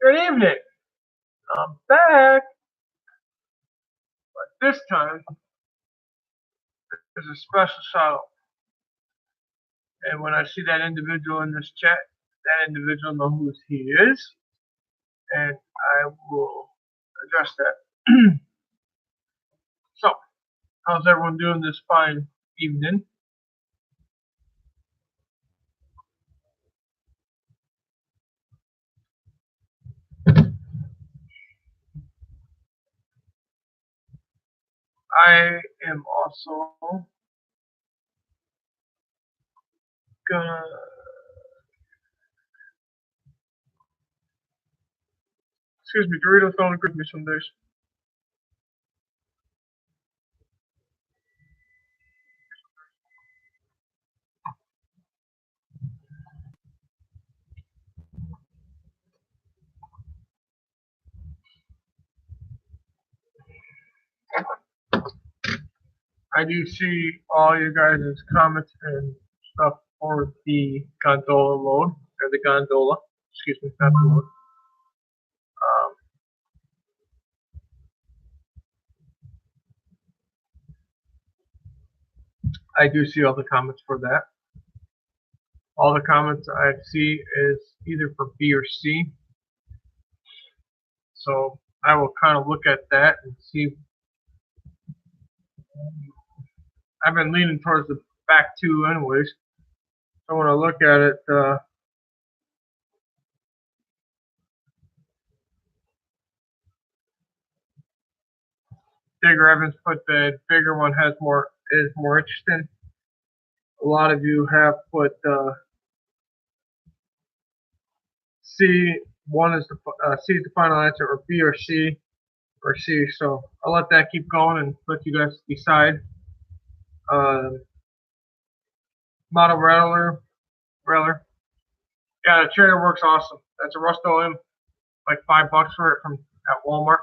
Good evening. I'm back, but this time there's a special shout out. And when I see that individual in this chat, that individual know who he is, and I will address that. So, how's everyone doing this fine evening? I am also gonna. Excuse me, Doritos don't agree with me some days. I do see all you guys' comments and stuff for the gondola load, or the gondola. Excuse me, not the load. I do see all the comments for that. All the comments I see is either for B or C. So I will kind of look at that and see. I've been leaning towards the back two anyways. So when I look at it, Digger Evans put the bigger one is more interesting. A lot of you have put C. One is C is the final answer, or B or C, or C. So I'll let that keep going and let you guys decide. Model Rattler. Yeah, the trailer works awesome. That's a Rust-OM, like $5 for it from at Walmart.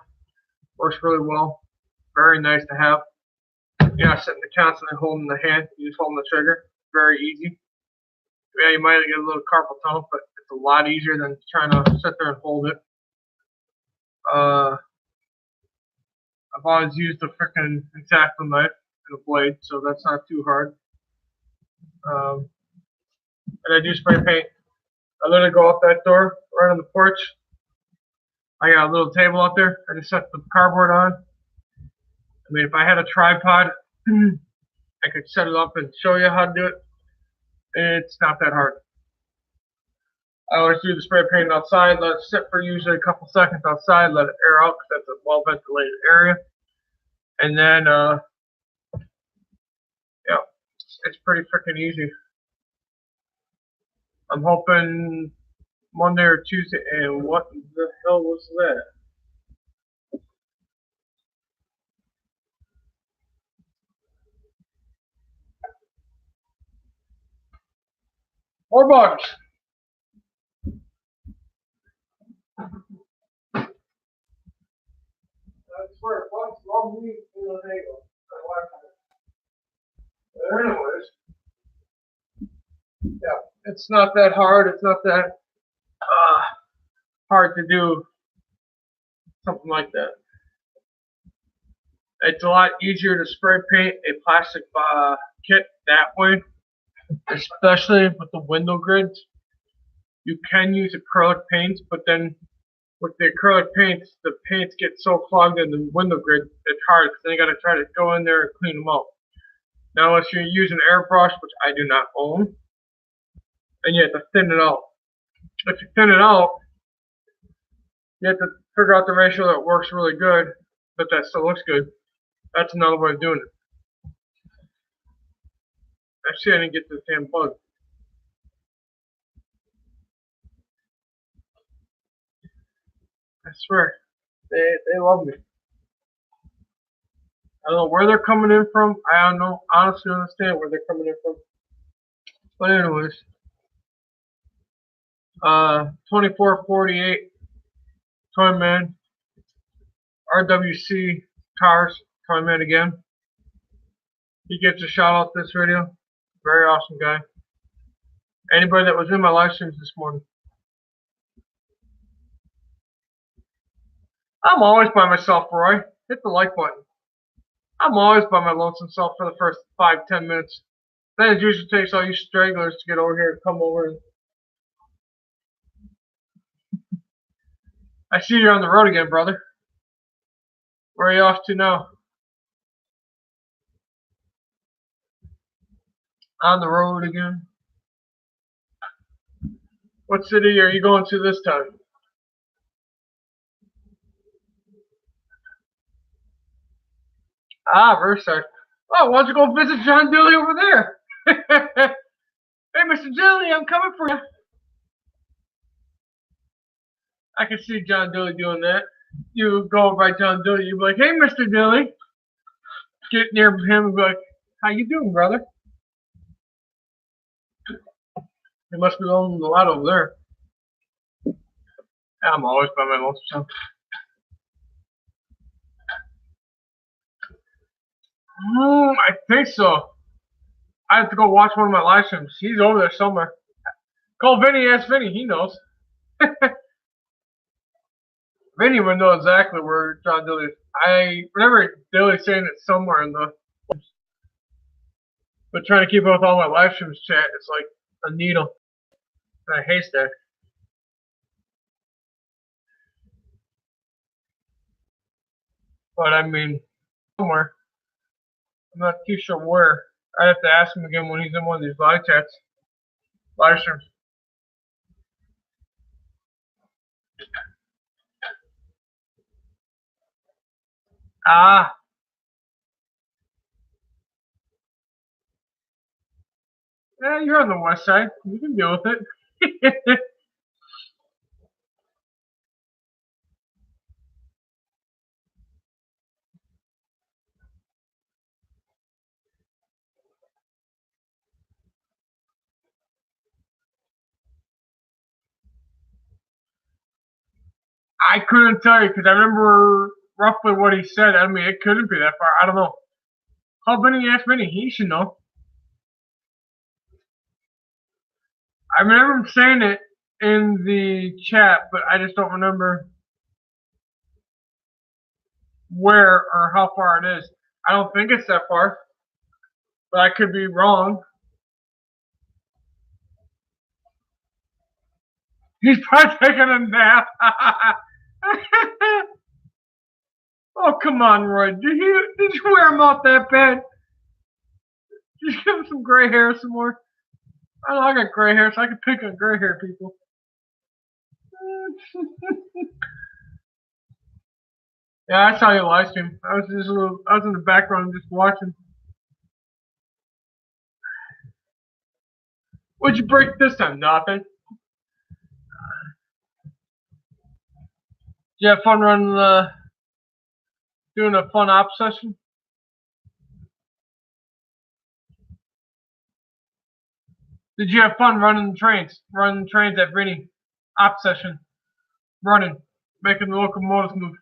Works really well. Very nice to have. You're not sitting constantly holding the hand. You just holding the trigger. Very easy. Yeah, you might get a little carpal tunnel, but it's a lot easier than trying to sit there and hold it. I've always used a freaking X-Acto knife and a blade, so that's not too hard. And I do spray paint. I literally go out that door, right on the porch. I got a little table out there. I just set the cardboard on. I mean, if I had a tripod, I could set it up and show you how to do it. It's not that hard. I always do the spray paint outside, let it sit for usually a couple seconds outside, let it air out because that's a well ventilated area. And then, yeah, it's pretty freaking easy. I'm hoping Monday or Tuesday, and what the hell was that? More bugs. I swear, bugs love me in the neighborhood. But anyways, yeah, it's not that hard. It's not that hard to do something like that. It's a lot easier to spray paint a plastic kit that way, especially with the window grids. You can use acrylic paints, but then with the acrylic paints, the paints get so clogged in the window grid, it's hard because then you got to try to go in there and clean them out. Now, unless you use an airbrush, which I do not own, and you have to thin it out. If you thin it out, you have to figure out the ratio that works really good, but that still looks good. That's another way of doing it. Actually, I didn't get this damn bug. I swear, they love me. I don't know where they're coming in from. I don't know, honestly understand where they're coming in from. But anyways, 2448 Toyman, RWC Cars, Toyman again. He gets a shout out this video. Very awesome guy. Anybody that was in my live streams this morning. I'm always by myself, Roy. Hit the like button. I'm always by my lonesome self for the first 5-10 minutes. Then it usually takes all you stragglers to get over here and come over. I see you're on the road again, brother. Where are you off to now? On the road again. What city are you going to this time? Ah, Versailles. Oh, why don't you go visit John Dilly over there? Hey, Mr. Dilly, I'm coming for you. I can see John Dilly doing that. You go by John Dilly, you be like, hey, Mr. Dilly. Get near him and be like, how you doing, brother? He must be owning a lot over there. I'm always by my lonesome self. I think so. I have to go watch one of my live streams. He's over there somewhere. Call Vinny, ask Vinny, he knows. Vinny would know exactly where John Dilly is. I remember Dilly saying it somewhere in the. But trying to keep up with all my live streams chat, it's like a needle and a haystack. But I mean, somewhere. I'm not too sure where. I'd have to ask him again when he's in one of these live chats. Live streams. Ah. Yeah, you're on the west side. You can deal with it. I couldn't tell you because I remember roughly what he said. I mean, it couldn't be that far. I don't know. Call Benny, ask Benny. He should know. I remember him saying it in the chat, but I just don't remember where or how far it is. I don't think it's that far, but I could be wrong. He's probably taking a nap. Oh, come on, Roy. Did you wear him out that bad? Did you give him some gray hair some more? I know I got gray hair, so I can pick on gray hair people. Yeah, I saw your live stream. I was in the background just watching. What'd you break this time? Nothing. Did you have fun running doing a fun op session? Did you have fun running trains? Running trains at Vinny op session. Running. Making the locomotives move.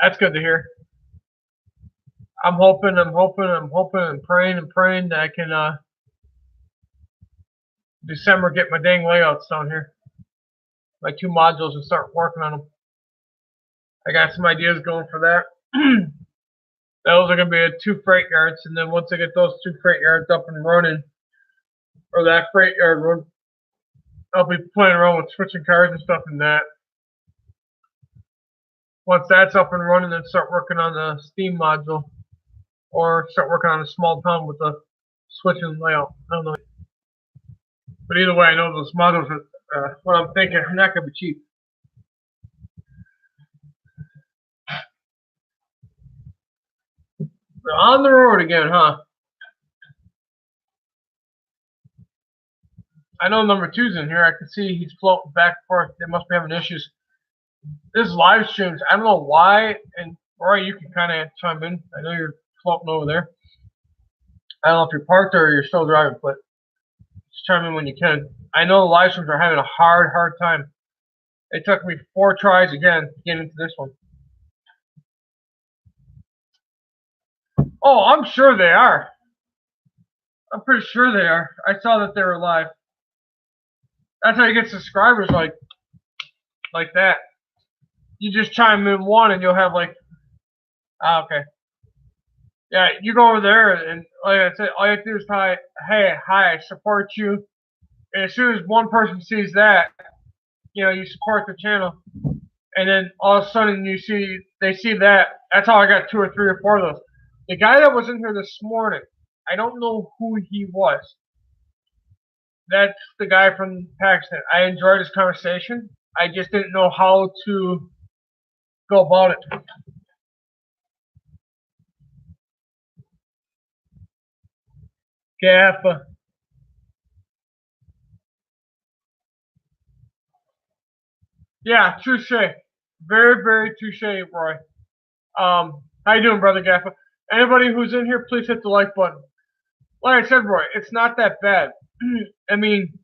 That's good to hear. I'm hoping and praying that I can December get my dang layouts down here. My 2 modules and start working on them. I got some ideas going for that. Those are going to be 2 freight yards, and then once I get those 2 freight yards up and running, or that freight yard run, I'll be playing around with switching cars and stuff in that. Once that's up and running, then start working on the Steam module, or start working on a small town with the switching layout. I don't know. But either way, I know those modules are what I'm thinking. They're not going to be cheap. We're on the road again, huh? I know number 2's in here. I can see he's floating back and forth. They must be having issues. This live streams, I don't know why, and Roy, you can kind of chime in. I know you're floating over there. I don't know if you're parked or you're still driving, but just chime in when you can. I know the live streams are having a hard time. It took me 4 tries again to get into this one. Oh, I'm sure they are. I'm pretty sure they are. I saw that they were live. That's how you get subscribers like that. You just chime in one and you'll have like, okay. Yeah, you go over there and like I said, all you have to do is type, hey, hi, I support you. And as soon as one person sees that, you support the channel. And then all of a sudden they see that. That's how I got 2 or 3 or 4 of those. The guy that was in here this morning, I don't know who he was. That's the guy from Pakistan. I enjoyed his conversation. I just didn't know how to go about it. Gaffa. Yeah, touche. Very, very touche, Roy. How you doing, brother Gaffa? Anybody who's in here, please hit the like button. Like I said, Roy, it's not that bad. I mean,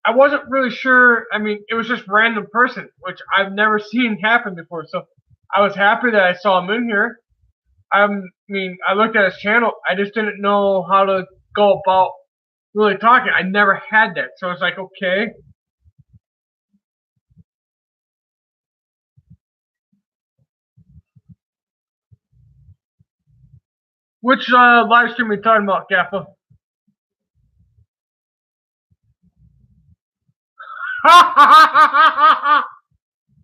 I wasn't really sure. I mean, it was just random person, which I've never seen happen before. So I was happy that I saw him in here. I mean, I looked at his channel. I just didn't know how to go about really talking. I never had that. So it's like, okay. Which live stream are you talking about, Gaffa?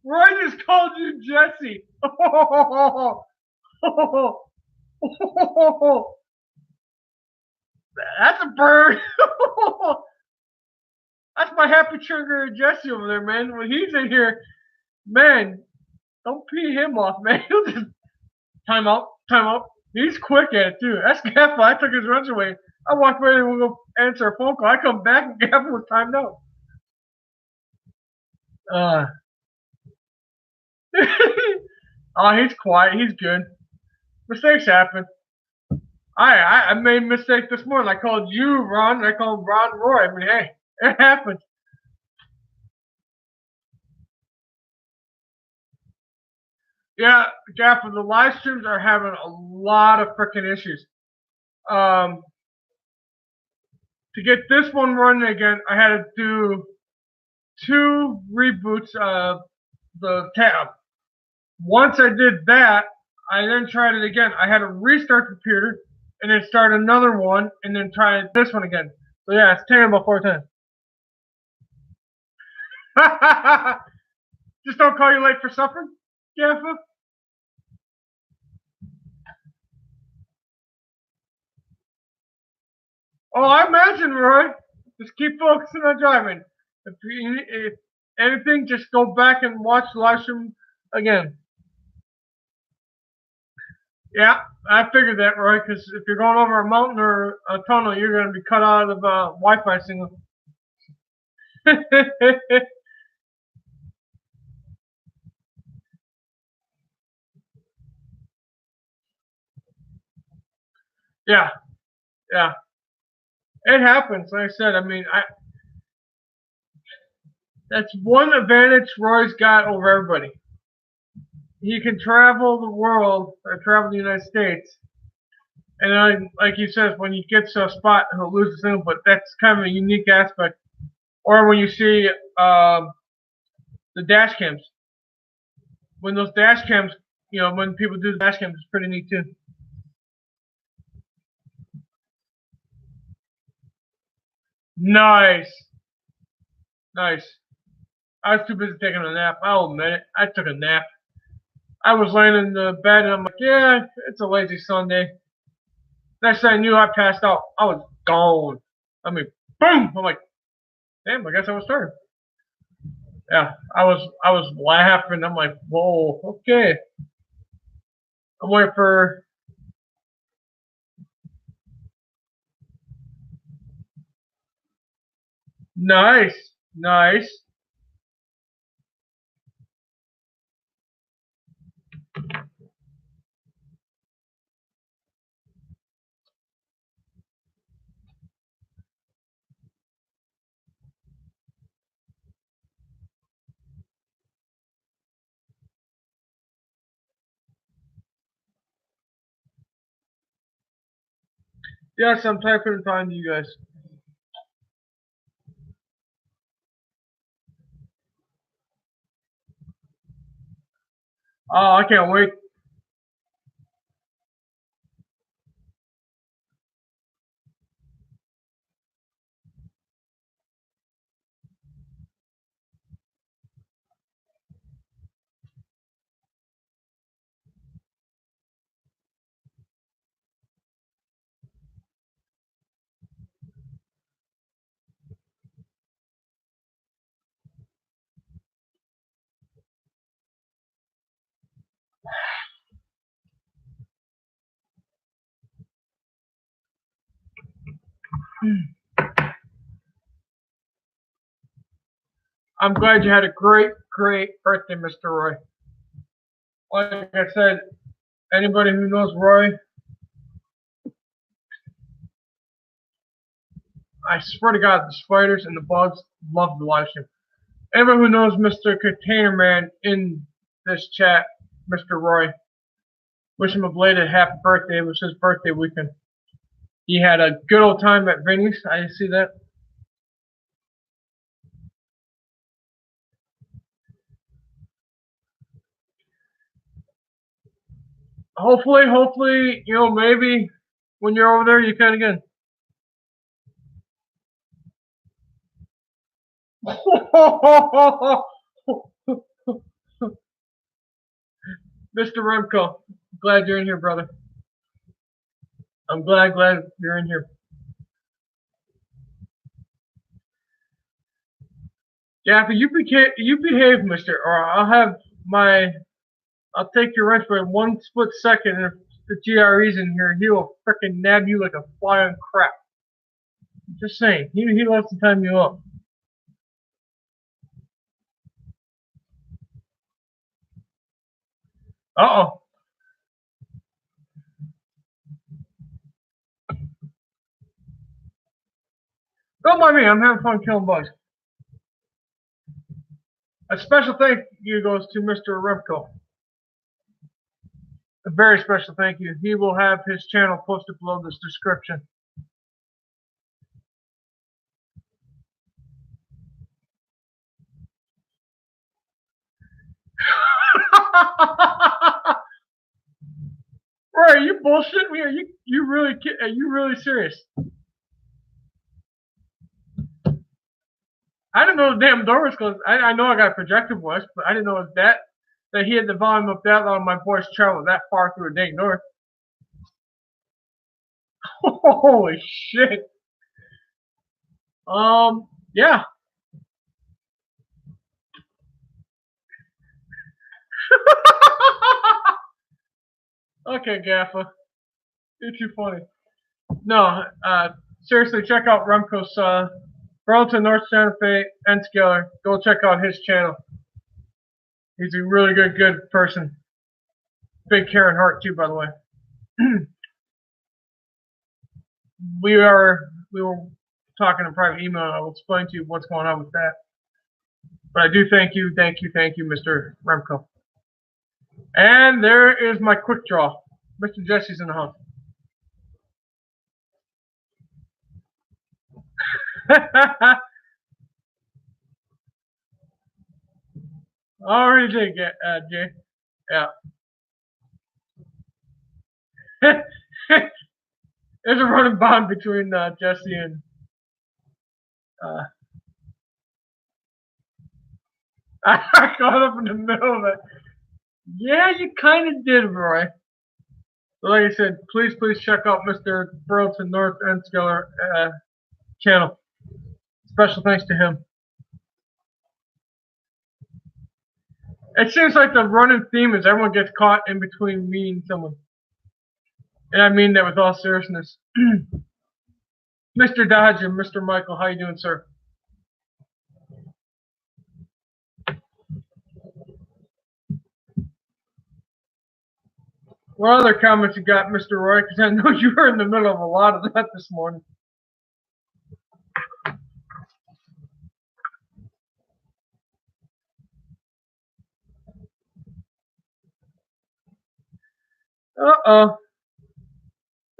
Roy just called you Jesse. That's a bird. That's my happy trigger Jesse over there, man. When he's in here, man, don't pee him off, man. He'll just time out, time out. He's quick at it too. That's Gaffa. I took his runs away. I walked away and we'll go answer a phone call. I come back and Gaffa was timed out. Oh, he's quiet. He's good. Mistakes happen. I made a mistake this morning. I called you Ron. I called Ron Roy. I mean, hey, it happens. Yeah, Gaffa, the live streams are having a lot of freaking issues. To get this one running again, I had to do 2 reboots of the tab. Once I did that, I then tried it again. I had to restart the computer and then start another one and then try this one again. So yeah, it's taken about 4 times. Just don't call you late for supper, Gaffa. Oh, I imagine, Roy. Just keep focusing on driving. If anything, just go back and watch the live stream again. Yeah, I figured that, Roy, because if you're going over a mountain or a tunnel, you're going to be cut out of Wi-Fi signal. Yeah, yeah. It happens. Like I said, I mean, that's one advantage Roy's got over everybody. He can travel the world or travel the United States, and then, like he says, when he gets to a spot, he'll lose the signal. But that's kind of a unique aspect. Or when you see the dash cams, when those dash cams, when people do the dash cams, it's pretty neat too. Nice, nice. I was too busy taking a nap. I'll admit it. I took a nap. I was laying in the bed and I'm like, yeah, it's a lazy Sunday. Next thing I knew, I passed out. I was gone. I mean, boom! I'm like, damn, I guess I was tired. Yeah, I was laughing. I'm like, whoa, okay. I'm waiting for. Nice, nice. Yes, I'm typing and talking to you guys. Oh, I can't wait. I'm glad you had a great, great birthday, Mr. Roy. Like I said, anybody who knows Roy, I swear to God, the spiders and the bugs love the live stream. Anyone who knows Mr. Container Man in this chat, Mr. Roy, wish him a belated happy birthday. It was his birthday weekend. He had a good old time at Vinny's. I see that. Hopefully, maybe when you're over there, you can again. Mr. Remco, glad you're in here, brother. I'm glad you're in here. Gaffy, you behave, mister, or I'll take your wrench for 1 split second, and if the GRE's in here, he will frickin' nab you like a fly on crap. Just saying, he loves to time you up. Uh-oh. Don't mind me, I'm having fun killing bugs. A special thank you goes to Mr. Remco. A very special thank you. He will have his channel posted below this description. Roy, are you bullshitting me? Are you really serious? I didn't know the damn door was closed. I know I got projected voice, but I didn't know it was that he had the volume up that loud, my voice traveled that far through a dang door. Holy shit. Yeah. Okay, Gaffa. You're too funny. No, seriously, check out Remco's Burlington North Santa Fe N-scaler. Go check out his channel. He's a really good person. Big Karen Hart too, by the way. we were talking in private email, and I will explain to you what's going on with that. But I do thank you, Mr. Remco. And there is my quick draw. Mr. Jesse's in the house. Already did, Jay. Yeah. There's a running bond between Jesse and I caught up in the middle of it. Yeah, you kind of did, Roy. But like I said, please check out Mr. Burlington North N-scaler channel. Special thanks to him. It seems like the running theme is everyone gets caught in between me and someone. And I mean that with all seriousness. Mr. Dodge and Mr. Michael, how you doing, sir? What other comments you got, Mr. Roy? Because I know you were in the middle of a lot of that this morning. Uh-oh.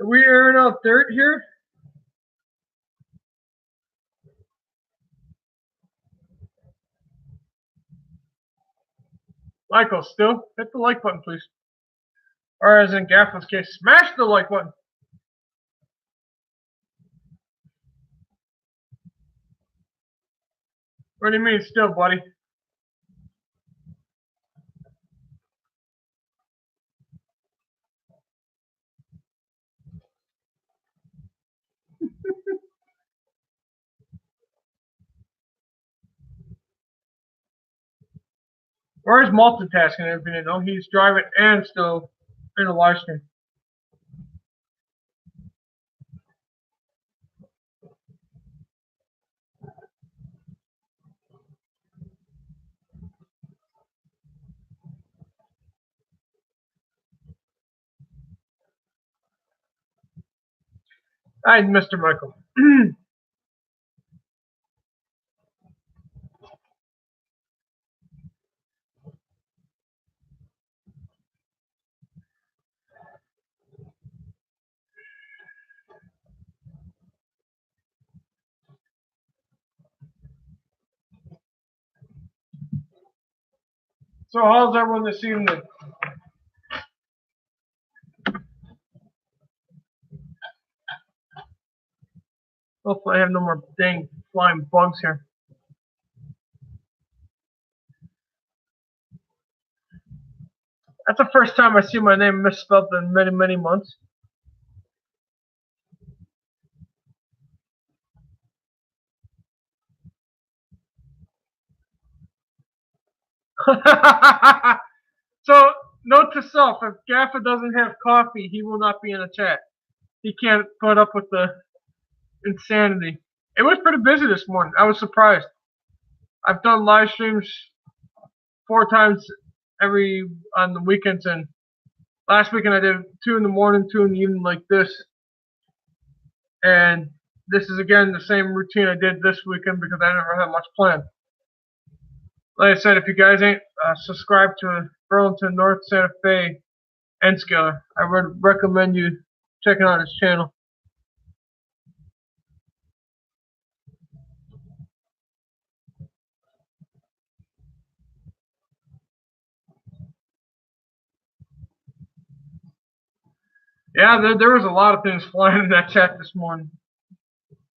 Are we airing out dirt here? Michael, still hit the like button, please. Or as in Gaffel's case, smash the like button. What do you mean still, buddy? Or is multitasking if you didn't know? He's driving and still in a live stream. Hi, Mr. Michael. So how's everyone this evening? Hopefully I have no more dang flying bugs here. That's the first time I see my name misspelled in many, many months. So, note to self, if Gaffa doesn't have coffee, he will not be in the chat. He can't put up with the insanity. It was pretty busy this morning. I was surprised. I've done live streams 4 times on the weekends, and last weekend I did 2 in the morning, 2 in the evening like this. And this is again the same routine I did this weekend because I never had much planned. Like I said, if you guys ain't subscribed to Burlington North Santa Fe Bnsf-n-scale, I would recommend you checking out his channel. Yeah, there was a lot of things flying in that chat this morning.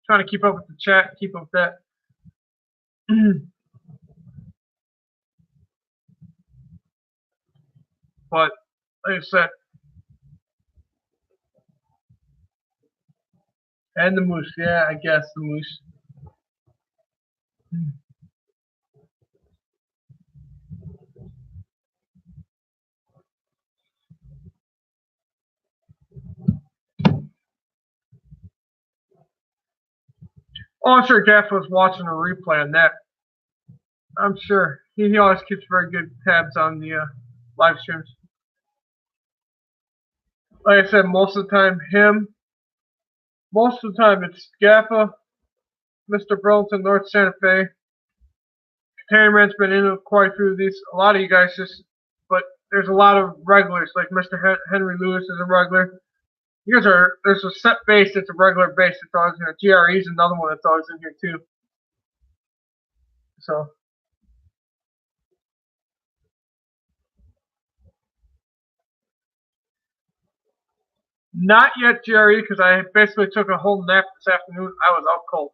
Trying to keep up with the chat, keep up with that. But, like I said, and the moose, yeah, I guess the moose. Oh, I'm sure Jeff was watching a replay on that. I'm sure. He always keeps very good tabs on the live streams. Like I said, most of the time most of the time it's Gaffa, Mr. Burlington, North Santa Fe. Cameraman's been in quite a few of these. A lot of you guys but there's a lot of regulars, like Mr. Henry Lewis is a regular. There's a set base that's a regular base that's always in here. GRE is another one that's always in here too. So. Not yet, Jerry, because I basically took a whole nap this afternoon. I was out cold.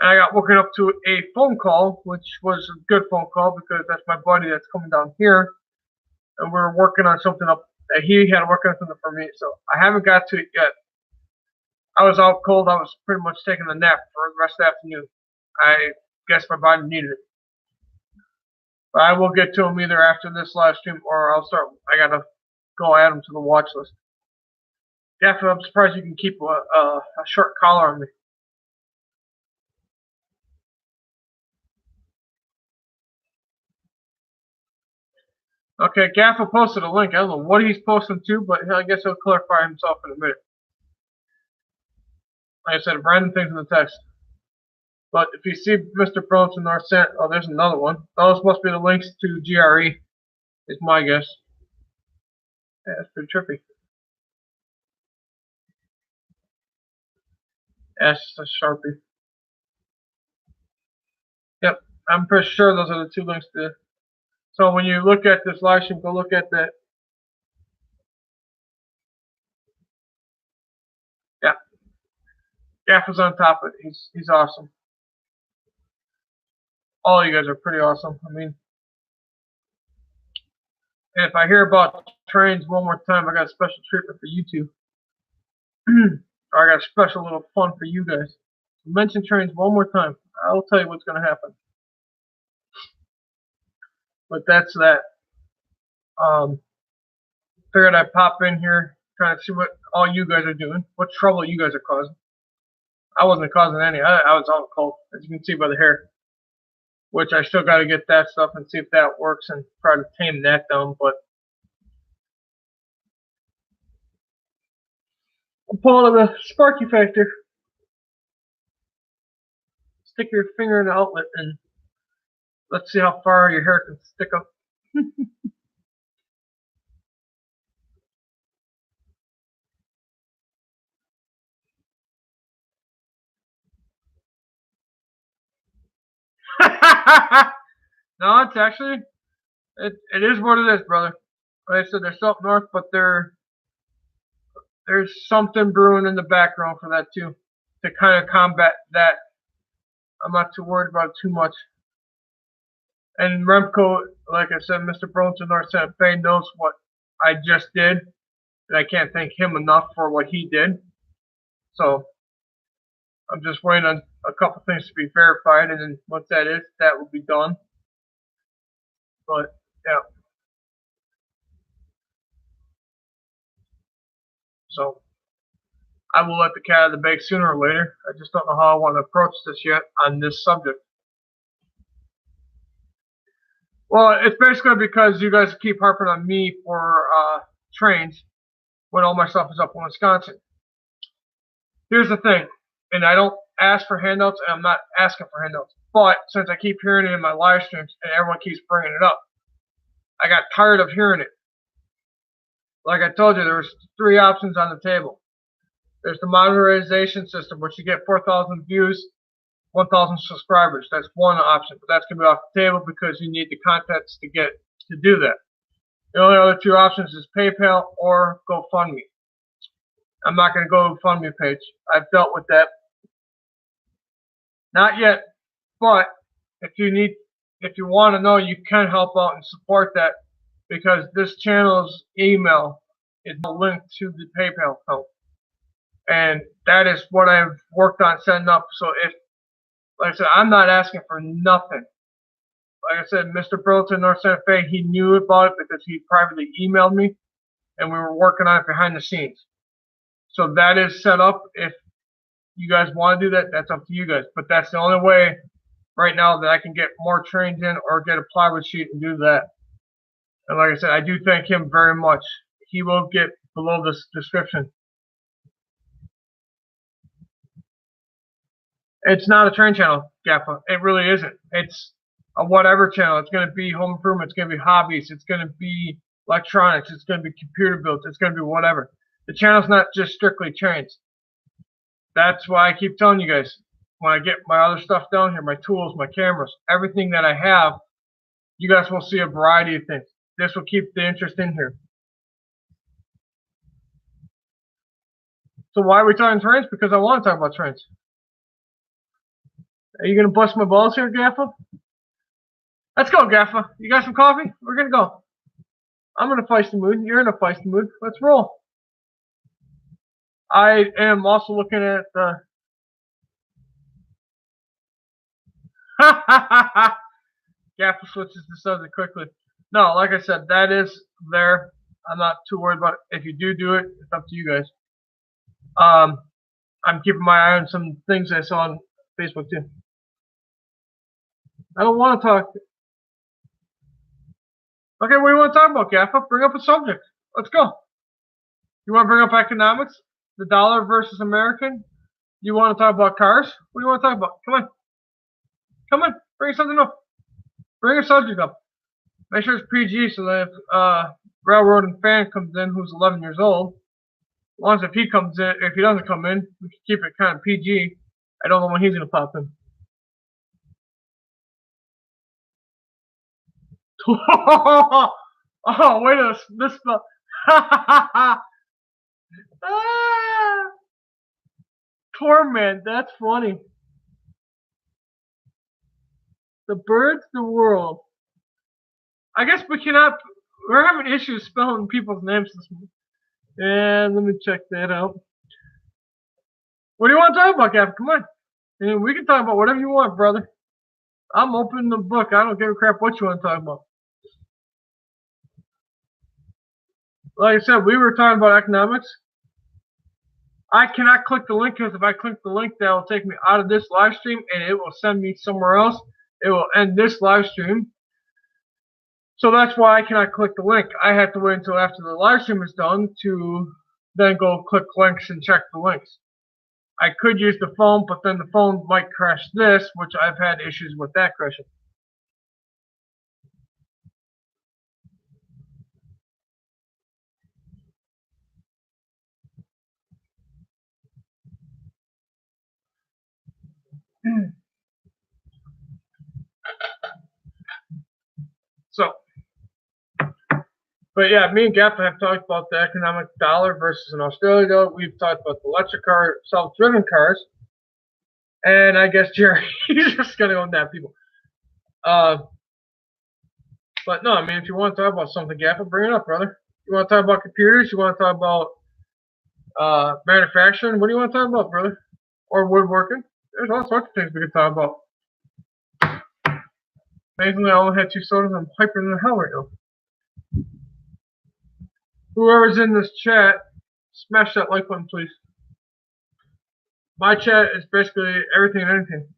And I got woken up to a phone call, which was a good phone call because that's my buddy that's coming down here. And we're working on something up that he had to work on something for me. So I haven't got to it yet. I was out cold. I was pretty much taking a nap for the rest of the afternoon. I guess my body needed it. But I will get to him either after this live stream or I got to go add him to the watch list. Definitely, I'm surprised you can keep a short collar on me. Okay, Gaffa posted a link. I don't know what he's posting to, but I guess he'll clarify himself in a minute. Like I said, random things in the text. But if you see Mr. Burlington North Santa, oh, there's another one. Those must be the links to GRE, is my guess. Yeah, that's pretty trippy. S a Sharpie. Yep, I'm pretty sure those are the 2 links to. So when you look at this live stream, go look at that. Yeah, Gaff is on top of it. He's awesome. All you guys are pretty awesome. I mean, and if I hear about trains one more time, I got a special treatment for you two. Or I got a special little fun for you guys. Mention trains one more time, I'll tell you what's going to happen. But that's that. Figured I'd pop in here, kind of see what all you guys are doing, what trouble you guys are causing. I wasn't causing any. I was all cold, as you can see by the hair. Which I still got to get that stuff and see if that works and try to tame that down. But I'm pulling the sparky factor. Stick your finger in the outlet and let's see how far your hair can stick up. No, it's actually, it is what it is, brother. Like I said, they're still up north, but there's something brewing in the background for that too, to kind of combat that. I'm not too worried about it too much. And Remco, like I said, Mr. Burlington North Santa Fe knows what I just did, and I can't thank him enough for what he did. So I'm just waiting on a couple things to be verified, and then once that is, that will be done. But yeah. So I will let the cat out of the bag sooner or later. I just don't know how I want to approach this yet on this subject. Well, it's basically because you guys keep harping on me for trains when all my stuff is up in Wisconsin. Here's the thing, and I don't ask for handouts, and I'm not asking for handouts. But since I keep hearing it in my live streams and everyone keeps bringing it up, I got tired of hearing it. Like I told you, there was 3 options on the table. There's the monetization system, which you get 4,000 views, 1,000 subscribers. That's one option, but that's going to be off the table because you need the contents to do that. The only other 2 options is PayPal or GoFundMe. I'm not going to go to the GoFundMe page. I've dealt with that. Not yet, but if you want to know, you can help out and support that because this channel's email is linked to the PayPal account. And that is what I've worked on setting up. So if, like I said, I'm not asking for nothing. Like I said, Mr. Burlington North Santa Fe, he knew about it because he privately emailed me, and we were working on it behind the scenes. So that is set up. If you guys want to do that, that's up to you guys. But that's the only way right now that I can get more trains in or get a plywood sheet and do that. And like I said, I do thank him very much. He will get below this description. It's not a train channel, Gaffa. It really isn't. It's a whatever channel. It's going to be home improvement. It's going to be hobbies. It's going to be electronics. It's going to be computer builds. It's going to be whatever. The channel's not just strictly trains. That's why I keep telling you guys, when I get my other stuff down here, my tools, my cameras, everything that I have, you guys will see a variety of things. This will keep the interest in here. So why are we talking trains? Because I want to talk about trains. Are you going to bust my balls here, Gaffa? Let's go, Gaffa. You got some coffee? We're going to go. I'm in a feisty mood. You're in a feisty mood. Let's roll. I am also looking at the... Gaffa switches the subject quickly. No, like I said, that is there. I'm not too worried about it. If you do it, it's up to you guys. I'm keeping my eye on some things I saw on Facebook too. I don't want to talk. Okay, what do you want to talk about, Gaffa? Bring up a subject. Let's go. You want to bring up economics? The dollar versus American? You want to talk about cars? What do you want to talk about? Come on. Come on. Bring something up. Bring a subject up. Make sure it's PG so that if Railroad and Fan comes in who's 11 years old, long as if he comes in, if he doesn't come in, we can keep it kind of PG. I don't know when he's gonna pop in. Oh, wait a this spell. Ah, torment, that's funny. The birds, the world. I guess we cannot. We're having issues spelling people's names this morning. And let me check that out. What do you want to talk about, Gavin? Come on. And we can talk about whatever you want, brother. I'm opening the book. I don't give a crap what you want to talk about. Like I said, we were talking about economics. I cannot click the link because if I click the link, that will take me out of this live stream and it will send me somewhere else. It will end this live stream. So that's why I cannot click the link. I have to wait until after the live stream is done to then go click links and check the links. I could use the phone, but then the phone might crash this, which I've had issues with that crashing. So, but yeah, me and Gaffa have talked about the economic dollar versus an Australia dollar. We've talked about the electric car, self-driven cars, and I guess Jerry, he's just gonna go nap people. But no, I mean, if you want to talk about something, Gaffa, bring it up, brother. You want to talk about computers? You want to talk about manufacturing? What do you want to talk about, brother? Or woodworking? There's all sorts of things we could talk about. Amazingly, I only had 2 sodas. I'm hyper in the hell right now. Whoever's in this chat, smash that like button, please. My chat is basically everything and anything.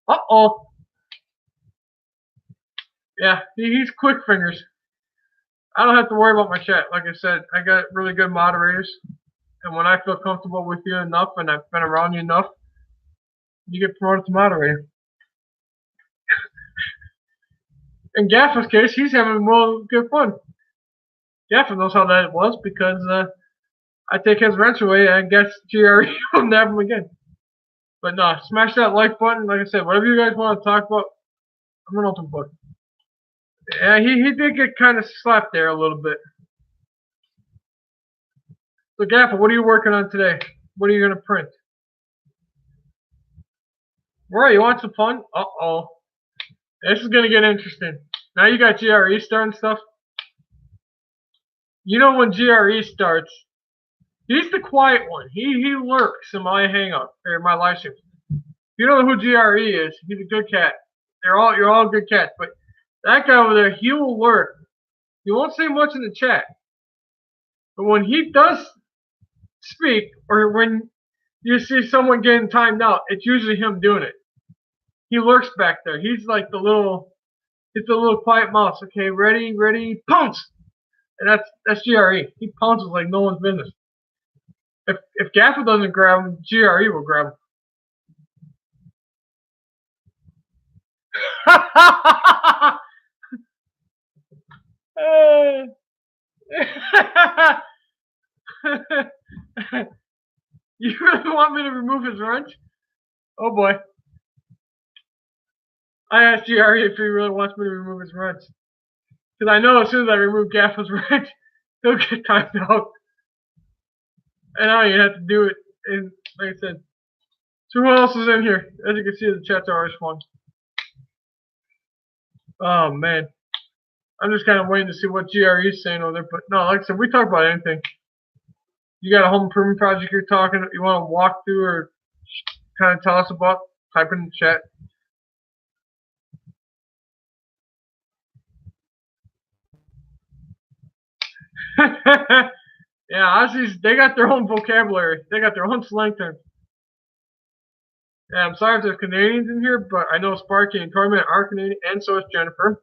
Uh-oh. Yeah, he's quick fingers. I don't have to worry about my chat. Like I said, I got really good moderators. And when I feel comfortable with you enough and I've been around you enough, you get promoted to moderator. In Gaffa's case, he's having real good fun. Gaffa knows how that was because I take his wrench away and I guess GRE will never him again. But no, smash that like button. Like I said, whatever you guys want to talk about, I'm an open book. Yeah, he did get kind of slapped there a little bit. So Gaffa, what are you working on today? What are you going to print? Roy, you want some fun? Uh-oh. This is going to get interesting. Now you got GRE starting stuff. You know when GRE starts, he's the quiet one. He lurks in my hangout, or my live stream. If you know who GRE is, he's a good cat. You're all good cats, but that guy over there, he will lurk. He won't say much in the chat. But when he does speak, or when you see someone getting timed out, it's usually him doing it. He lurks back there. He's like the little quiet mouse. Okay, ready, pounce! And that's GRE. He pounces like no one's business. If Gaffa doesn't grab him, GRE will grab him. You really want me to remove his wrench? Oh boy. I asked GRE if he really wants me to remove his wrench. Because I know as soon as I remove Gaffa's wrench, he'll get timed out. And I don't even have to do it. And like I said, so who else is in here? As you can see, the chat's always fun. Oh man. I'm just kind of waiting to see what GRE is saying over there. But no, like I said, we talk about anything. You got a home improvement project you want to walk through or kind of tell us about, type in the chat. Yeah, Aussies, they got their own vocabulary. They got their own slang terms. Yeah, I'm sorry if there's Canadians in here, but I know Sparky and Torment are Canadian, and so is Jennifer.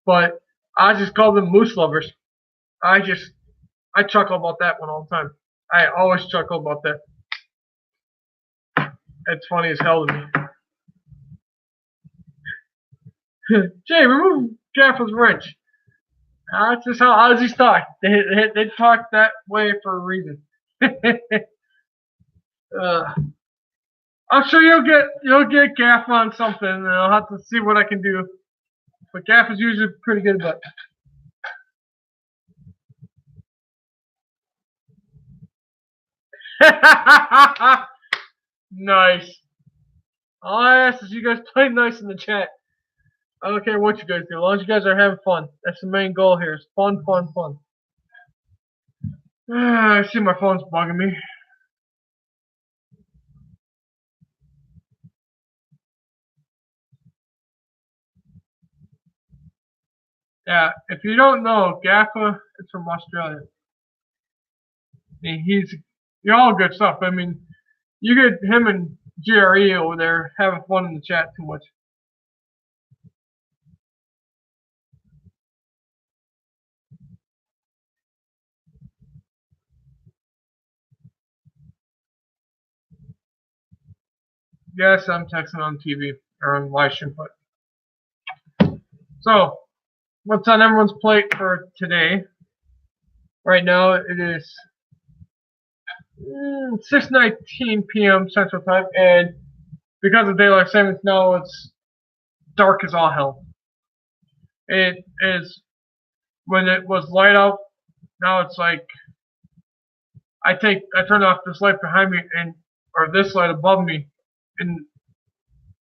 But I just call them moose lovers. I chuckle about that one all the time. I always chuckle about that. It's funny as hell to me. Jay, remove Gaffer's wrench. That's just how Aussies talk. They talk that way for a reason. I'm sure you'll get Gaff on something, and I'll have to see what I can do. But Gaff is usually pretty good about it. Nice. All I ask is you guys play nice in the chat. I don't care what you guys do, as long as you guys are having fun. That's the main goal here. It's fun, fun, fun. I see my phone's bugging me. Yeah, if you don't know, Gaffa is from Australia. And you're all good stuff. I mean, you get him and GRE over there having fun in the chat too much. Yes, I'm texting on TV or on live stream, but so what's on everyone's plate for today? Right now it is 6:19 p.m. Central Time, and because of daylight savings now, it's dark as all hell. It is when it was light out. Now it's like I turn off this light behind me or this light above me, and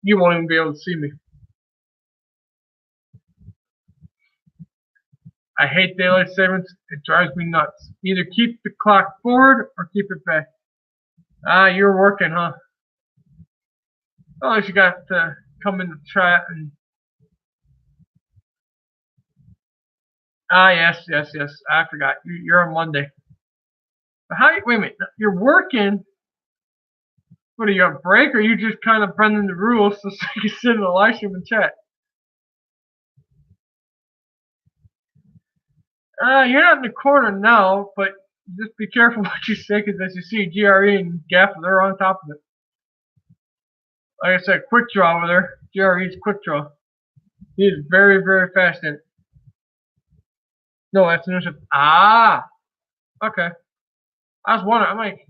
you won't even be able to see me. I hate daylight savings. It drives me nuts. Either keep the clock forward or keep it back. Ah, you're working, huh? Well, at least you got to come in the chat and. Ah, yes. I forgot. You're on Monday. But wait a minute. You're working. What, are you on break, or are you just kind of bending the rules so you can sit in the live stream and chat? You're not in the corner now, but just be careful what you say, because as you see, GRE and Gaff, they're on top of it. Like I said, quick draw over there. GRE's quick draw. He's very, very fast in it. No, that's an intercept. Ah! Okay. I was wondering, I'm like,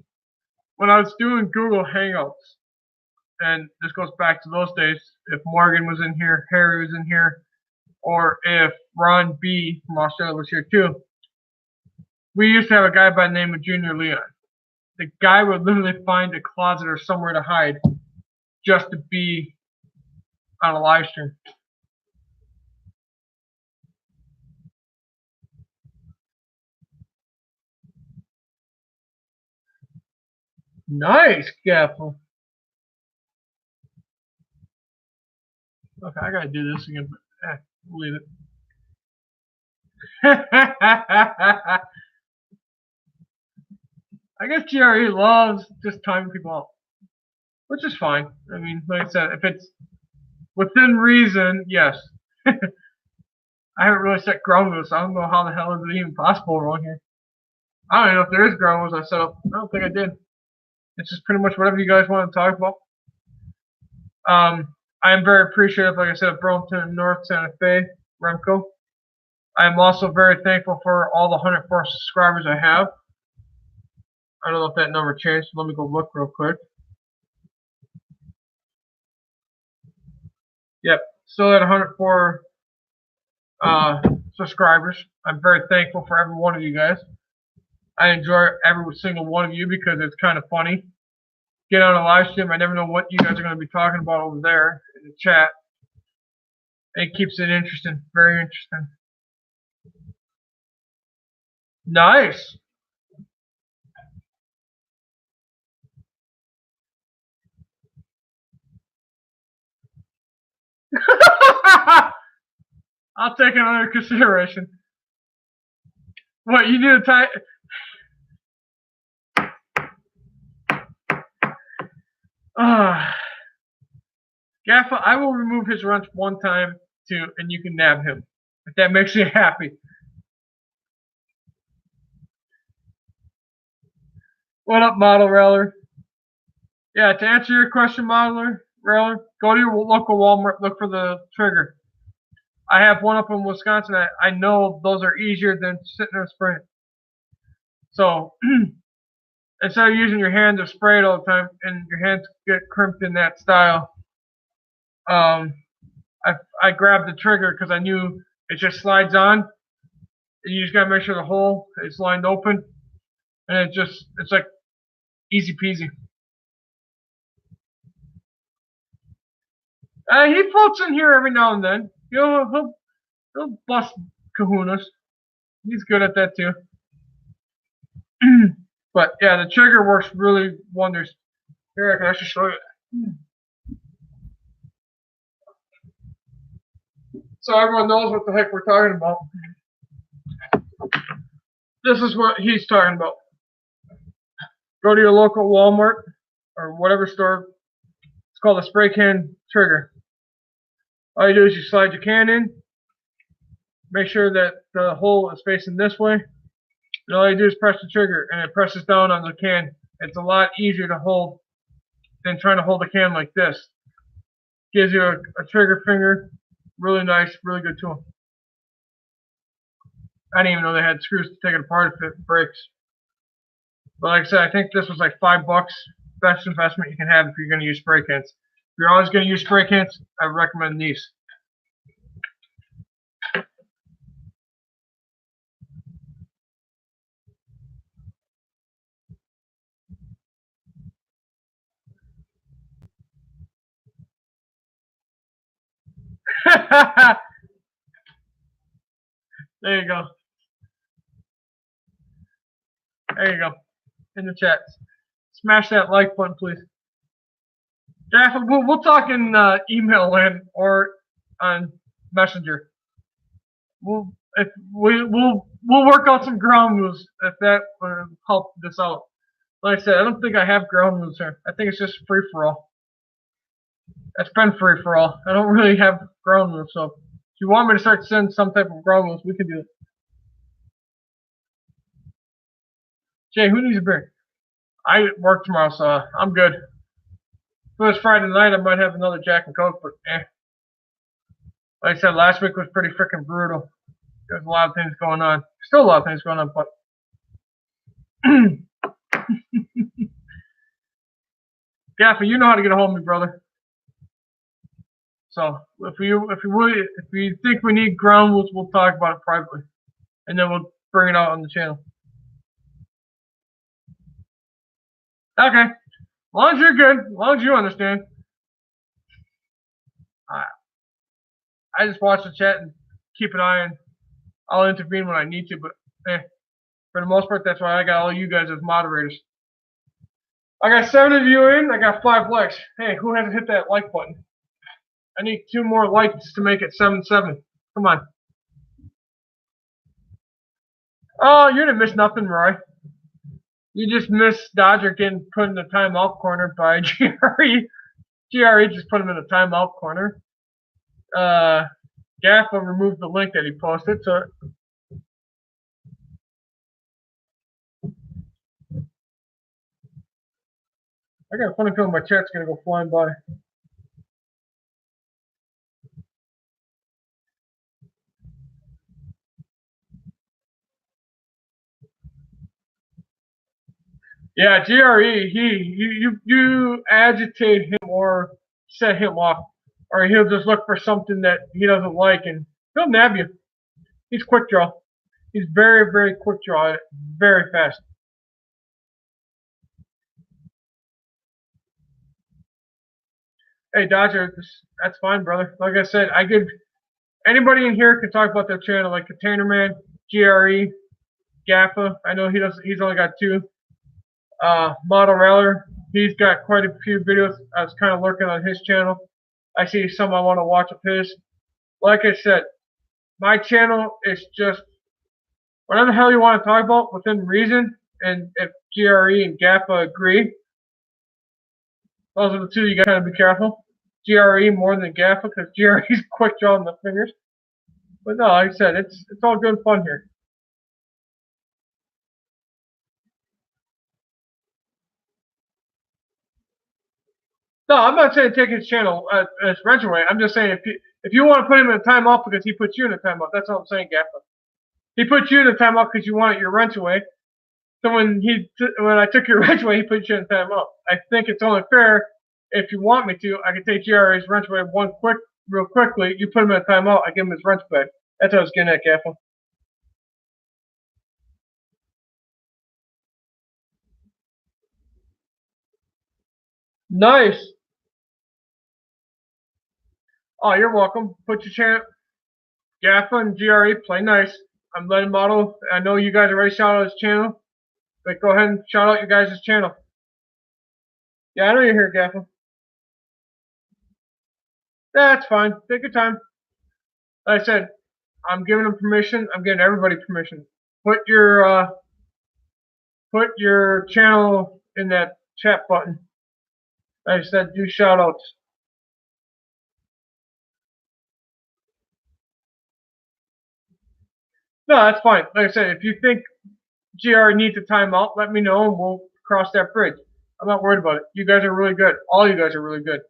when I was doing Google Hangouts, and this goes back to those days, if Morgan was in here, Harry was in here, or if Ron B from Australia was here too, we used to have a guy by the name of Junior Leon. The guy would literally find a closet or somewhere to hide just to be on a live stream. Nice, Gaffel. Okay, I gotta do this again, but we'll leave it. I guess GRE loves just timing people out, which is fine. I mean, like I said, if it's within reason, yes. I haven't really set ground rules, so I don't know how the hell is it even possible around here. I don't even know if there is ground rules I set up. I don't think I did. It's just pretty much whatever you guys want to talk about. I am very appreciative, like I said, of Burlington and North Santa Fe, Remco. I am also very thankful for all the 104 subscribers I have. I don't know if that number changed, so let me go look real quick. Yep, still at 104 subscribers. I'm very thankful for every one of you guys. I enjoy every single one of you because it's kind of funny. Get on a live stream, I never know what you guys are going to be talking about over there in the chat. It keeps it interesting, very interesting. Nice. I'll take it under consideration. What, you need to type? Gaffa, I will remove his wrench one time too, and you can nab him. If that makes you happy. What up, Model Railer? Yeah, to answer your question, modeler, Railer, go to your local Walmart, look for the trigger. I have one up in Wisconsin. I know those are easier than sitting there spraying. So instead of using your hand to spray it all the time and your hands get crimped in that style, I grabbed the trigger because I knew it just slides on. And you just gotta make sure the hole is lined open, and it's like easy peasy. He floats in here every now and then. He'll bust kahunas. He's good at that too. But yeah, the trigger works really wonders. Here, I can actually show you. So everyone knows what the heck we're talking about. This is what he's talking about. Go to your local Walmart or whatever store. It's called a spray can trigger. All you do is you slide your can in, make sure that the hole is facing this way, and all you do is press the trigger, and it presses down on the can. It's a lot easier to hold than trying to hold a can like this. Gives you a trigger finger. Really nice, really good tool. I didn't even know they had screws to take it apart if it breaks. But like I said, I think this was like $5. Best investment you can have if you're going to use spray cans. If you're always going to use spray cans, I recommend these. There you go. There you go. In the chat. Smash that like button, please. Yeah, we'll talk in email land or on Messenger. We'll work out some ground moves if that will help this out. Like I said, I don't think I have ground moves here. I think it's just free for all. It's been free for all. I don't really have ground moves, so if you want me to start sending some type of ground moves, we can do it. Jay, who needs a beer? I work tomorrow, so I'm good. If it was Friday night, I might have another Jack and Coke, but like I said, last week was pretty freaking brutal. There's a lot of things going on. Still a lot of things going on, but Gaffer, you know how to get a hold of me, brother. So if you think we need ground rules, we'll talk about it privately, and then we'll bring it out on the channel. Okay, as long as you're good, as long as you understand. I just watch the chat and keep an eye on. I'll intervene when I need to, but for the most part, that's why I got all you guys as moderators. I got 7 of you in. I got 5 likes. Hey, who hasn't hit that like button? I need 2 more likes to make it 7-7. Come on. Oh, you didn't miss nothing, Roy. You just missed Dodger getting put in the timeout corner by GRE. GRE just put him in the timeout corner. Gaffa removed the link that he posted, so I got a funny feeling my chat's gonna go flying by. Yeah, GRE, you agitate him or set him off, or he'll just look for something that he doesn't like and he'll nab you. He's quick draw. He's very, very quick draw, very fast. Hey, Dodger, that's fine, brother. Like I said, anybody in here can talk about their channel, like Container Man, GRE, Gaffa. I know he's only got 2. Model Railer, he's got quite a few videos. I was kind of lurking on his channel. I see some I want to watch of his. Like I said, my channel is just whatever the hell you want to talk about within reason, and if GRE and Gaffa agree, those are the 2 you gotta be careful. GRE more than Gaffa because GRE's quick draw on the fingers. But no, like I said, it's all good fun here. No, I'm not saying take his channel as wrench away. I'm just saying if you want to put him in a timeout because he puts you in a timeout, that's all I'm saying, Gaffa. He put you in a timeout because you wanted your wrench away. So when I took your wrench away, he put you in a timeout. I think it's only fair if you want me to. I can take GRA's wrench away real quickly. You put him in a timeout. I give him his wrench back. That's what I was getting at, Gaffa. Nice. Oh, you're welcome. Put your channel. Gaffa and GRE play nice. I'm letting model. I know you guys already shouted out his channel, but go ahead and shout out your guys' channel. Yeah, I know you're here, Gaffa. That's fine. Take your time. Like I said, I'm giving them permission. I'm giving everybody permission. Put your channel in that chat button. Like I said, do shout outs. No, that's fine. Like I said, if you think GR needs a timeout, let me know and we'll cross that bridge. I'm not worried about it. You guys are really good. All you guys are really good.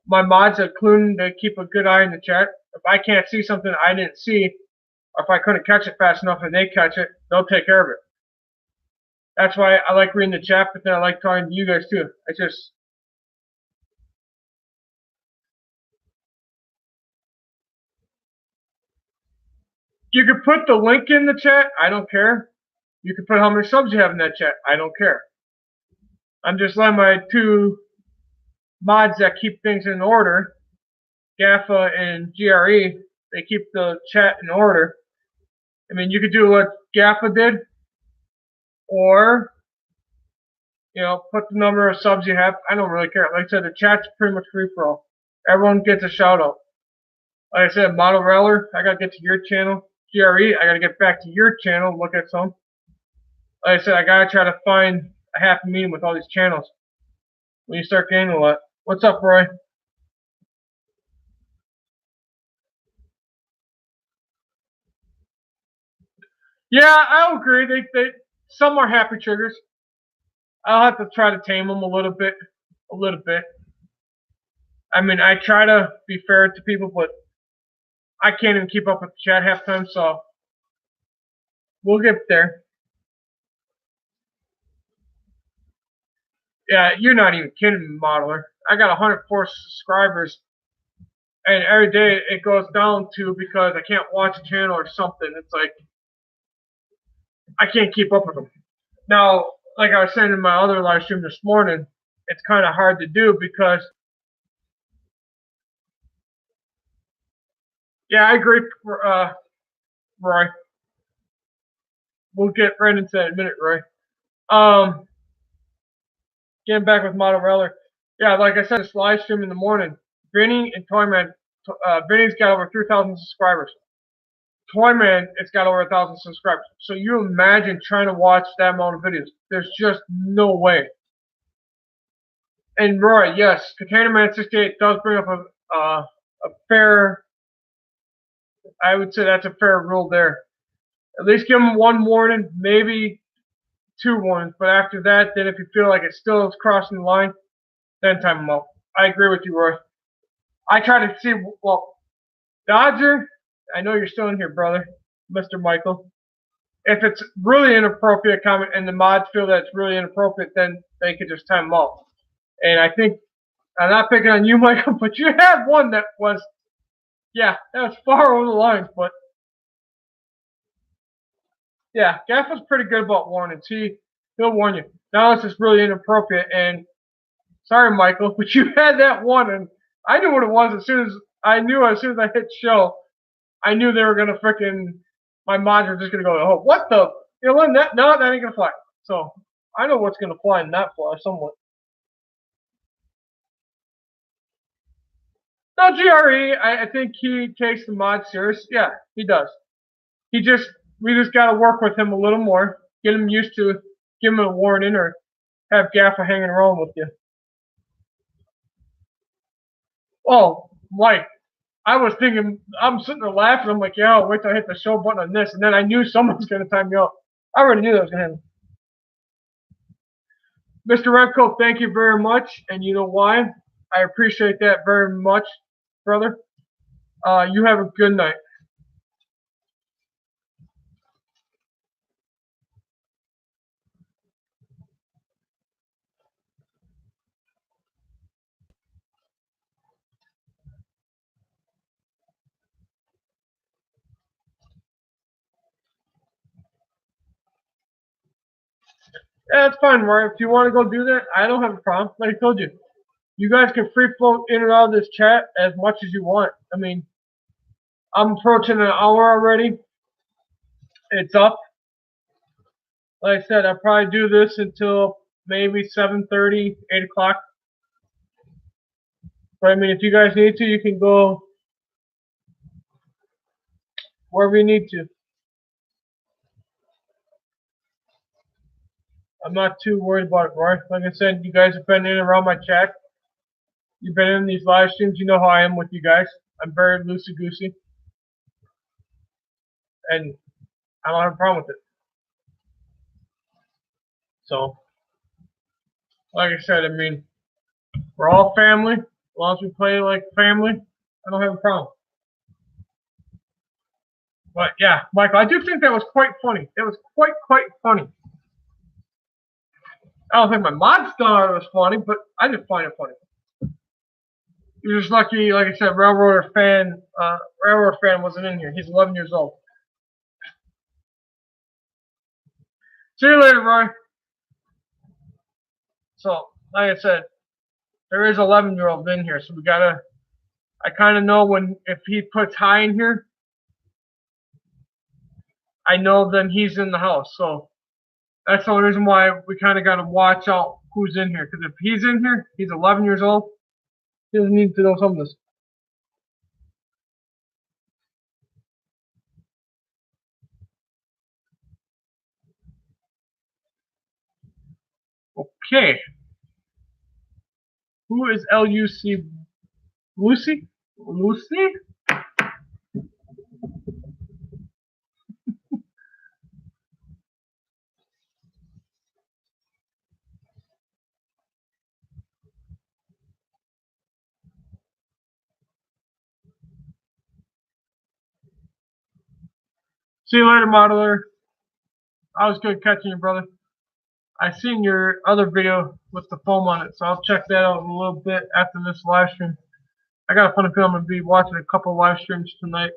My mods at Clune, they keep a good eye in the chat. If I can't see something I didn't see, or if I couldn't catch it fast enough and they catch it, they'll take care of it. That's why I like reading the chat, but then I like talking to you guys too. It's just, you can put the link in the chat. I don't care. You can put how many subs you have in that chat. I don't care. I'm just letting my two mods that keep things in order, Gaffa and GRE, they keep the chat in order. I mean, you could do what Gaffa did, or, you know, put the number of subs you have. I don't really care. Like I said, the chat's pretty much free for all. Everyone gets a shout out. Like I said, Model Reller, I gotta get to your channel. GRE, I gotta get back to your channel, look at some. Like I said, I gotta try to find a happy medium with all these channels. When you start gaining a lot. What's up, Roy? Yeah, I agree. Some are happy triggers. I'll have to try to tame them a little bit. I mean, I try to be fair to people, but I can't even keep up with the chat half time, so we'll get there. Yeah, you're not even kidding me, Modeler. I got 104 subscribers, and every day it goes down to because I can't watch a channel or something. It's like I can't keep up with them. Now, like I was saying in my other live stream this morning, it's kind of hard to do because, yeah, I agree, Roy. We'll get right into that in a minute, Roy. Getting back with Model Reller. Yeah, like I said, this live stream in the morning, Vinny and Toyman, Vinny's got over 3,000 subscribers. Toyman, it's got over 1,000 subscribers. So you imagine trying to watch that amount of videos. There's just no way. And Roy, yes, Container Man 68 does bring up a fair, I would say that's a fair rule there. At least give them one warning, maybe 2 warnings. But after that, then if you feel like it still is crossing the line, then time them out. I agree with you, Roy. I try to see, well, Dodger, I know you're still in here, brother, Mr. Michael. If it's really inappropriate comment and the mods feel that it's really inappropriate, then they could just time them out. And I think, I'm not picking on you, Michael, but you had one that was, yeah, that was far over the lines, but yeah, Gaffa's pretty good about warnings. He'll warn you. Now it's just really inappropriate, and sorry, Michael, but you had that one, and I knew what it was as soon as I hit show. I knew they were gonna my mods were just gonna go, oh, what the, you know, that ain't gonna fly. So I know what's gonna fly and not fly somewhat. No, GRE, I think he takes the mod serious. Yeah, he does. We just gotta work with him a little more, get him used to, give him a warning, or have Gaffa hanging around with you. Oh, Mike, I was thinking, I'm sitting there laughing. I'm like, yeah, I'll wait till I hit the show button on this. And then I knew someone's going to time me out. I already knew that was going to happen. Mr. Remco, thank you very much. And you know why? I appreciate that very much, brother. You have a good night. Yeah, it's fine, Mario. If you want to go do that, I don't have a problem. Like I told you, you guys can free float in and out of this chat as much as you want. I mean, I'm approaching an hour already. It's up. Like I said, I'll probably do this until maybe 7:30, 8 o'clock. But I mean, if you guys need to, you can go wherever you need to. I'm not too worried about it, Roy. Like I said, you guys have been in and around my chat. You've been in these live streams. You know how I am with you guys. I'm very loosey-goosey. And I don't have a problem with it. So, like I said, I mean, we're all family. As long as we play like family, I don't have a problem. But yeah, Michael, I do think that was quite funny. It was quite funny. I don't think my mods thought it was funny, but I just find it funny. You're just lucky, like I said, Railroad fan wasn't in here. He's 11 years old. See you later, Roy. So, like I said, there is 11-year-old in here, so we gotta. I kind of know when if he puts high in here, I know then he's in the house. So that's the only reason why we kind of gotta watch out who's in here. Because if he's in here, he's 11 years old. He doesn't need to know some of this. Okay. Who is LUC? Lucy? Lucy? See you later, modeler. I was good catching you, brother. I seen your other video with the foam on it, so I'll check that out in a little bit after this live stream. I got a funny feeling I'm going to be watching a couple live streams tonight,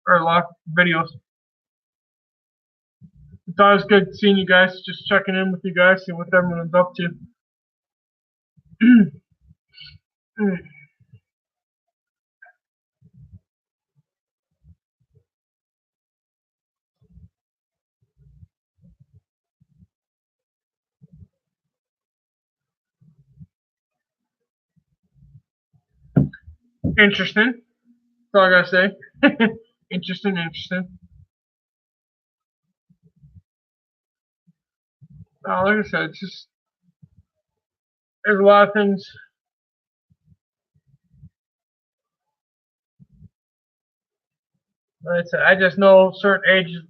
or live videos. It's always good seeing you guys, just checking in with you guys, seeing what everyone's up to. Interesting. That's all I gotta say. Interesting. Like I said, it's just there's a lot of things. Like I said, I just know certain ages,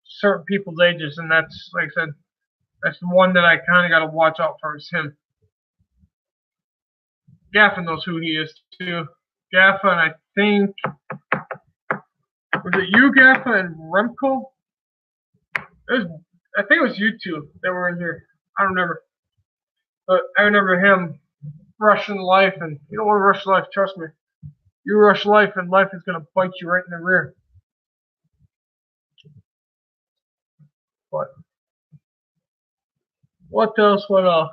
certain people's ages, and that's like I said, that's the one that I kind of gotta watch out for is him. Gaffa knows who he is too. Gaffa and I think was it you, Gaffa and Remco? I think it was you two that were in here. I don't remember. But I remember him rushing life, and you don't want to rush life, trust me. You rush life, and life is going to bite you right in the rear. But what else? What else?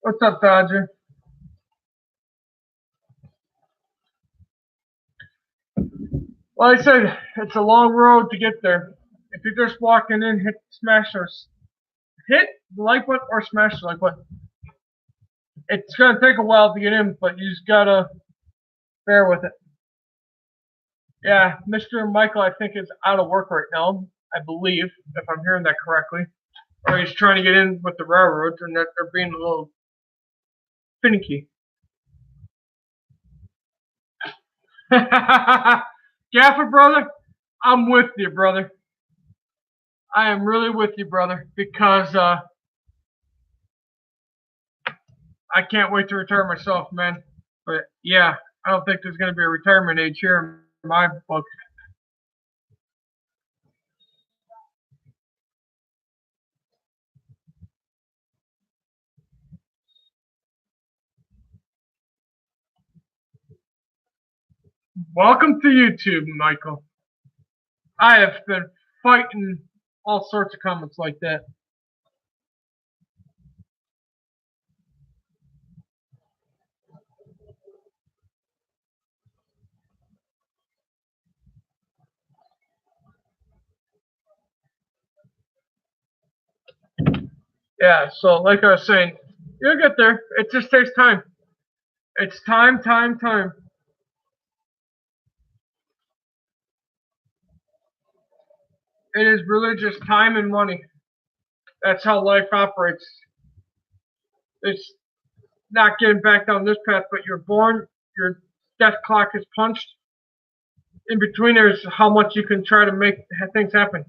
What's up, Dodger? Well, I said it's a long road to get there. If you're just walking in, hit the like button or smash the like button. It's gonna take a while to get in, but you just gotta bear with it. Yeah, Mr. Michael, I think, is out of work right now, I believe, if I'm hearing that correctly. Or he's trying to get in with the railroads, and that they're being a little finicky. Gaffer, brother, I'm with you, brother. I am really with you, brother, because I can't wait to retire myself, man. But yeah, I don't think there's going to be a retirement age here in my book. Welcome to YouTube, Michael. I have been fighting all sorts of comments like that. Yeah, so like I was saying, you'll get there. It just takes time. It's time, time, time. It is really just time and money. That's how life operates. It's not getting back down this path, but you're born, your death clock is punched. In between, there's how much you can try to make things happen.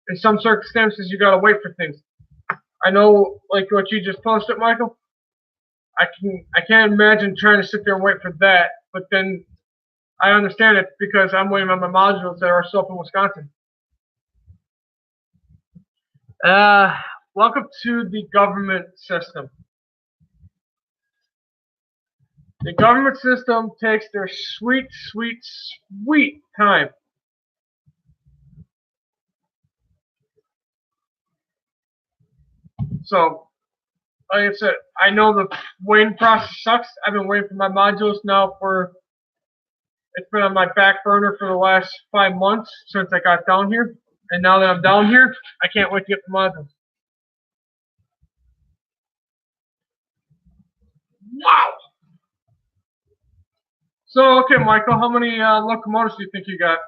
In some circumstances, you gotta wait for things. I know, like what you just posted, Michael. I can't imagine trying to sit there and wait for that. But then I understand it because I'm waiting on my modules that are still up in Wisconsin. Welcome to the government system. The government system takes their sweet, sweet, sweet time. So, like I said, I know the waiting process sucks. I've been waiting for my modules now for, it's been on my back burner for the last 5 months since I got down here. And now that I'm down here, I can't wait to get the modules. Wow! So, okay, Michael, how many locomotives do you think you got?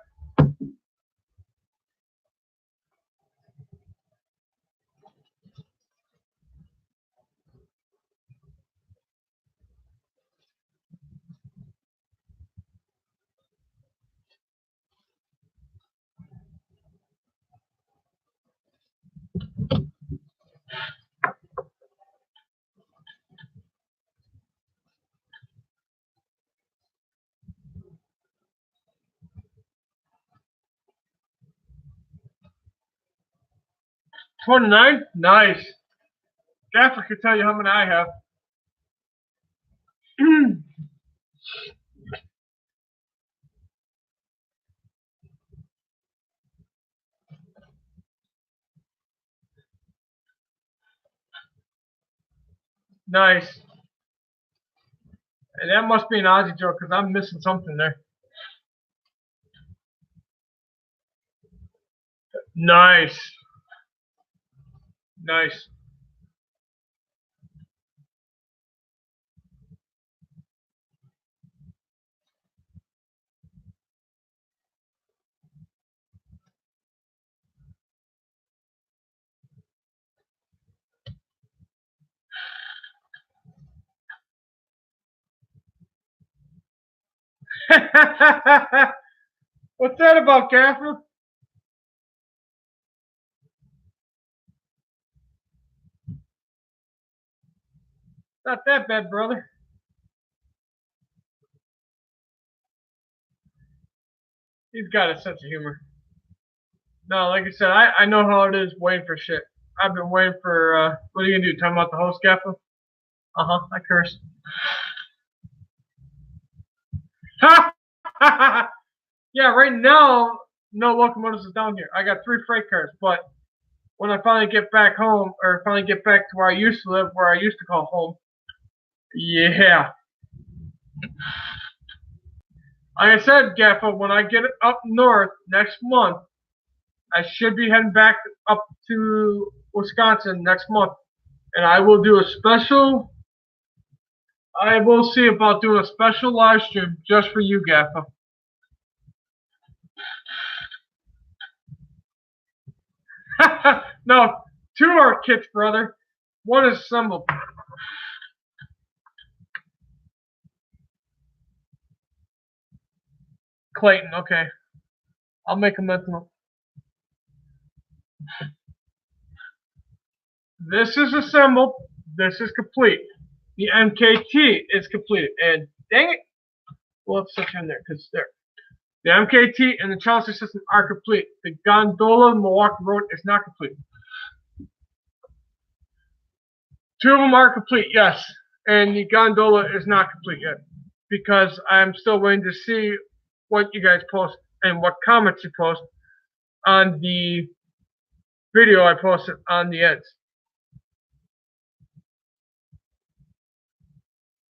$29? Nice. Gaffer can tell you how many I have. Nice. And that must be an Aussie joke because I'm missing something there. Nice. Nice. What's that about, Gaffer? Not that bad, brother. He's got a sense of humor. No, like I said, I know how it is waiting for shit. I've been waiting for, what are you gonna do? Talking about the host, Gaffer? Uh-huh, I cursed. Yeah, right now, no locomotives is down here. I got 3 freight cars, but when I finally get back home, or finally get back to where I used to live, where I used to call home, yeah. Like I said, Gaffa, when I get up north next month, I should be heading back up to Wisconsin next month. And I will do a special I will see about doing a special live stream just for you, Gaffa. No, 2 are kits, brother. 1 is assembled. Clayton, okay. I'll make a mental. This is assembled. This is complete. The MKT is completed. And dang it, we'll have to switch in there because there. The MKT and the Chelsea system are complete. The gondola Milwaukee Road is not complete. 2 of them are complete, yes. And the gondola is not complete yet. Because I'm still waiting to see what you guys post and what comments you post on the video I posted on the ends.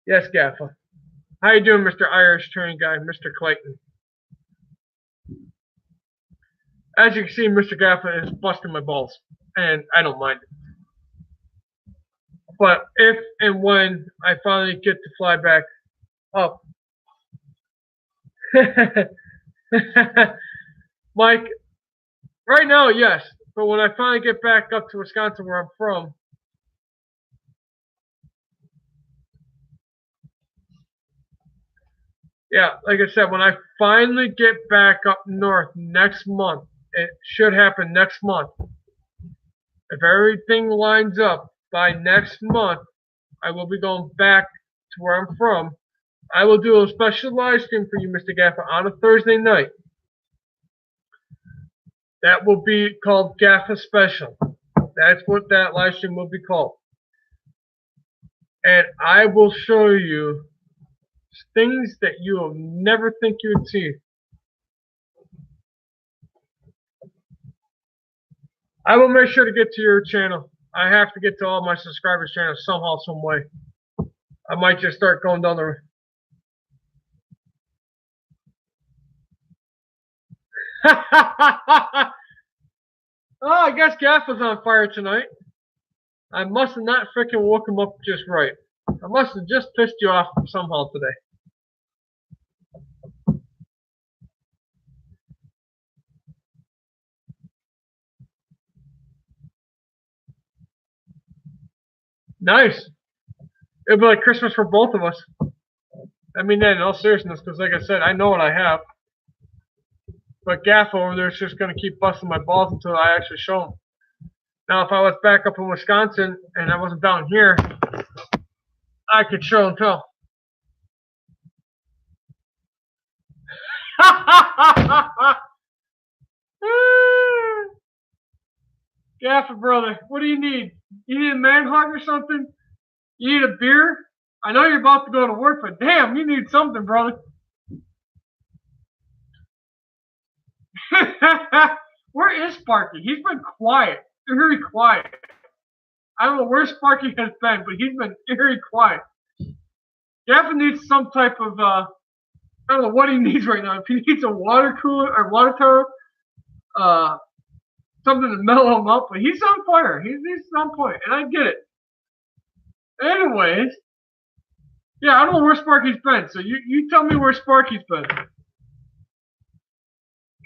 Yes, Gaffa. How you doing, Mr. Irish train guy, Mr. Clayton? As you can see, Mr. Gaffa is busting my balls, and I don't mind it. But if and when I finally get to fly back up, Mike, right now, yes. But when I finally get back up to Wisconsin, where I'm from, yeah, like I said, when I finally get back up north next month, it should happen next month. If everything lines up by next month, I will be going back to where I'm from. I will do a special live stream for you, Mr. Gaffa, on a Thursday night. That will be called Gaffa Special. That's what that live stream will be called. And I will show you things that you will never think you would see. I will make sure to get to your channel. I have to get to all my subscribers' channels somehow, some way. I might just start going down the... Oh, I guess Gaffa's on fire tonight. I must have not freaking woke him up just right. I must have just pissed you off somehow today. Nice. It'll be like Christmas for both of us. I mean that in all seriousness, because like I said, I know what I have. But Gaffa over there is just going to keep busting my balls until I actually show him. Now, if I was back up in Wisconsin and I wasn't down here, I could show and tell. Gaffa, brother, what do you need? You need a man hug or something? You need a beer? I know you're about to go to work, but damn, you need something, brother. Where is Sparky? He's been quiet. Very quiet. I don't know where Sparky has been, but he's been very quiet. Gaffa needs some type of, I don't know what he needs right now. If he needs a water cooler or water tower, something to mellow him up, but he's on fire. He's on point, and I get it. Anyways, yeah, I don't know where Sparky's been, so you tell me where Sparky's been.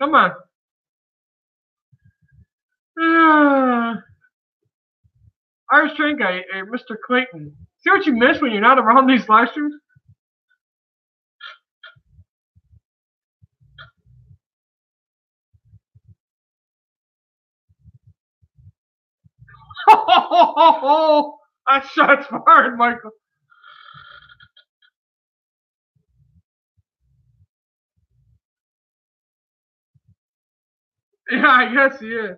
Come on. Irish train guy, Mr. Clayton. See what you miss when you're not around these live streams? That shot's fired, Michael. Yeah, I guess he is.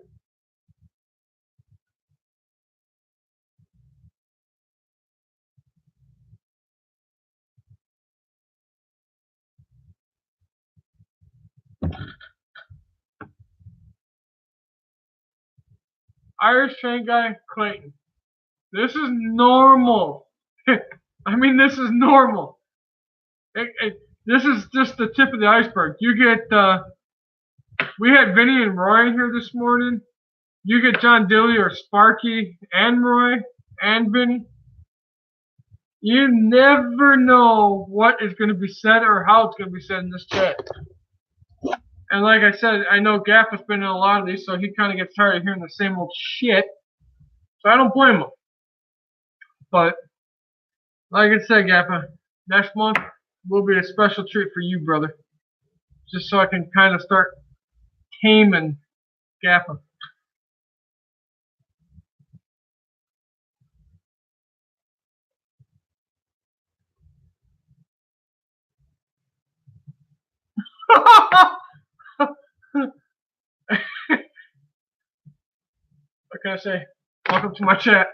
Irish train guy, Clayton. This is normal. I mean, this is normal. This is just the tip of the iceberg. You get, we had Vinny and Roy here this morning. You get John Dilly or Sparky and Roy and Vinny. You never know what is going to be said or how it's going to be said in this chat. And like I said, I know Gaff has been in a lot of these, so he kind of gets tired of hearing the same old shit. So I don't blame him. But like I said, Gaffa, next month will be a special treat for you, brother. Just so I can kind of start taming Gaffa. What can I say? Welcome to my chat.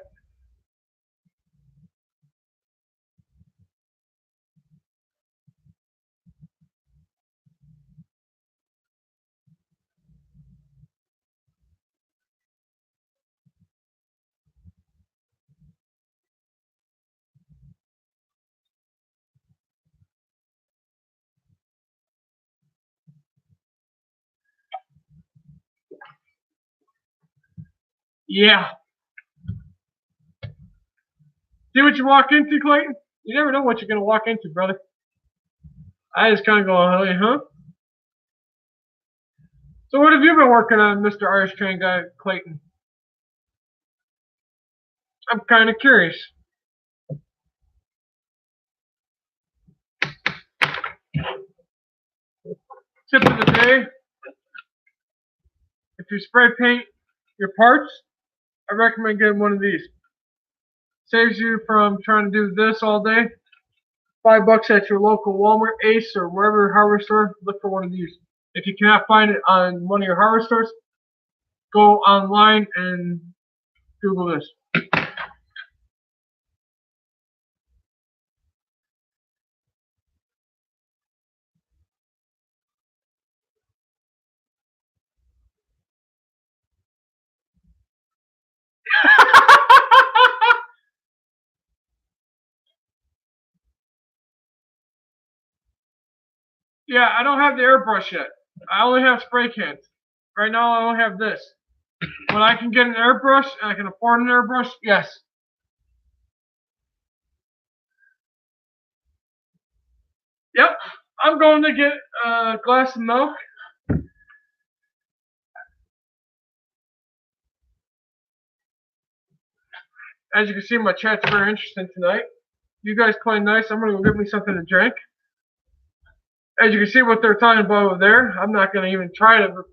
Yeah. See what you walk into, Clayton? You never know what you're going to walk into, brother. I just kind of go, oh, huh? So what have you been working on, Mr. Irish Train Guy, Clayton? I'm kind of curious. Tip of the day, if you spray paint your parts, I recommend getting one of these. Saves you from trying to do this all day. $5 at your local Walmart, Ace, or wherever hardware store. Look for one of these. If you cannot find it on one of your hardware stores, go online and Google this. Yeah, I don't have the airbrush yet. I only have spray cans. Right now, I only have this. When I can get an airbrush and I can afford an airbrush, yes. Yep, I'm going to get a glass of milk. As you can see, my chat's very interesting tonight. You guys play nice. I'm going to go get me something to drink. As you can see what they're talking about over there, I'm not going to even try to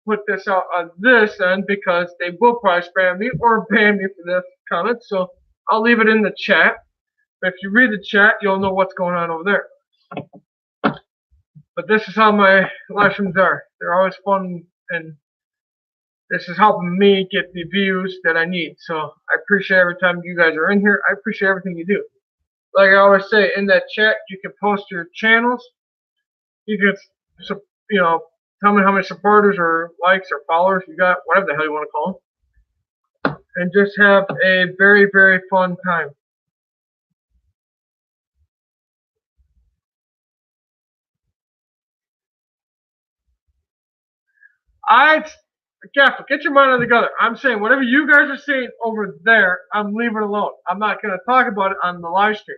put this out on this end because they will probably spam me or ban me for this comment. So I'll leave it in the chat. But if you read the chat, you'll know what's going on over there. But this is how my live streams are. They're always fun, and this is helping me get the views that I need. So I appreciate every time you guys are in here. I appreciate everything you do. Like I always say, in that chat, you can post your channels. You can, tell me how many supporters or likes or followers you got, whatever the hell you want to call them. And just have a very, very fun time. Get your mind together. I'm saying whatever you guys are saying over there, I'm leaving it alone. I'm not going to talk about it on the live stream.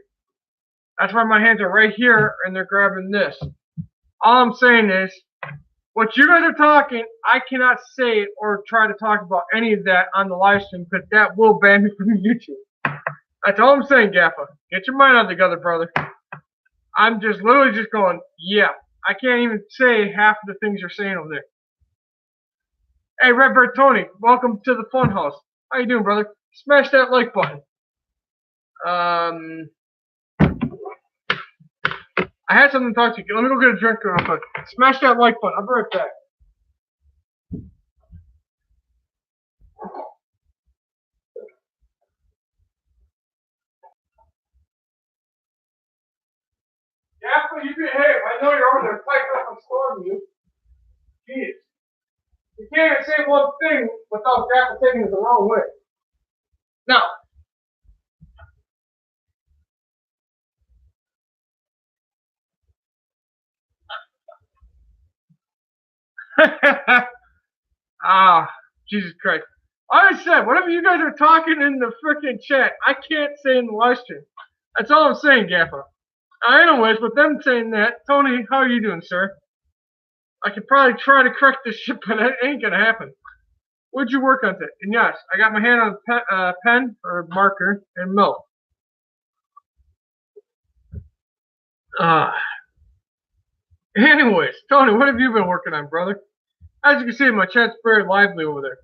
That's why my hands are right here and they're grabbing this. All I'm saying is, what you guys are talking, I cannot say or try to talk about any of that on the live stream because that will ban me from YouTube. That's all I'm saying, Gaffa. Get your mind together, brother. I'm just literally just going, yeah. I can't even say half of the things you're saying over there. Hey, Redbird Tony, welcome to the Funhouse. How you doing, brother? Smash that like button. I had something to talk to you. Let me go get a drink real quick. Smash that like button. I'll be right back. Gaffa, you behave. I know you're over there piping up and storming you. Jeez. You can't even say one thing without Gaffa taking it the wrong way. Now. Jesus Christ. I said, whatever you guys are talking in the freaking chat, I can't say in the live stream. That's all I'm saying, Gaffa. Anyways, with them saying that, Tony, how are you doing, sir? I could probably try to correct this shit, but it ain't gonna happen. What'd you work on today? And yes, I got my hand on a pen or marker and milk. Anyways, Tony, what have you been working on, brother? As you can see, my chat's very lively over there.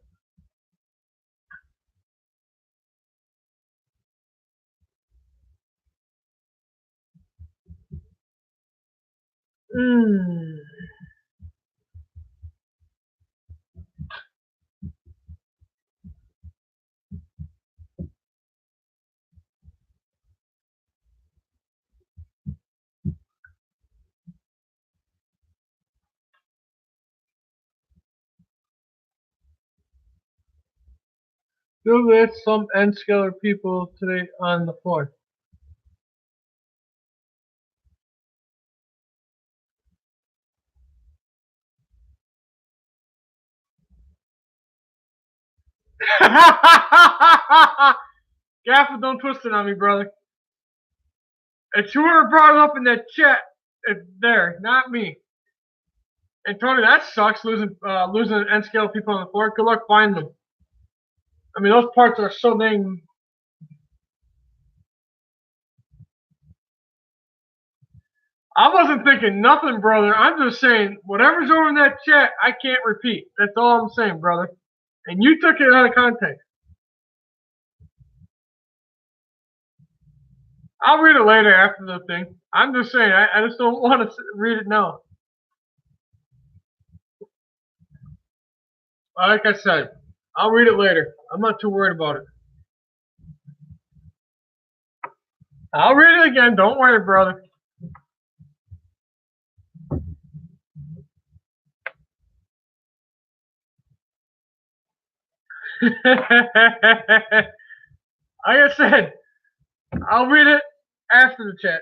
Still with some N-scaler people today on the floor. Gaffa, don't twist it on me, brother. It's whoever brought it up in that chat. It's there, not me. And Tony, that sucks, losing N-scale people on the floor. Good luck finding them. I mean, those parts are so dang. I wasn't thinking nothing, brother. I'm just saying, whatever's over in that chat, I can't repeat. That's all I'm saying, brother. And you took it out of context. I'll read it later after the thing. I'm just saying, I just don't want to read it now. Like I said, I'll read it later. I'm not too worried about it. I'll read it again. Don't worry, brother. Like I said, I'll read it after the chat.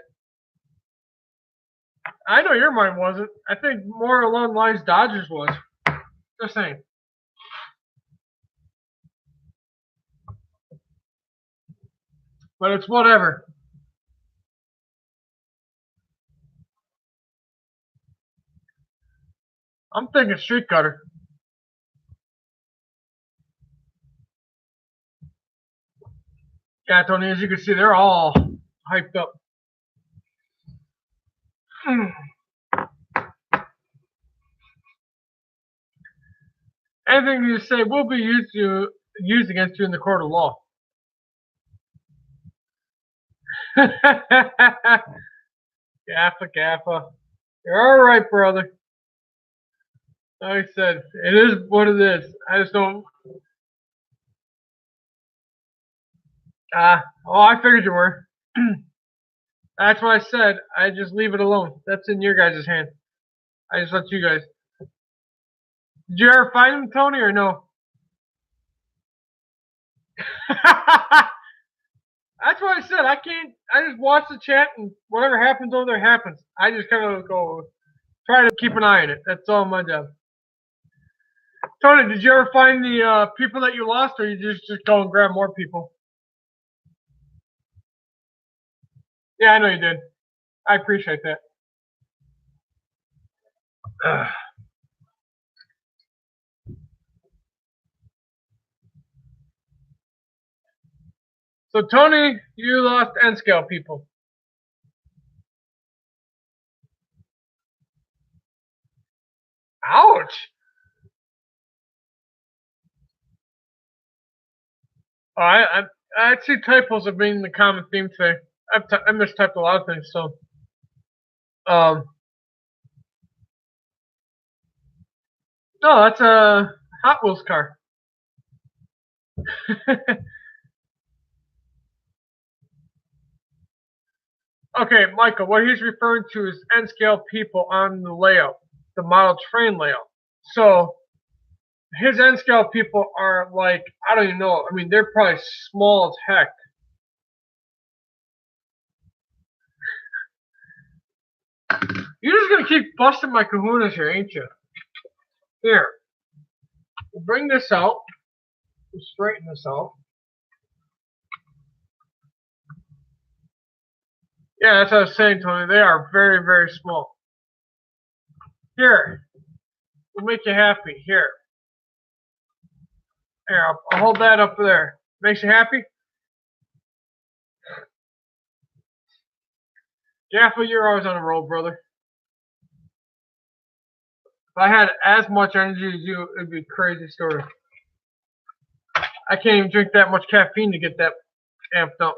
I know your mind wasn't. I think more along the lines Dodgers was. Just saying. But it's whatever. I'm thinking street cutter. Yeah, Tony, as you can see, they're all hyped up. Anything you say will be used against you in the court of law. Gaffa. You're all right, brother. Like I said, it is what it is. I just don't. I figured you were. That's what I said. I just leave it alone. That's in your guys' hand. I just let you guys. Did you ever find him, Tony, or no? That's what I said. I can't. I just watch the chat, and whatever happens over there happens. I just kind of go try to keep an eye on it. That's all my job. Tony, did you ever find the people that you lost, or you just go and grab more people? Yeah, I know you did. I appreciate that. So, Tony, you lost N-scale people. Ouch! Oh, I see typos have been the common theme today. I mistyped a lot of things, so no, that's a Hot Wheels car. Okay, Michael, what he's referring to is N-scale people on the layout, the model train layout. So his N-scale people are like, I don't even know. I mean, they're probably small as heck. You're just gonna keep busting my kahunas here, ain't you? Here, we'll bring this out. We'll straighten this out. Yeah, that's what I was saying, Tony. They are very, very small. Here, we'll make you happy. Here. Here, I'll hold that up there. Makes you happy? Jaffa, you're always on a roll, brother. If I had as much energy as you, it'd be a crazy story. I can't even drink that much caffeine to get that amped up.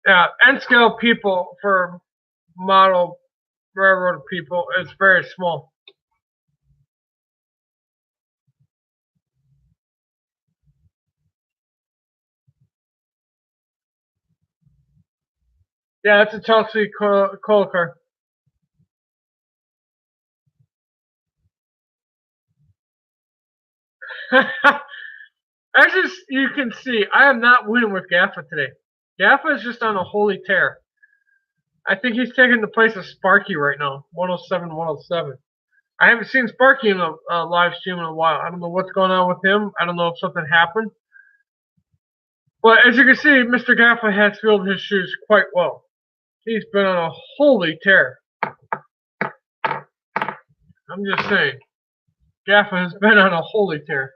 Yeah, N-scale people for model railroad people, it's very small. Yeah, it's a Chelsea coal car. As you can see, I am not winning with Gaffa today. Gaffa is just on a holy tear. I think he's taking the place of Sparky right now, 107, 107. I haven't seen Sparky in a live stream in a while. I don't know what's going on with him. I don't know if something happened. But as you can see, Mr. Gaffa has filled his shoes quite well. He's been on a holy tear. I'm just saying. Gaffa has been on a holy tear.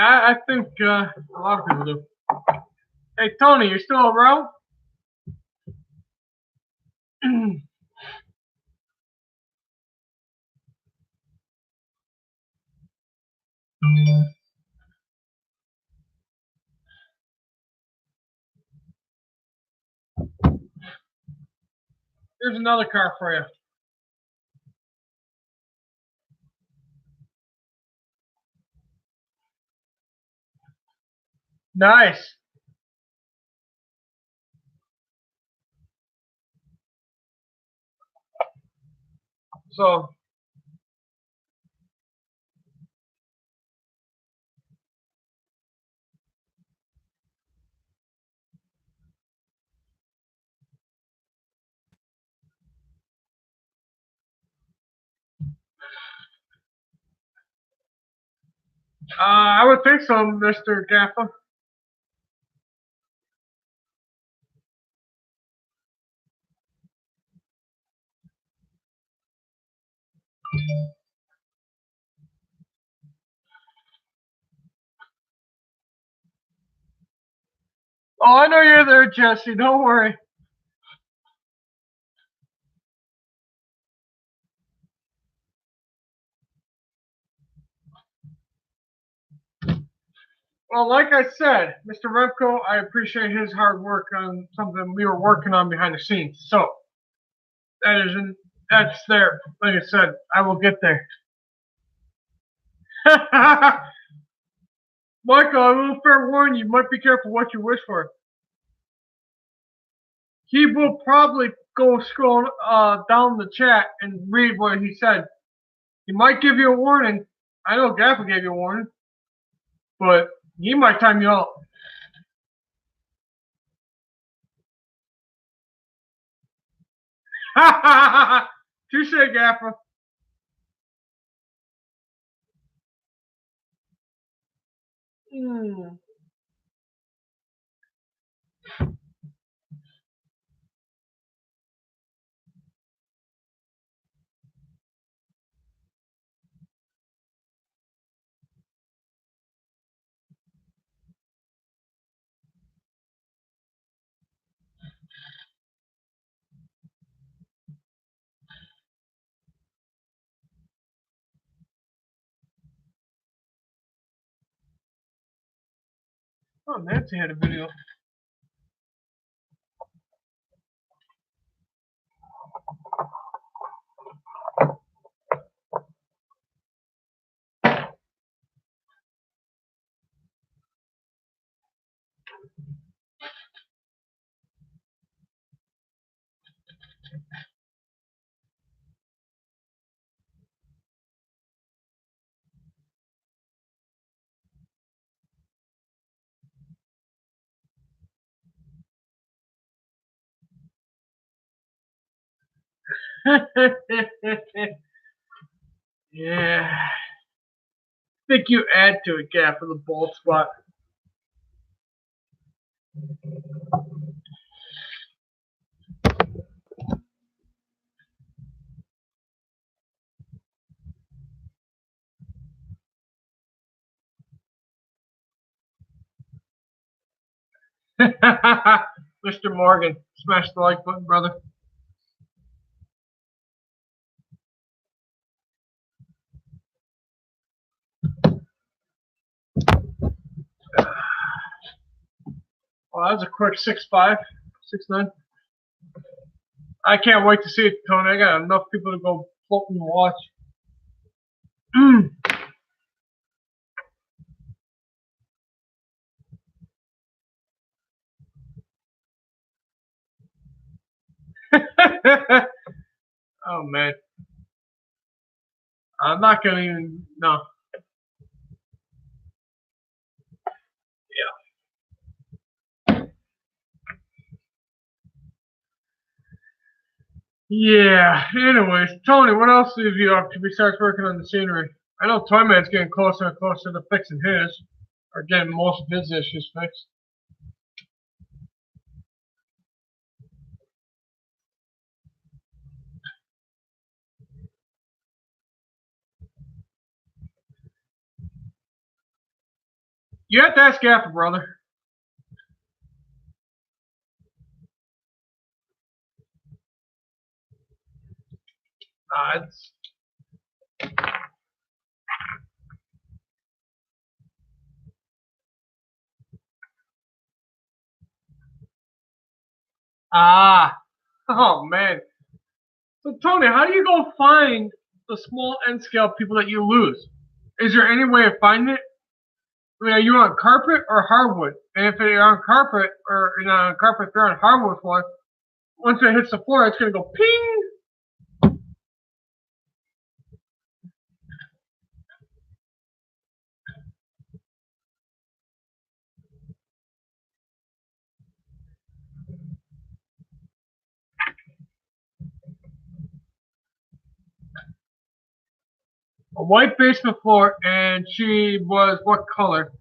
I think a lot of people do. Hey, Tony, you still around? Here's another car for you. Nice. So, I would think so, Mr. Gaffa. Oh, I know you're there, Jesse. Don't worry. Well, like I said, Mr. Remco, I appreciate his hard work on something we were working on behind the scenes. So, that's there. Like I said, I will get there. Michael, I will fair warn you, might be careful what you wish for. He will probably go scroll down the chat and read what he said. He might give you a warning. I know Gaffa gave you a warning, but he might time you out. Touche, Gaffa. Oh, Nancy had a video. Yeah. I think you add to it, Gaff, for the bald spot. Mr. Morgan, smash the like button, brother. Well, that was a quick 6'5", 6'9". I can't wait to see it, Tony. I got enough people to go float and watch. Oh man, I'm not gonna even no. Yeah. Anyways, Tony, what else have you up to besides working on the scenery? I know Toyman's getting closer and closer to fixing his, or getting most of his issues fixed. You have to ask Gaffer, brother. It's oh man. So Tony, how do you go find the small N scale people that you lose? Is there any way of finding it? I mean, are you on carpet or hardwood? And if you're on carpet, or you're not on carpet, if you're on hardwood floor, once it hits the floor, it's gonna go ping. A white basement floor, and she was what color?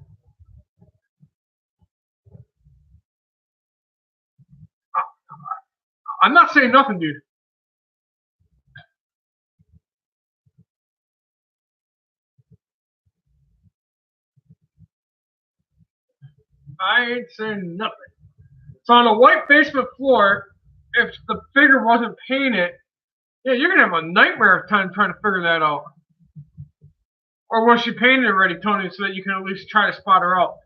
I'm not saying nothing, dude. I ain't saying nothing. So on a white basement floor, if the figure wasn't painted, yeah, you're gonna have a nightmare of time trying to figure that out. Or was she painted already, Tony, so that you can at least try to spot her out?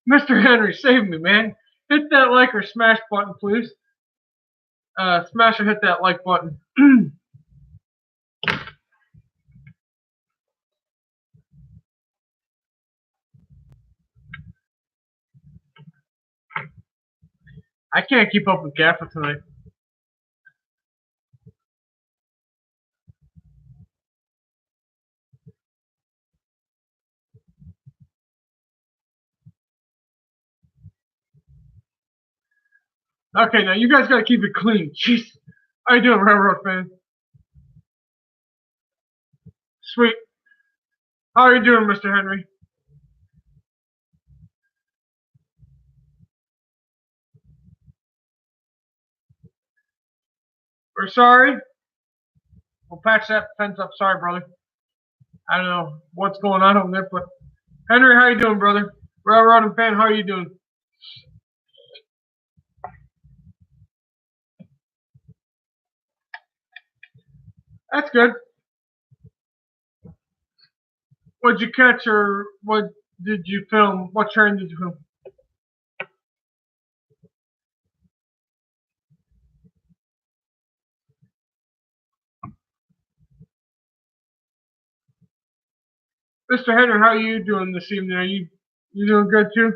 Mr. Henry, save me, man. Hit that like or smash button, please. Smash or hit that like button. I can't keep up with Gaffer tonight. Okay, now you guys gotta keep it clean. Jeez. How you doing, Railroad fan? Sweet. How are you doing, Mr. Henry? We're sorry. We'll patch that fence up. Sorry, brother. I don't know what's going on over there, but Henry, how you doing, brother? Railroad fan, how are you doing? That's good. What'd you catch, or what did you film? What train did you film? Mr. Henry, how are you doing this evening? Are you doing good too?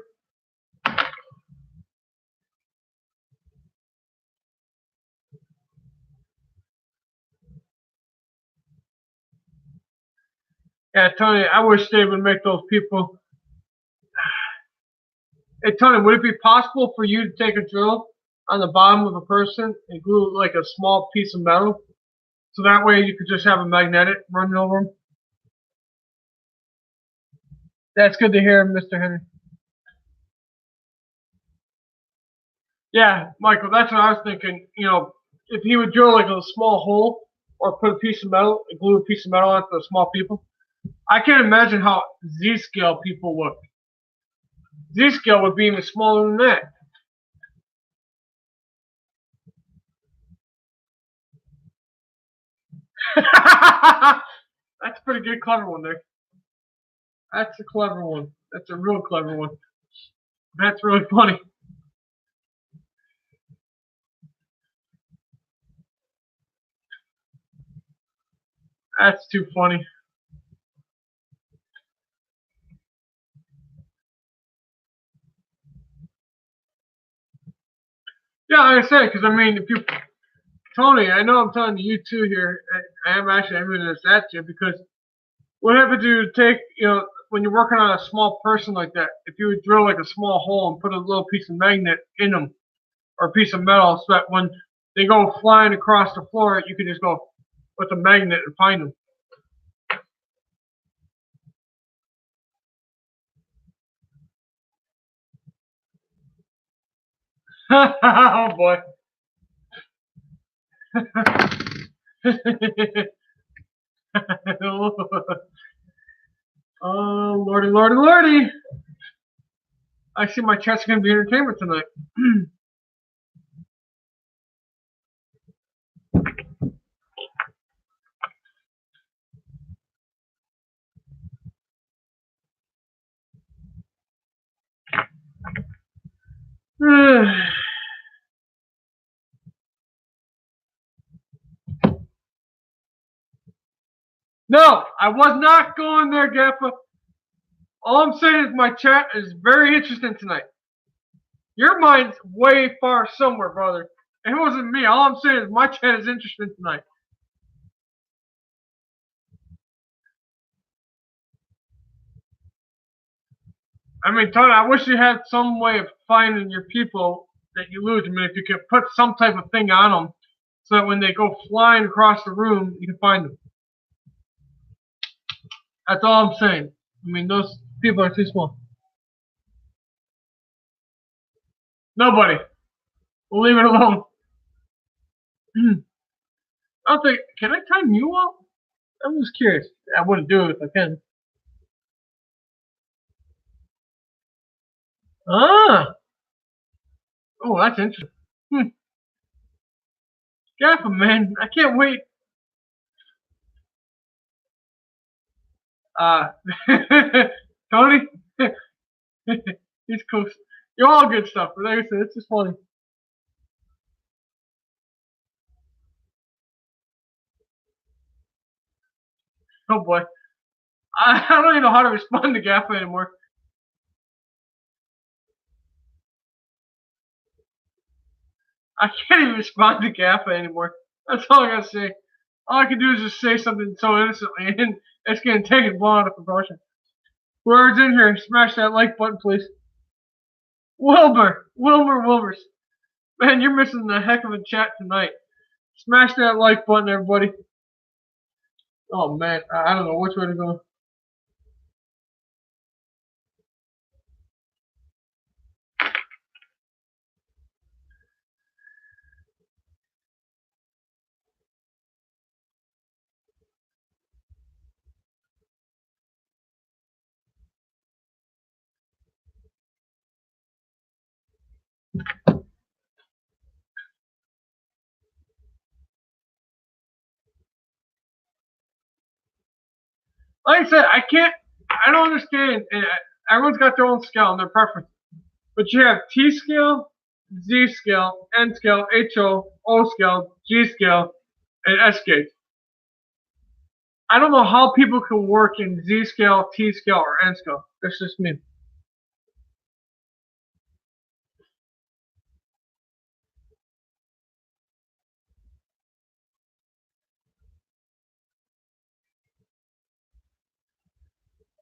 Yeah, Tony, I wish they would make those people. Hey Tony, would it be possible for you to take a drill on the bottom of a person and glue like a small piece of metal, so that way you could just have a magnetic running over them? That's good to hear, Mr. Henry. Yeah, Michael, that's what I was thinking. You know, if he would drill like a small hole or put a piece of metal and glue a piece of metal onto the small people, I can't imagine how Z-scale people look. Z-scale would be even smaller than that. That's a pretty good, clever one there. That's a clever one. That's a real clever one. That's really funny. That's too funny. Yeah, like I said, because I mean, if you, Tony, I know I'm telling you too here. I am actually aiming this at you because what happens to take, when you're working on a small person like that, if you would drill like a small hole and put a little piece of magnet in them or a piece of metal so that when they go flying across the floor, you can just go with a magnet and find them. Oh boy. Oh lordy, lordy, lordy! I see my chat's gonna be entertainment tonight. No, I was not going there, Gaffa. All I'm saying is my chat is very interesting tonight. Your mind's way far somewhere, brother. It wasn't me. All I'm saying is my chat is interesting tonight. I mean, Tony, I wish you had some way of finding your people that you lose. I mean, if you could put some type of thing on them so that when they go flying across the room, you can find them. That's all I'm saying. I mean, those people are too small. Nobody. We'll leave it alone. I don't think. Can I time you out? I'm just curious. I wouldn't do it if I can. Ah. Oh, that's interesting. Gaffa, man. I can't wait. Uh, Tony, he's cool. You're all good stuff, but like I said, it's just funny. Oh boy, I don't even know how to respond to Gaffa anymore. I can't even respond to Gaffa anymore. That's all I gotta say. All I can do is just say something so innocently, and it's getting taken blown out of proportion. Whoever's in here, smash that like button, please. Wilbers. Man, you're missing a heck of a chat tonight. Smash that like button, everybody. Oh man, I don't know which way to go. Like I said, I don't understand. And everyone's got their own scale and their preference. But you have T scale, Z scale, N scale, HO, O scale, G scale, and S scale. I don't know how people can work in Z scale, T scale, or N scale. That's just me.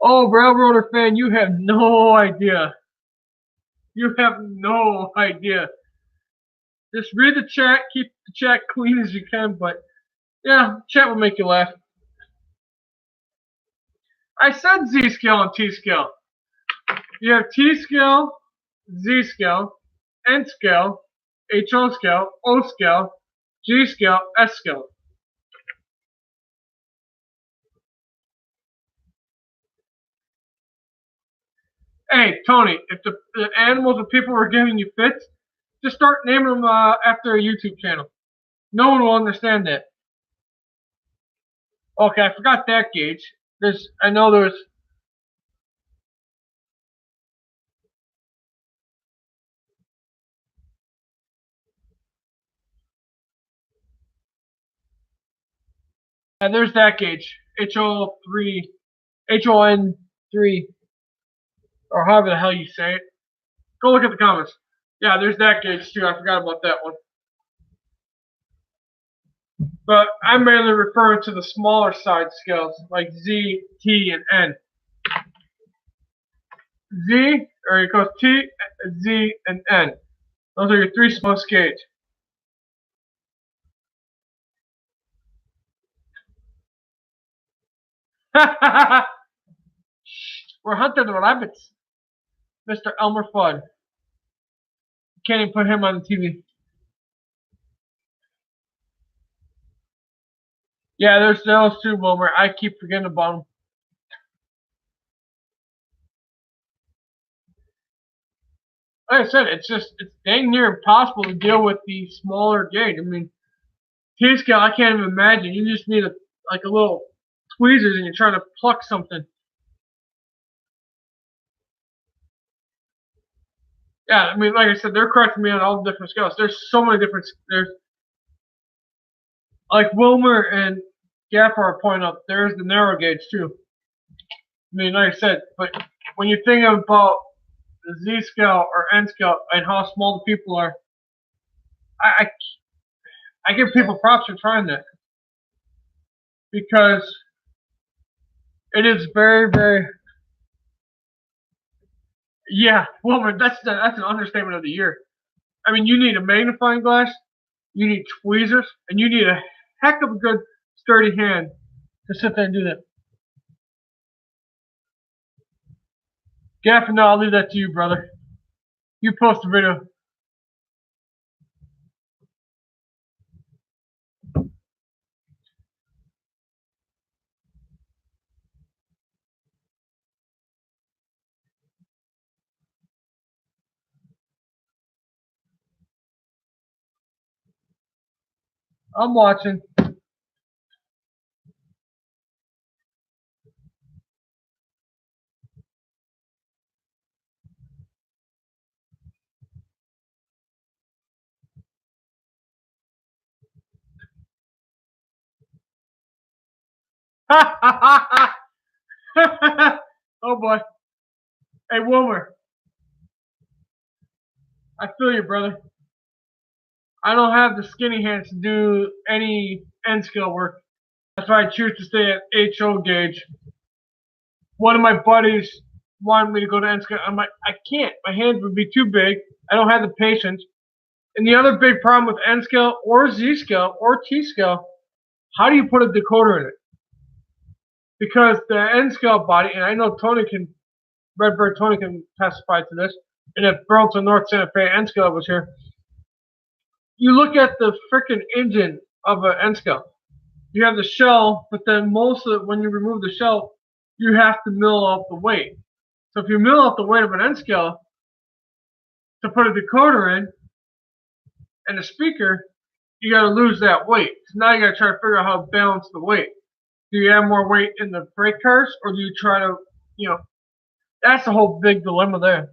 Oh, Railroader fan, you have no idea. You have no idea. Just read the chat, keep the chat clean as you can, but yeah, chat will make you laugh. I said Z-scale and T-scale. You have T-scale, Z-scale, N-scale, HO-scale, O-scale, G-scale, S-scale. Hey, Tony, if the animals and people were giving you fits, just start naming them after a YouTube channel. No one will understand that. Okay, I forgot that gauge. I know there's. And there's that gauge. HO3, HON3, or however the hell you say it. Go look at the comments. Yeah, there's that gauge too. I forgot about that one. But I'm mainly referring to the smaller side scales like Z, T, and N. Z, or it goes T, Z, and N. Those are your three smallest gauge. We're hunting the rabbits. Mr. Elmer Fudd. Can't even put him on the TV. Yeah, there's those two, Wilmer. I keep forgetting about them. Like I said, it's dang near impossible to deal with the smaller gauge. I mean, T-scale, I can't even imagine. You just need a little tweezers and you're trying to pluck something. Yeah, I mean, like I said, they're correcting me on all the different scales. There's so many different. There's like Wilmer and Gaffer are pointing out. There's the narrow gauge too. I mean, like I said, but when you think about the Z scale or N scale and how small the people are, I give people props for trying that because it is very, very. Yeah, Wilmer, that's an understatement of the year. I mean, you need a magnifying glass, you need tweezers, and you need a heck of a good sturdy hand to sit there and do that. Gaff, no, I'll leave that to you, brother. You post the video. I'm watching. Oh boy. Hey, Wilmer. I feel you, brother. I don't have the skinny hands to do any N scale work. That's why I choose to stay at HO gauge. One of my buddies wanted me to go to N scale. I'm like, I can't. My hands would be too big. I don't have the patience. And the other big problem with N scale or Z scale or T scale, how do you put a decoder in it? Because the N scale body, and I know Redbird Tony can testify to this, and if Burlington North Santa Fe N scale was here, you look at the freaking engine of an N scale. You have the shell, but then most of it, when you remove the shell, you have to mill out the weight. So if you mill out the weight of an N scale to put a decoder in and a speaker, you got to lose that weight. So now you got to try to figure out how to balance the weight. Do you have more weight in the freight cars, or do you try to, that's the whole big dilemma there.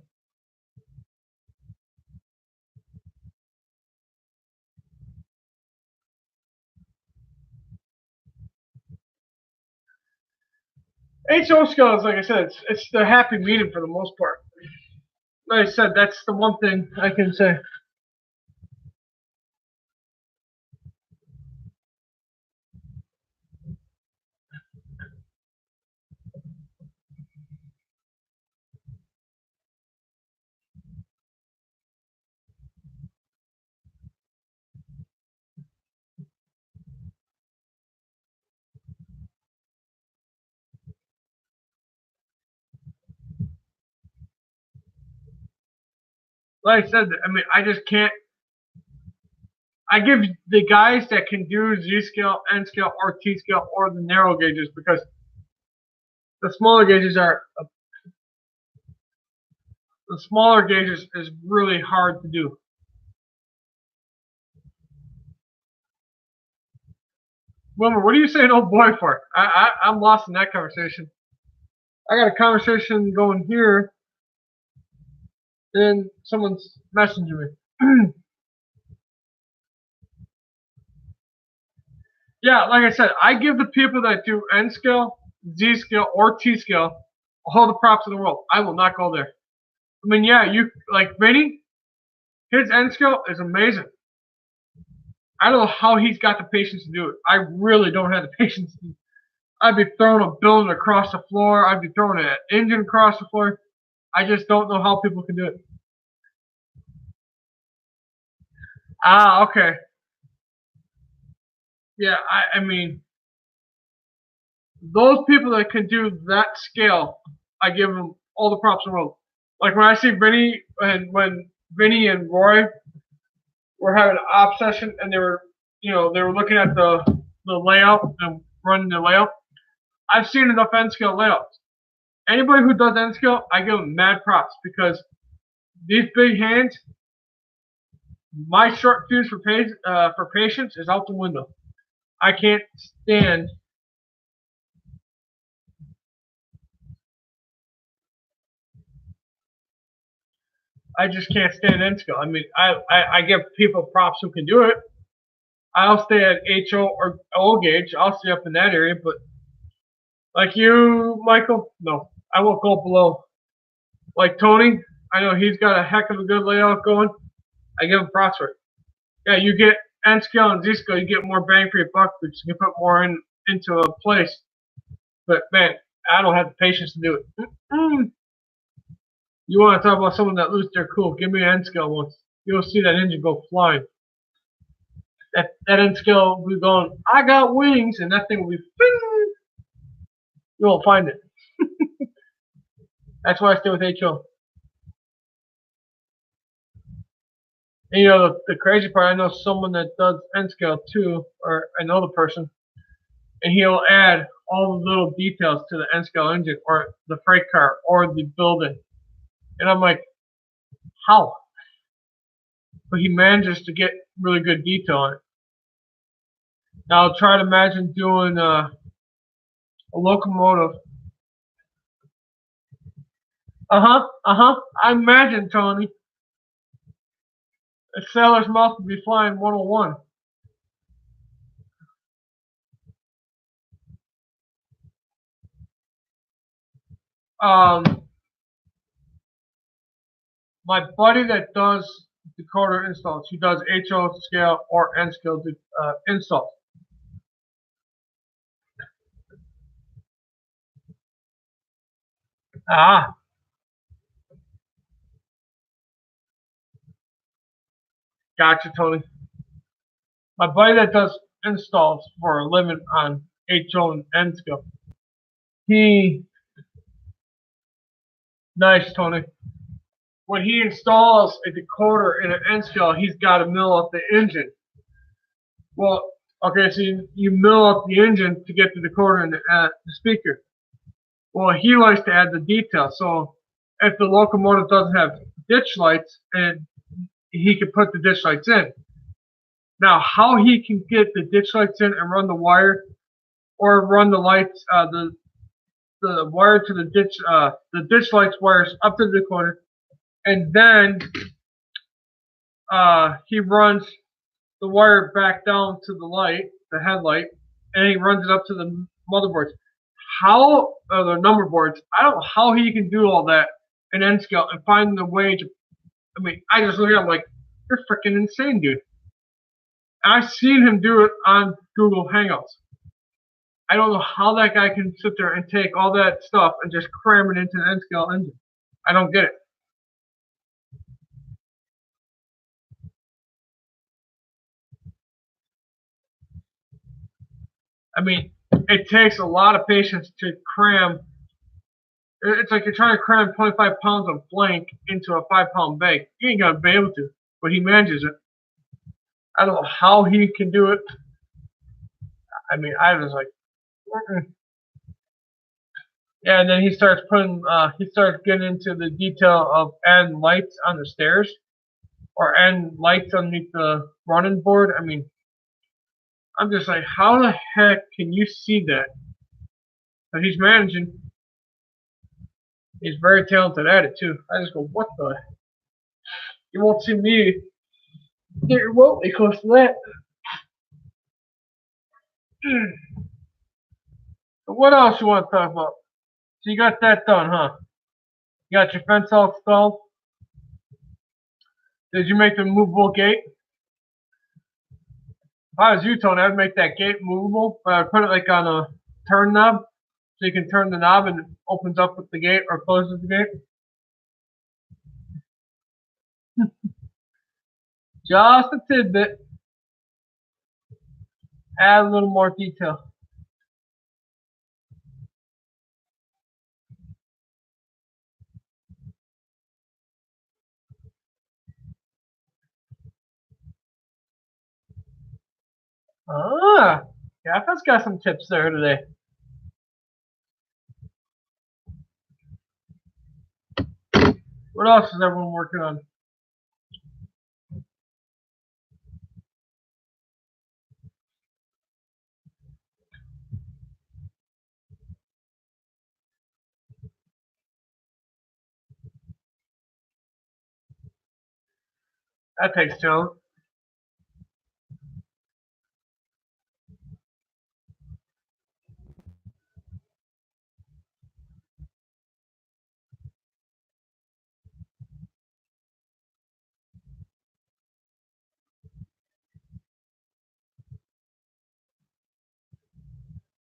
HO scales, like I said, it's the happy medium for the most part. Like I said, that's the one thing I can say. like I said, I mean, I just can't. I give the guys that can do Z-scale, N-scale, or T-scale, or the narrow gauges, because the smaller gauges are is really hard to do. Wilmer, what are you saying "oh boy" for? I'm lost in that conversation. I got a conversation going here, and someone's messaging me. Yeah, like I said, I give the people that do N scale, Z scale, or T scale all the props in the world. I will not go there. I mean, yeah, you like Vinny. His N scale is amazing. I don't know how he's got the patience to do it. I really don't have the patience. I'd be throwing a building across the floor. I'd be throwing an engine across the floor. I just don't know how people can do it. Ah, okay. Yeah, I mean, those people that can do that scale, I give them all the props in the world. Like when I see Vinny, and when Vinny and Roy were having an op session, and they were looking at the layout and running the layout. I've seen enough N scale layouts. Anybody who does N scale, I give them mad props, because these big hands, my short fuse for patience is out the window. I can't stand. I just can't stand N scale. I mean, I give people props who can do it. I'll stay at HO or O gauge. I'll stay up in that area, but like you, Michael, no, I won't go below. Like Tony, I know he's got a heck of a good layout going. I give him props for it. Yeah, you get N scale and Z scale, you get more bang for your buck, because you can put more into a place. But man, I don't have the patience to do it. You want to talk about someone that loses their cool? Give me an N scale once. You'll see that engine go flying. That N scale will be going, I got wings, and that thing will be, bing! You won't find it. That's why I stay with HO. And you know, the crazy part, I know someone that does N scale too, or I know the person, and he'll add all the little details to the N scale engine, or the freight car, or the building. And I'm like, how? But he manages to get really good detail on it. Now I'll try to imagine doing a locomotive. I imagine, Tony, a sailor's mouth would be flying 101. My buddy that does decoder installs, he does HO scale or N scale installs. Ah, gotcha, Tony. My buddy that does installs for a living on HO and N scale. Nice, Tony. When he installs a decoder in an N scale, he's got to mill up the engine. Well, okay, so you mill up the engine to get the decoder and the speaker. Well, he likes to add the detail. So if the locomotive doesn't have ditch lights, and he can put the ditch lights in. Now, how he can get the ditch lights in and run the wire, or run the lights, the wire to the ditch lights wires up to the decoder, and then he runs the wire back down to the light, the headlight, and he runs it up to the motherboards. How the number boards? I don't know how he can do all that in N scale and find the way to. I mean, I just look at him like, you're freaking insane, dude. I've seen him do it on Google Hangouts. I don't know how that guy can sit there and take all that stuff and just cram it into an N scale engine. I don't get it. I mean, it takes a lot of patience to cram It's like you're trying to cram 25 pounds of blank into a 5-pound bag. You ain't gonna be able to, but he manages it. I don't know how he can do it. I mean, I was like, yeah. And then he starts getting into the detail of adding lights on the stairs or adding lights underneath the running board. I mean, I'm just like, how the heck can you see that? But he's managing. He's very talented at it too. I just go, what the? You won't see me get remotely close to that. But what else you want to talk about? So you got that done, huh? You got your fence all installed? Did you make the movable gate? If I was you, Tony, I'd make that gate movable, but I'd put it like on a turn knob, so you can turn the knob and it opens up with the gate or closes the gate. Just a tidbit. Add a little more detail. Ah, Gaffa's got some tips there today. What else is everyone working on? That takes talent.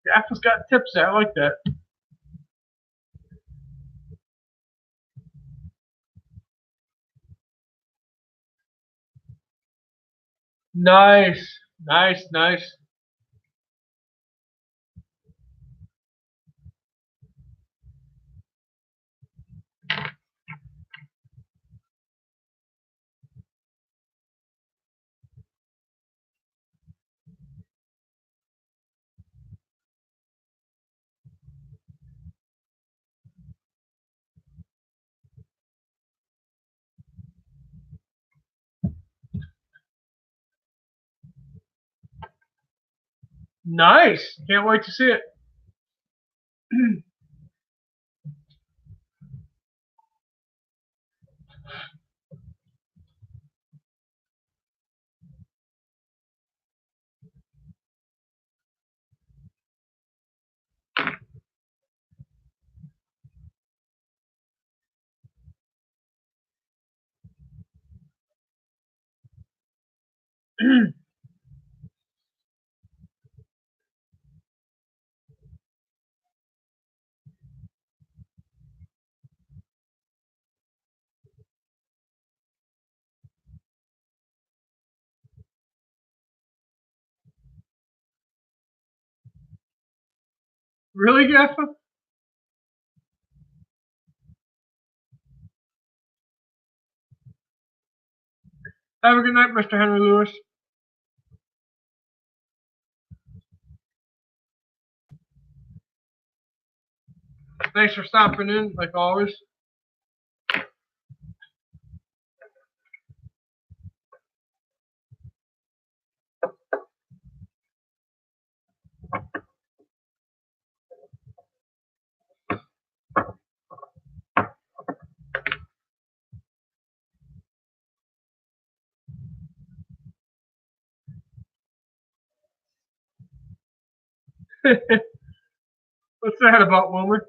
Gaffa's got tips there. I like that. Nice. Nice, nice. Nice. Can't wait to see it. Really, Gaffa? Have a good night, Mr. Henry Lewis. Thanks for stopping in, like always. What's that about, Wilmer?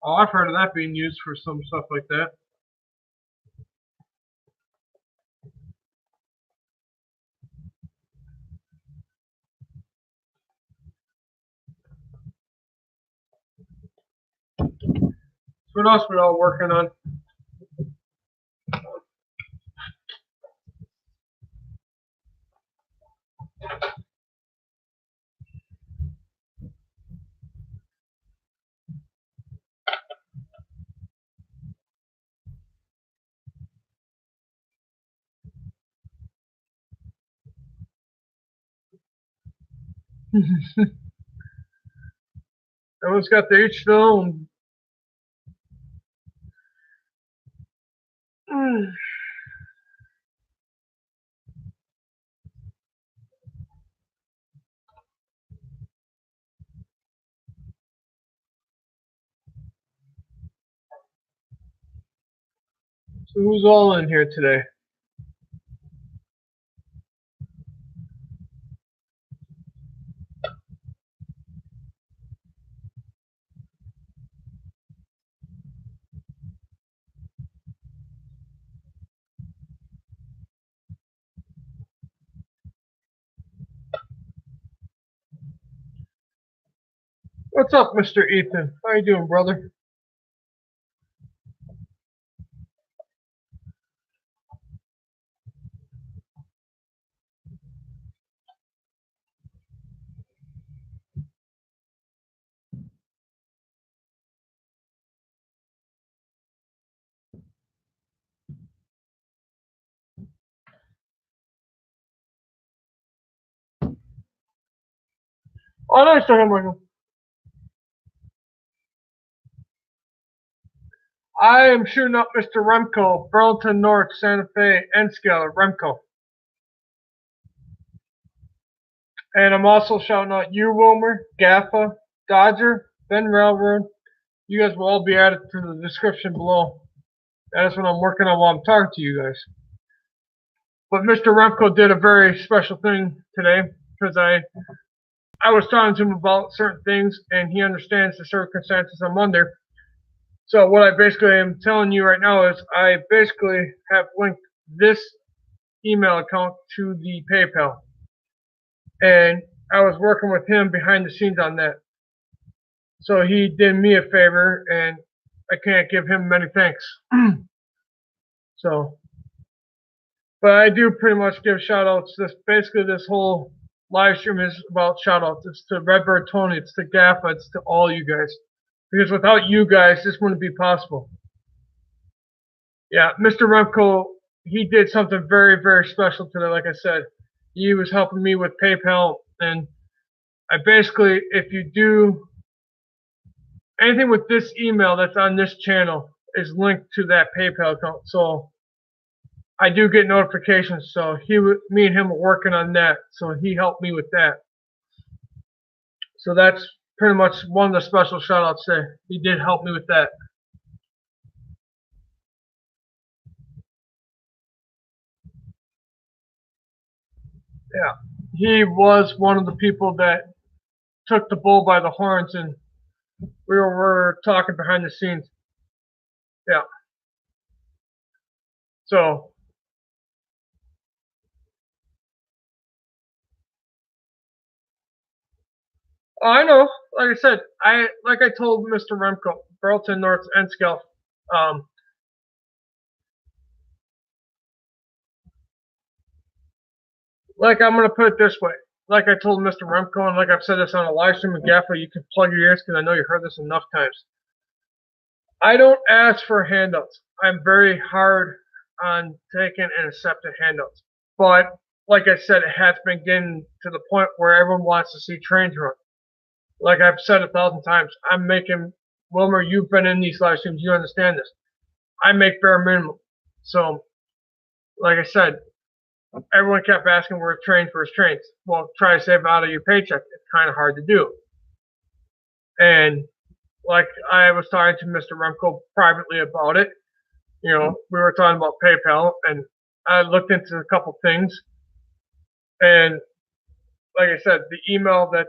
Oh, I've heard of that being used for some stuff like that. What else we all working on? Everyone's got their each their own. So who's all in here today? What's up, Mr. Ethan? How you doing, brother? Oh, nice to have Michael. I am shooting up Mr. Remco, Burlington North, Santa Fe, N-scale, Remco. And I'm also shouting out you, Wilmer, Gaffa, Dodger, Ben Railroad. You guys will all be added to the description below. That's what I'm working on while I'm talking to you guys. But Mr. Remco did a very special thing today because I was talking to him about certain things and he understands the circumstances I'm under. So what I basically am telling you right now is I basically have linked this email account to the PayPal. And I was working with him behind the scenes on that. So he did me a favor and I can't give him many thanks. So, but I do pretty much give shout outs. Basically this whole live stream is about shout outs. It's to Redbird Tony, it's to Gaffa, it's to all you guys. Because without you guys, this wouldn't be possible. Yeah, Mr. Remco, he did something very, very special today, like I said. He was helping me with PayPal, and I basically, if you do anything with this email that's on this channel, is linked to that PayPal account. So I do get notifications. So me and him were working on that. So he helped me with that. So that's pretty much one of the special shout outs there. He did help me with that. Yeah. He was one of the people that took the bull by the horns, and we were talking behind the scenes. Yeah. So I know, like I said, like I told Mr. Remco, Burlington North N-scale, like I'm gonna put it this way. Like I told Mr. Remco, and like I've said this on a live stream with Gaffa, you can plug your ears because I know you heard this enough times. I don't ask for handouts. I'm very hard on taking and accepting handouts. But like I said, it has been getting to the point where everyone wants to see trains run. Like I've said 1,000 times, I'm making, Wilmer, you've been in these live streams, you understand this. I make bare minimum. So, like I said, everyone kept asking where's trains. Well, try to save out of your paycheck. It's kind of hard to do. And like I was talking to Mr. Remco privately about it. You know, we were talking about PayPal, and I looked into a couple things. And like I said, the email that's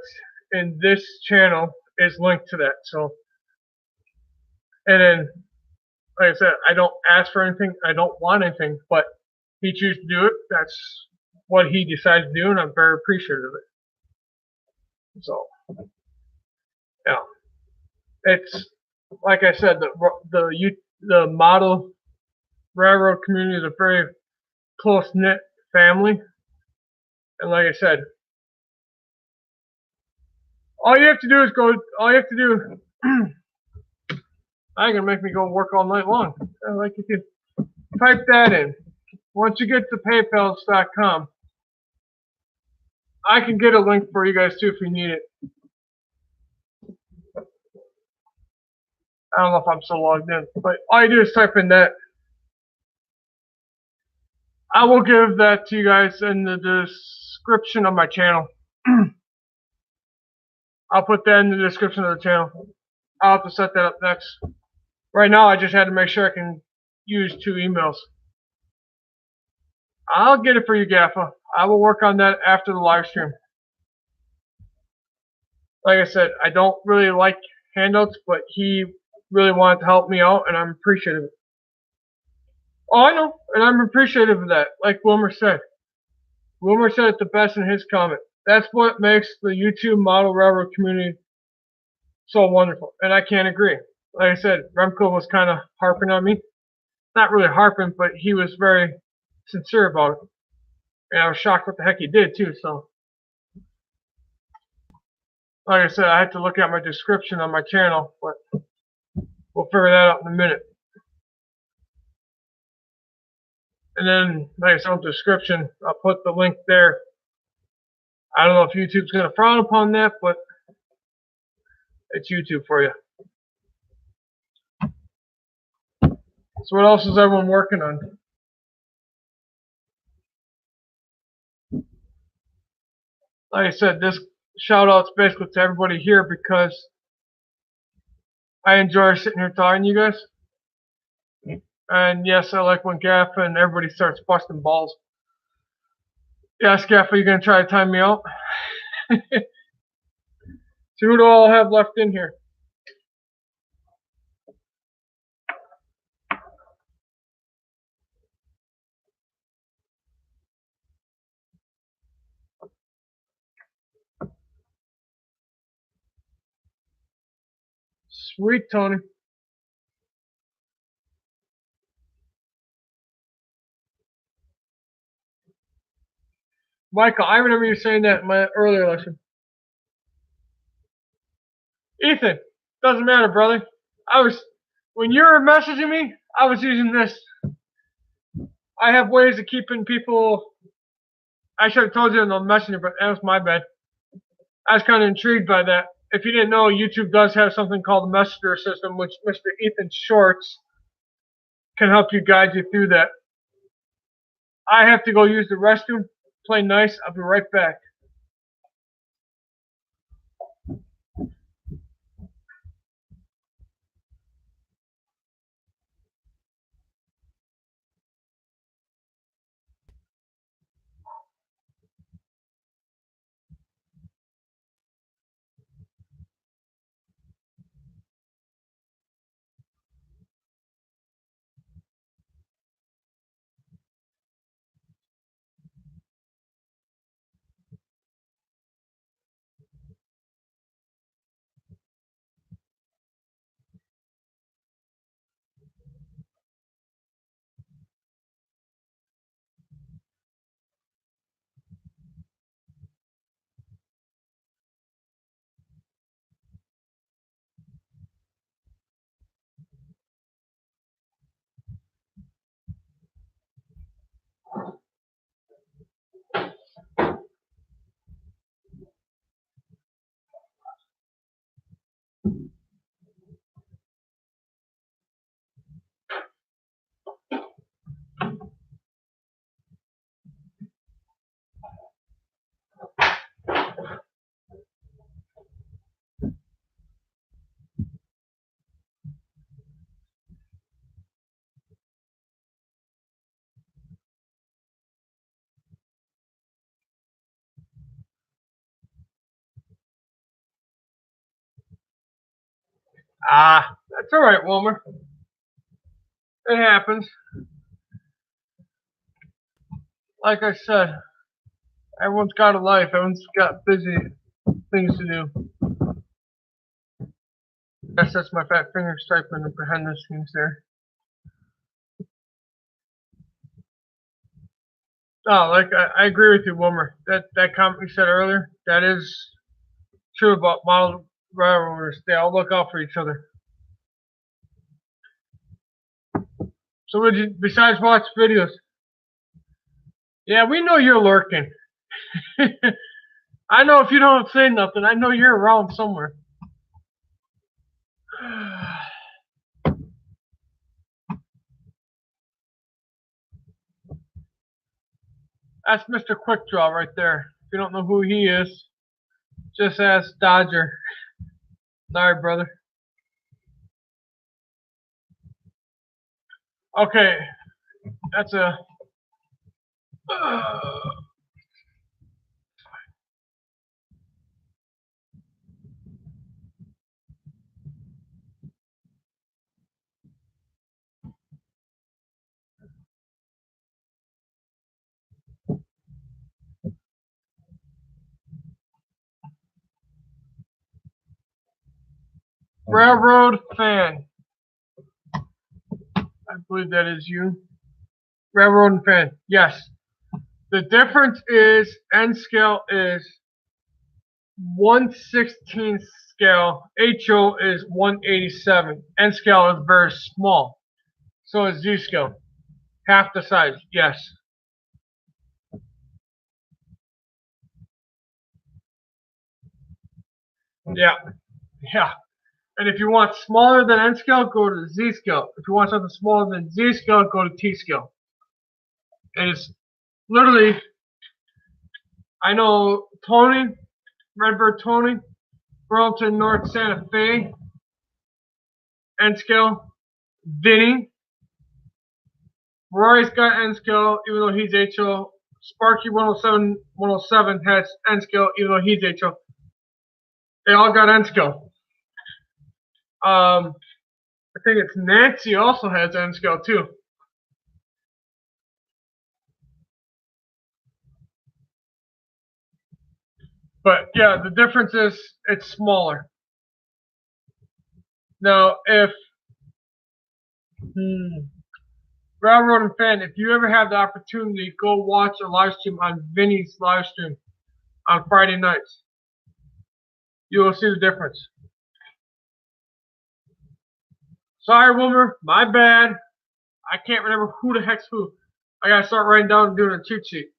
in this channel is linked to that. So, and then, like I said, I don't ask for anything. I don't want anything, but he chose to do it. That's what he decided to do, and I'm very appreciative of it. So, yeah, it's like I said, the model railroad community is a very close knit family, and like I said, all you have to do is go. All you have to do. Now you're gonna make me go work all night long. Like you can type that in. Once you get to PayPal.com, I can get a link for you guys too if you need it. I don't know if I'm still logged in, but all you do is type in that. I will give that to you guys in the description of my channel. I'll put that in the description of the channel. I'll have to set that up next. Right now, I just had to make sure I can use 2 emails. I'll get it for you, Gaffa. I will work on that after the live stream. Like I said, I don't really like handouts, but he really wanted to help me out, and I'm appreciative. Oh, I know, and I'm appreciative of that. Like Wilmer said. Wilmer said it the best in his comment. That's what makes the YouTube model railroad community so wonderful, and I can't agree. Like I said, Remco was kind of harping on me. Not really harping, but he was very sincere about it. And I was shocked what the heck he did, too, so. Like I said, I had to look at my description on my channel, but we'll figure that out in a minute. And then, like I said, in the description, I'll put the link there. I don't know if YouTube's going to frown upon that, but it's YouTube for you. So what else is everyone working on? Like I said, this shout out's basically to everybody here because I enjoy sitting here talking to you guys. And yes, I like when Gaffa and everybody starts busting balls. Yes, Gaffa, you gonna try to time me out? See, who do I all have left in here? Sweet, Tony. Michael, I remember you saying that in my earlier lesson. Ethan, doesn't matter, brother. When you were messaging me, I was using this. I have ways of keeping people. I should have told you in the messenger, but that was my bad. I was kind of intrigued by that. If you didn't know, YouTube does have something called the messenger system, which Mr. Ethan Shorts can help you guide you through that. I have to go use the restroom. Play nice. I'll be right back. That's all right, Wilmer. It happens. Like I said, everyone's got a life. Everyone's got busy things to do. Yes, that's my fat fingers typing behind the scenes there. Oh, like I agree with you, Wilmer. That comment you said earlier, that is true about model railroaders. They all look out for each other. So would you, besides watch videos? Yeah, we know you're lurking. I know if you don't say nothing, I know you're around somewhere. That's Mr. Quick Draw right there. If you don't know who he is, just ask Dodger. Sorry, brother. Okay, that's a. Railroad fan. I believe that is you. Railroad fan. Yes. The difference is N-scale is 1/16 scale. HO is 1/87. N-scale is very small. So is Z-scale. Half the size. Yes. Yeah. Yeah. And if you want smaller than N-scale, go to Z-scale. If you want something smaller than Z-scale, go to T-scale. And it's literally, I know Tony, Redbird Tony, Burlington North Santa Fe, N-scale, Vinny, Roy's got N-scale, even though he's HO. Sparky 107 has N-scale, even though he's HO. They all got N-scale. I think it's Nancy also has N-scale too. But yeah, the difference is it's smaller. Now, if Railroad and Fan, if you ever have the opportunity, go watch a live stream on Vinny's live stream on Friday nights. You will see the difference. Sorry, Wilmer, my bad. I can't remember who the heck's who. I gotta start writing down and doing a cheat sheet.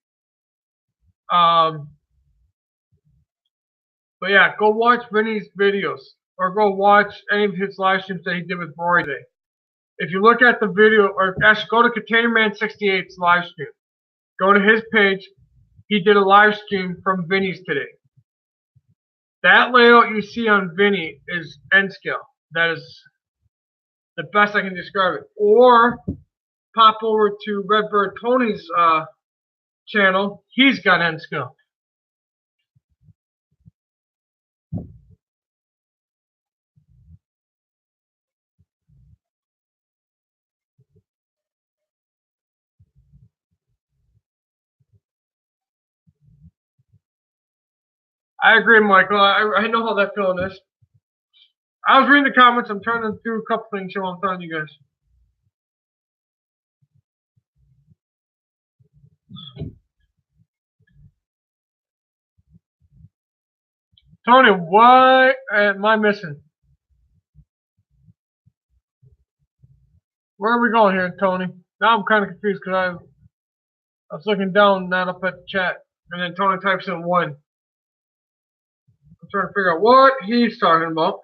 But yeah, go watch Vinny's videos or go watch any of his live streams that he did with Rory Day. If you look at the video, or actually go to ContainerMan68's live stream. Go to his page. He did a live stream from Vinny's today. That layout you see on Vinny is N-scale. That is the best I can describe it. Or pop over to Redbird Tony's channel. He's got N-scale. I agree, Michael. I know how that feeling is. I was reading the comments. I'm trying to do a couple things here while I'm telling you guys. Tony, what am I missing? Where are we going here, Tony? Now I'm kind of confused because I was looking down, not up at the chat, and then Tony types in 1. I'm trying to figure out what he's talking about.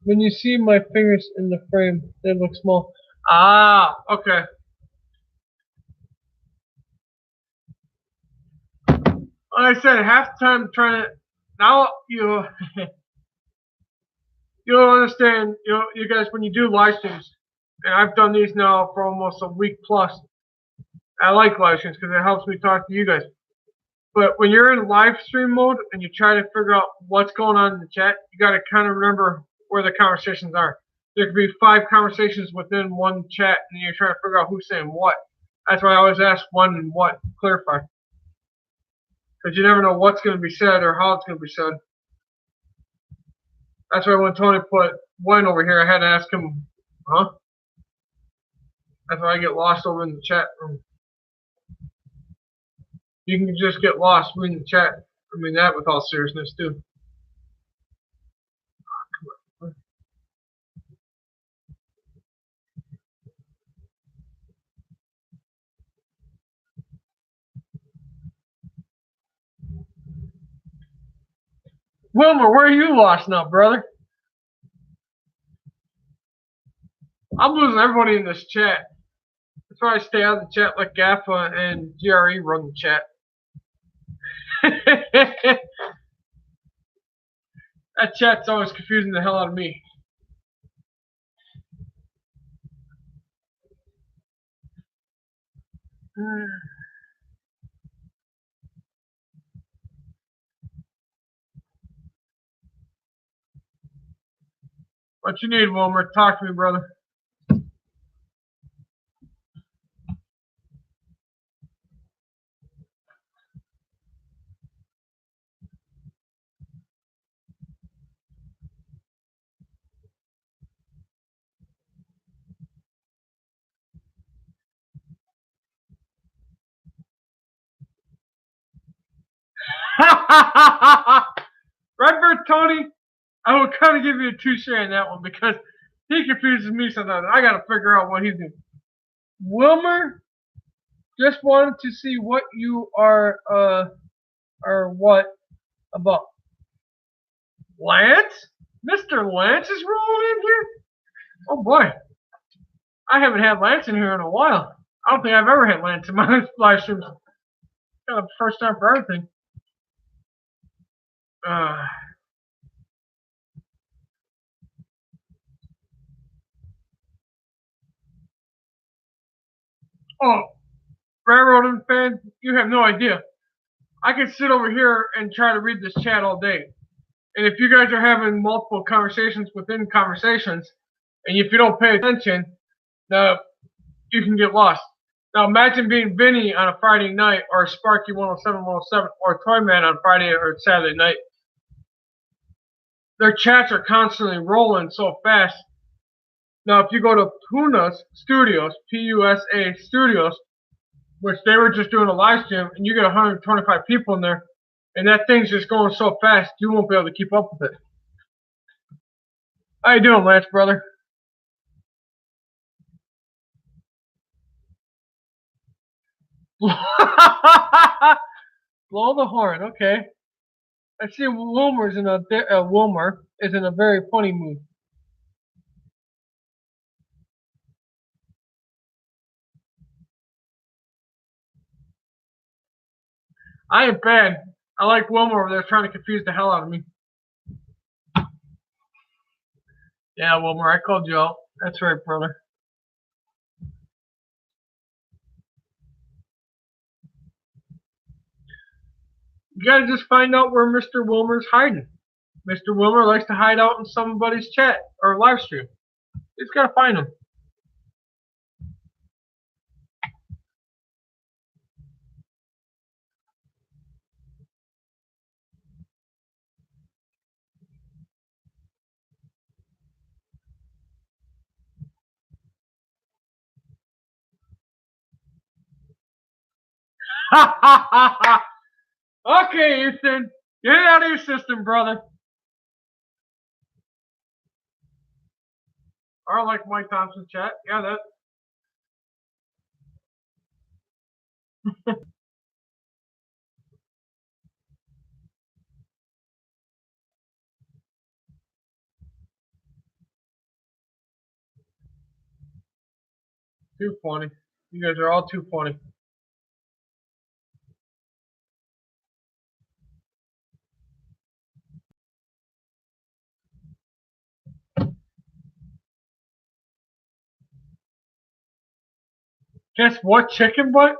When you see my fingers in the frame, they look small. Ah, okay. Like I said, half the time I'm trying to. Now you you'll understand. You guys, when you do live streams, and I've done these now for almost a week plus. I like live streams because it helps me talk to you guys. But when you're in live stream mode and you try to figure out what's going on in the chat, you got to kind of remember where the conversations are. There could be 5 conversations within one chat, and you're trying to figure out who's saying what. That's why I always ask when and what, clarify. Because you never know what's going to be said or how it's going to be said. That's why when Tony put Wayne over here, I had to ask him, huh? That's why I get lost over in the chat room. You can just get lost reading the chat. I mean that with all seriousness too. Wilmer, where are you lost now, brother? I'm losing everybody in this chat. That's why I stay out of the chat, let GAFA and GRE run the chat. That chat's always confusing the hell out of me. What you need, Wilmer? Talk to me, brother. Redbird Tony, I will kind of give you a touche on that one because he confuses me sometimes. I got to figure out what he's doing. Wilmer, just wanted to see what you are what about. Lance? Mr. Lance is rolling in here? Oh boy. I haven't had Lance in here in a while. I don't think I've ever had Lance in my live streams. Kind of first time for everything. Oh, Railroading fan, you have no idea. I could sit over here and try to read this chat all day. And if you guys are having multiple conversations within conversations, and if you don't pay attention, you can get lost. Now imagine being Vinny on a Friday night, or Sparky 107, 107, or Toyman on Friday or Saturday night. Their chats are constantly rolling so fast. Now if you go to Puna Studios, P-U-S-A Studios, which they were just doing a live stream, and you get 125 people in there, and that thing's just going so fast, you won't be able to keep up with it. How you doing, Lance, brother? Blow the horn, okay. I see Wilmer is in a very funny mood. I ain't bad. I like Wilmer over there trying to confuse the hell out of me. Yeah, Wilmer, I called you out. That's right, brother. You gotta just find out where Mr. Wilmer's hiding. Mr. Wilmer likes to hide out in somebody's chat or live stream. You just gotta find him. Okay, Ethan. Get it out of your system, brother. I like Mike Thompson's chat. Yeah, that. Too funny. You guys are all too funny. Guess what, chicken butt?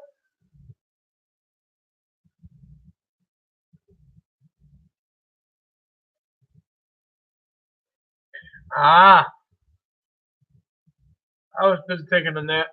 Ah. I was busy taking a nap.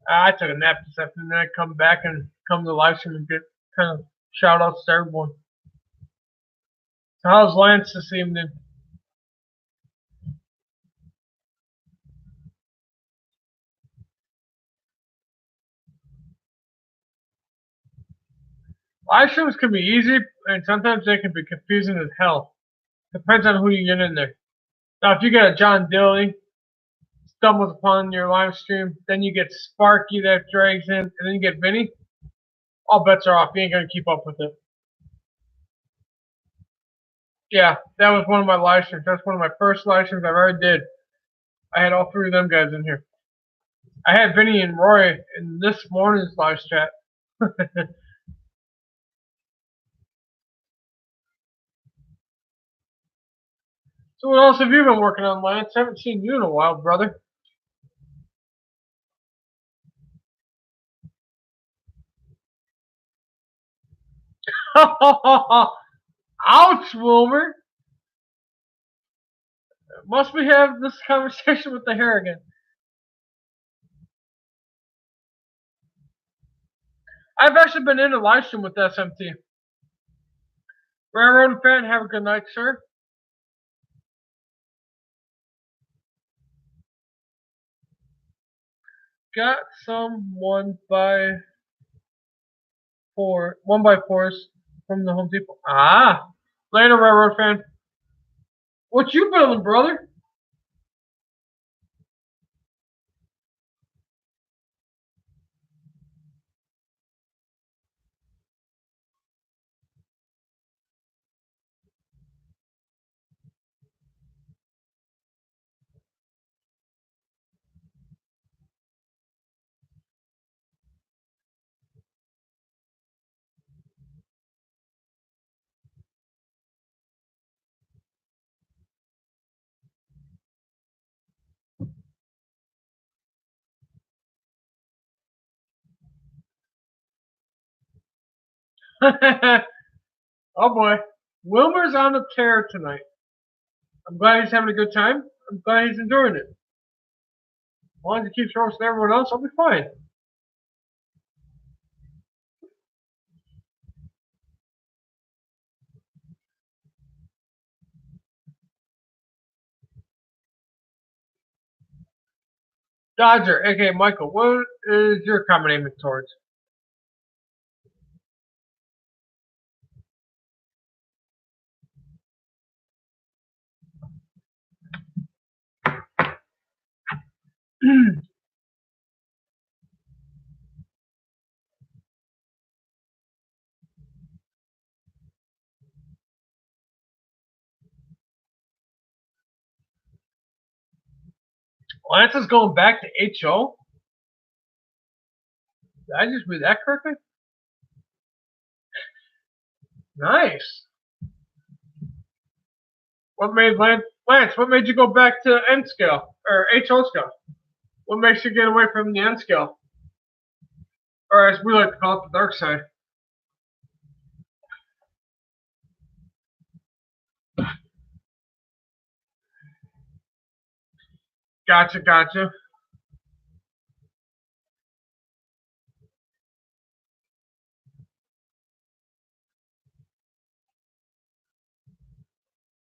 I took a nap this afternoon, then I come back and come to the live stream and get kind of shout outs to everyone. So how's Lance this evening? Live streams can be easy, and sometimes they can be confusing as hell. Depends on who you get in there. Now, if you get a John Dilly, stumbles upon your live stream, then you get Sparky that drags in, and then you get Vinny, all bets are off. You ain't gonna keep up with it. Yeah, that was one of my live streams. That's one of my first live streams I ever did. I had all three of them guys in here. I had Vinny and Roy in this morning's live chat. So what else have you been working on, Lance? I haven't seen you in a while, brother. Ouch, Wilmer. Must we have this conversation with the hair again? I've actually been in a live stream with SMT. Railroad fan, have a good night, sir. Got some 1x4s from the Home Depot. Ah, later, Railroad fan. What you building, brother? Oh boy, Wilmer's on the tear tonight. I'm glad he's having a good time. I'm glad he's enjoying it. As long as he keeps roasting everyone else, I'll be fine. Dodger, aka Michael, what is your comment aiming towards? Lance is going back to HO? Did I just read that correctly? Nice. What made Lance, what made you go back to N-scale, or HO scale? What makes you get away from the N-scale? Or as we like to call it, the dark side. Gotcha.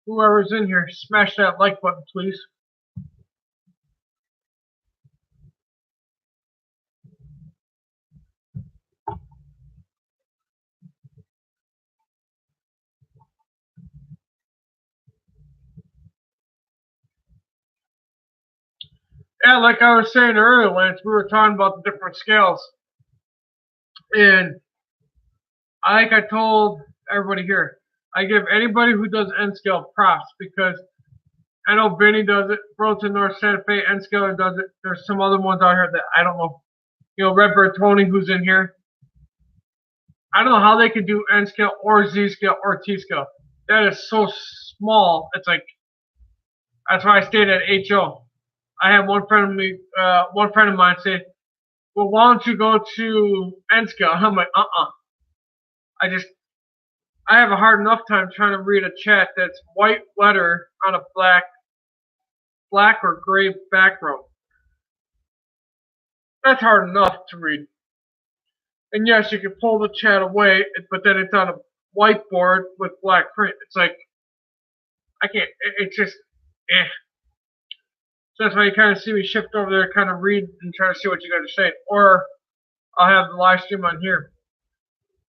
Whoever's in here, smash that like button, please. Yeah, like I was saying earlier, Lance, we were talking about the different scales. And like I told everybody here, I give anybody who does N-scale props because I know Benny does it, Burlington North Santa Fe, N-scale does it. There's some other ones out here that I don't know. You know, Redbird Tony, who's in here. I don't know how they can do N-scale or Z-scale or T-scale. That is so small. It's like, that's why I stayed at HO. I had one friend of mine say, well, why don't you go to N-scale? I'm like, I have a hard enough time trying to read a chat that's white letter on a black or gray background. That's hard enough to read. And yes, you can pull the chat away, but then it's on a whiteboard with black print. It's like, I can't, it's just, eh. So that's why you kind of see me shift over there, kind of read and try to see what you guys are saying. Or I'll have the live stream on here,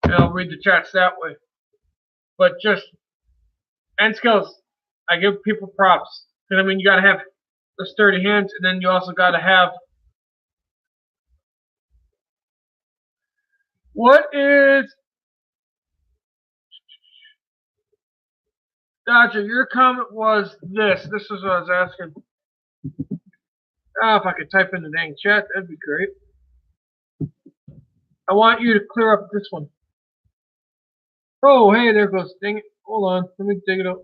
and I'll read the chats that way. But just, N-scales, I give people props. Because, I mean, you got to have the sturdy hands, and then you also got to have. What is. Dodger, your comment was this. This is what I was asking. Oh, if I could type in the dang chat, that'd be great. I want you to clear up this one. Oh, hey, there goes. Dang it. Hold on. Let me dig it up.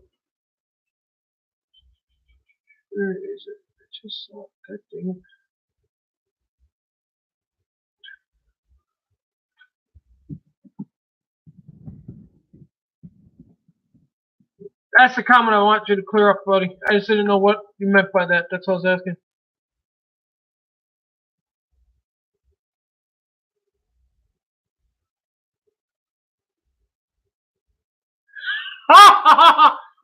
Where is it? I just saw that thing. That's the comment I want you to clear up, buddy. I just didn't know what you meant by that. That's what I was asking.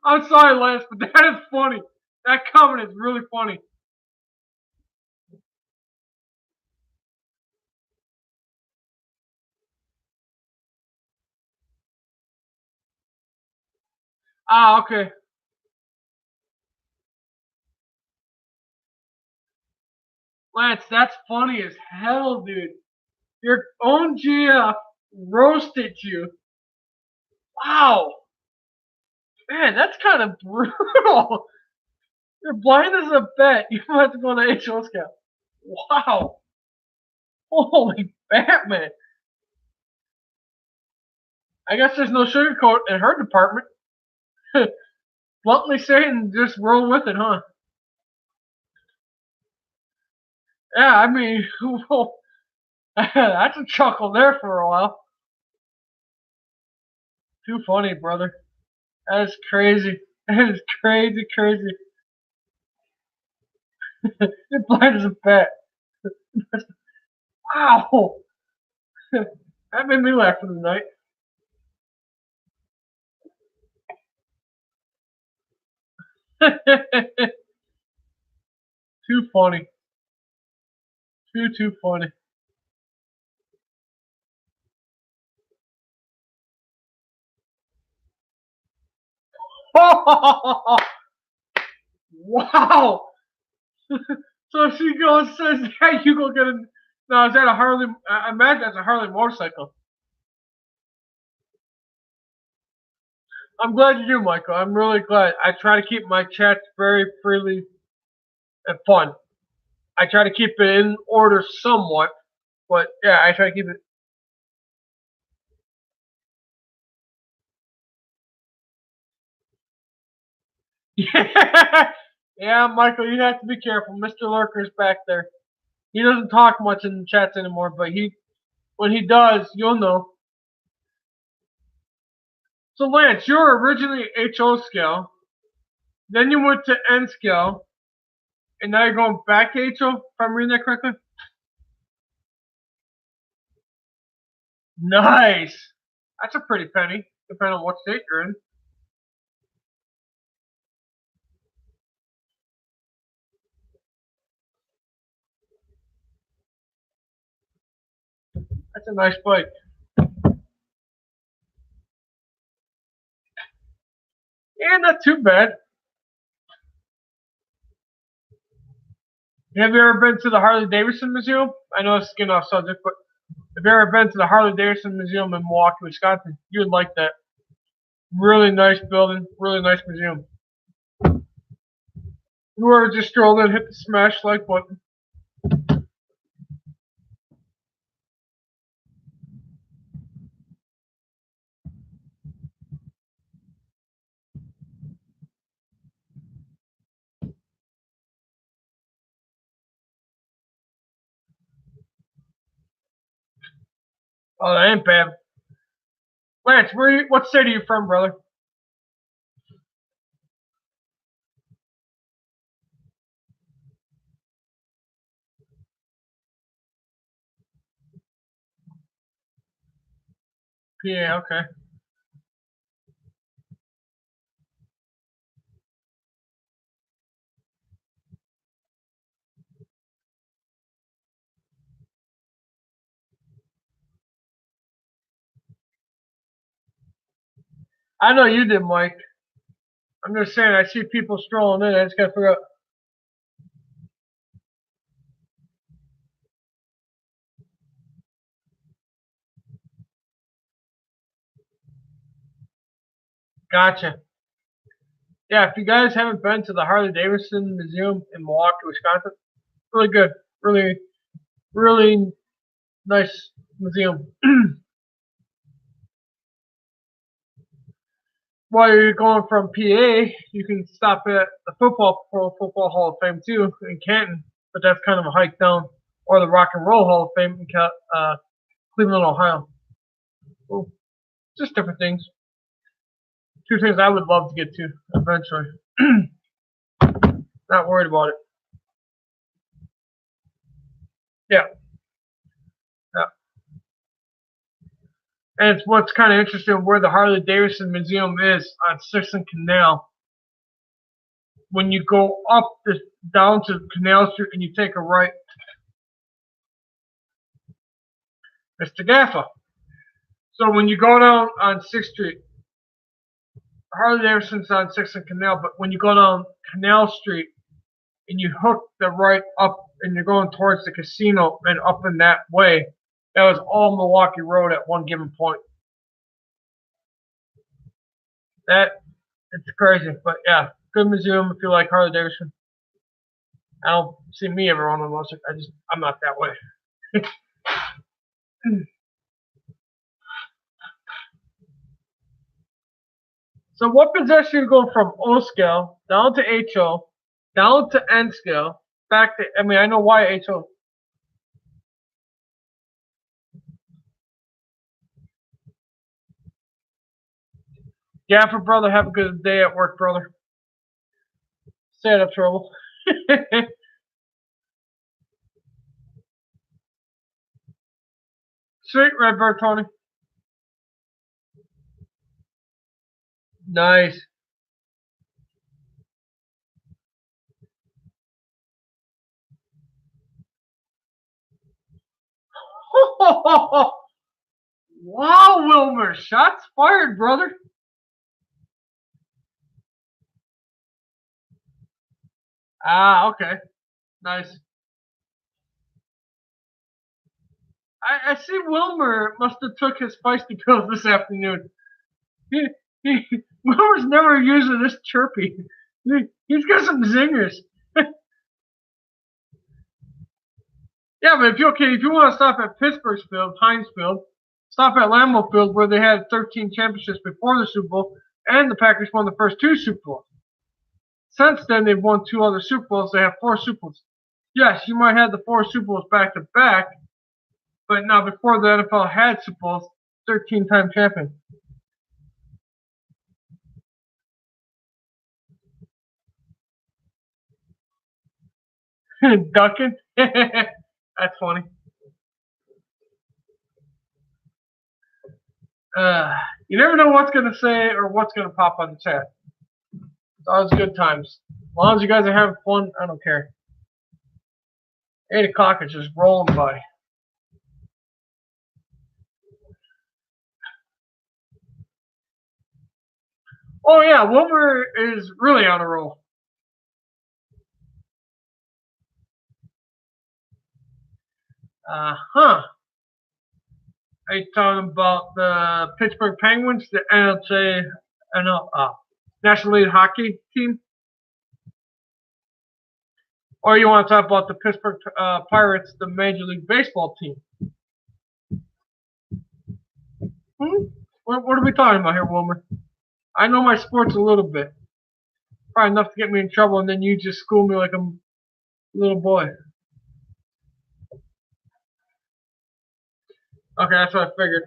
I'm sorry, Lance, but that is funny. That comment is really funny. Ah, okay. Lance, that's funny as hell, dude. Your own GF roasted you. Wow. Man, that's kind of brutal. You're blind as a bat. You have to go to HO Scout. Wow. Holy Batman. I guess there's no sugarcoat in her department. Bluntly saying, just roll with it, huh? Yeah, I mean, that's a chuckle there for a while. Too funny, brother. That is crazy. That is crazy, crazy. You're blind as a bat. Wow. That made me laugh for the night. Too funny. Too funny. Wow. So if she goes says, "Hey, you go get a." No, is that a Harley? I imagine that's a Harley motorcycle. I'm glad you do, Michael. I'm really glad. I try to keep my chats very freely and fun. I try to keep it in order somewhat, but yeah, I try to keep it. Yeah, yeah, Michael, you have to be careful. Mr. Lurker's back there. He doesn't talk much in the chats anymore, but when he does, you'll know. So Lance, you're originally HO scale, then you went to N scale, and now you're going back to HO. If I'm reading that correctly. Nice. That's a pretty penny, depending on what state you're in. That's a nice bike. Yeah, not too bad. Have you ever been to the Harley Davidson Museum? I know it's getting off subject, but have you ever been to the Harley Davidson Museum in Milwaukee, Wisconsin? You would like that. Really nice building, really nice museum. Whoever just strolled in, hit the smash like button. Oh, that ain't bad. Lance, what state are you from, brother? PA, okay. I know you did, Mike. I'm just saying, I see people strolling in. I just gotta figure out. Gotcha. Yeah, if you guys haven't been to the Harley Davidson Museum in Milwaukee, Wisconsin, really good. Really, really nice museum. While you're going from PA, you can stop at the Pro Football Hall of Fame too in Canton, but that's kind of a hike down, or the Rock and Roll Hall of Fame in Cleveland, Ohio. Well, just different things. Two things I would love to get to eventually. Not worried about it. Yeah. Yeah. And it's what's kind of interesting where the Harley Davidson Museum is on 6th and Canal. When you go up down to Canal Street and you take a right, Mr. Gaffa. So when you go down on 6th Street, Harley Davidson's on 6th and Canal, but when you go down Canal Street and you hook the right up and you're going towards the casino and up in that way, that was all Milwaukee Road at one given point. It's crazy, but yeah, good museum if you like Harley Davidson. I don't see me ever on a motorcycle. I'm not that way. So what possessed you to go from O scale down to HO, down to N scale, back to, I mean, I know why HO. Gaffer, brother, have a good day at work, brother. Stay out of trouble. Sweet, Redbird Tony. Nice. Wow, Wilmer. Shots fired, brother. Ah, okay. Nice. I see Wilmer must have took his feisty pills this afternoon. Wilmer's never usually this chirpy. He's got some zingers. Yeah, but if you want to stop at Pittsburgh's Field, Heinz Field, stop at Lambeau Field where they had 13 championships before the Super Bowl, and the Packers won the first 2 Super Bowls. Since then, they've won 2 other Super Bowls. They have 4 Super Bowls. Yes, you might have the 4 Super Bowls back to back, but now before the NFL had Super Bowls, 13-time champion. Ducking? That's funny. You never know what's going to say or what's going to pop on the chat. It's always good times. As long as you guys are having fun, I don't care. 8 o'clock is just rolling by. Oh yeah, Wilmer is really on a roll. Are you talking about the Pittsburgh Penguins, the National League Hockey team? Or you want to talk about the Pittsburgh Pirates, the Major League Baseball team? What are we talking about here, Wilmer? I know my sports a little bit. Probably enough to get me in trouble, and then you just school me like a little boy. Okay, that's what I figured.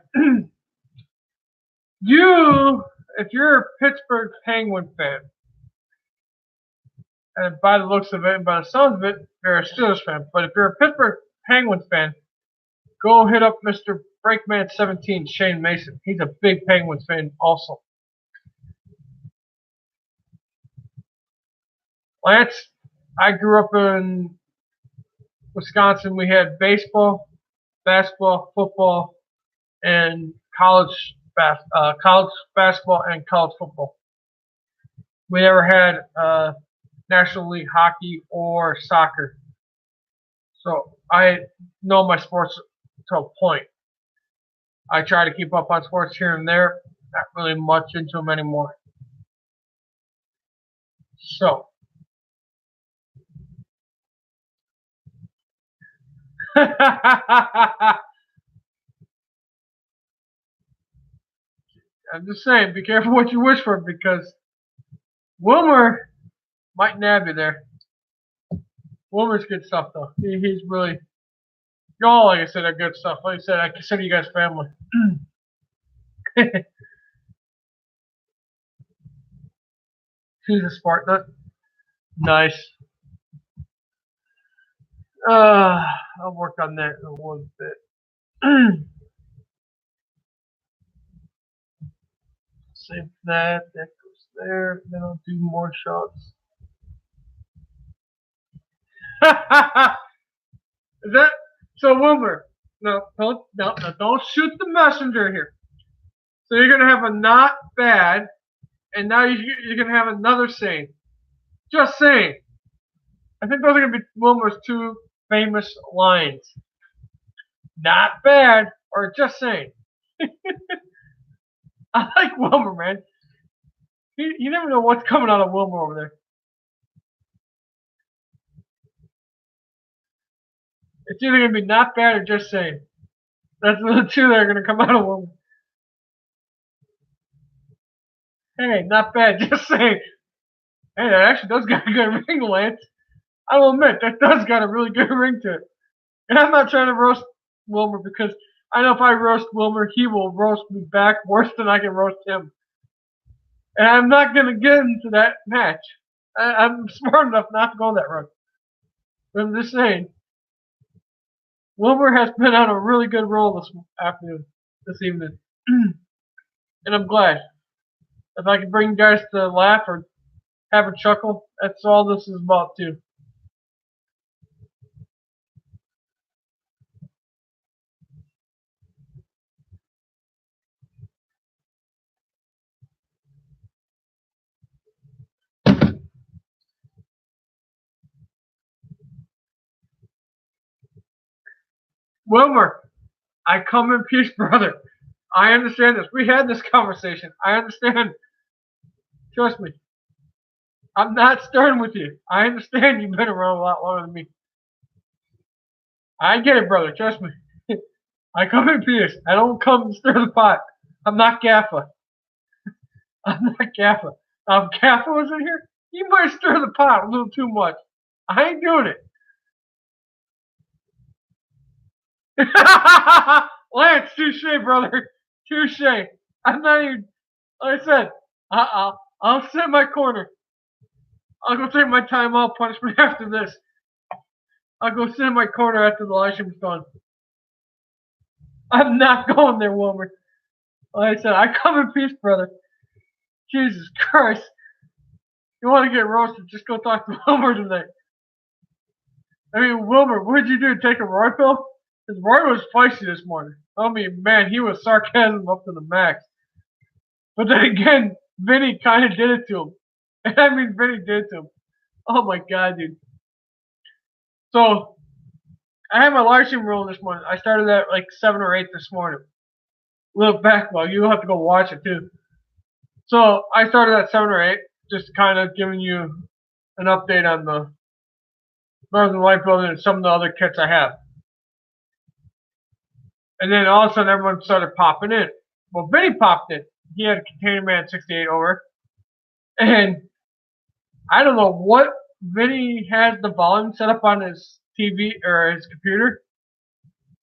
If you're a Pittsburgh Penguin fan, and by the looks of it and by the sounds of it, you're a Steelers fan. But if you're a Pittsburgh Penguins fan, go hit up Mr. Breakman17, Shane Mason. He's a big Penguins fan also. Lance, I grew up in Wisconsin. We had baseball, basketball, football, and college basketball and college football. We never had National League hockey or soccer. So I know my sports to a point. I try to keep up on sports here and there. Not really much into them anymore. So. I'm just saying, be careful what you wish for, because Wilmer might nab you there. Wilmer's good stuff, though. He's really, y'all, like I said, are good stuff. Like I said, I consider you guys family. He's a smart nut. Nice. I'll work on that in a little bit. Save that. That goes there. Then I'll do more shots. Is that so, Wilmer? No, don't shoot the messenger here. So you're gonna have a not bad, and now you're gonna have another saying. Just saying. I think those are gonna be Wilmer's two famous lines. Not bad, or just saying. I like Wilmer, man. You never know what's coming out of Wilmer over there. It's either going to be not bad or just saying. That's the two that are going to come out of Wilmer. Hey, not bad, just saying. Hey, that actually does got a good ring, Lance. I will admit, that does got a really good ring to it. And I'm not trying to roast Wilmer, because I know if I roast Wilmer, he will roast me back worse than I can roast him. And I'm not going to get into that match. I'm smart enough not to go that route. But I'm just saying, Wilmer has been on a really good roll this evening. And I'm glad. If I can bring you guys to laugh or have a chuckle, that's all this is about too. Wilmer, I come in peace, brother. I understand this. We had this conversation. I understand. Trust me. I'm not stern with you. I understand you've been around a lot longer than me. I get it, brother. Trust me. I come in peace. I don't come and stir the pot. I'm not Gaffa. I'm not Gaffa. Now, if Gaffa was in here, he might stir the pot a little too much. I ain't doing it. Lance, touche, brother. Touche. I'm not even, like I said, I'll sit in my corner. I'll go take my timeout punishment after this. I'll go sit in my corner after the live stream's done. I'm not going there, Wilmer. Like I said, I come in peace, brother. Jesus Christ. You want to get roasted, just go talk to Wilmer tonight. I mean, Wilmer, what did you do? Take a Roy pill? Because Roy was feisty this morning. I mean, man, he was sarcasm up to the max. But then again, Vinny kind of did it to him. And I mean, Vinny did it to him. Oh my God, dude. So, I had my live stream rolling this morning. I started at like 7 or 8 this morning. A little backlog. You'll have to go watch it too. So, I started at 7 or 8, just kind of giving you an update on the Northern Light Building and some of the other kits I have. And then all of a sudden, everyone started popping in. Well, Vinny popped in. He had a Container Man 68 over. And I don't know what Vinny had the volume set up on his TV or his computer.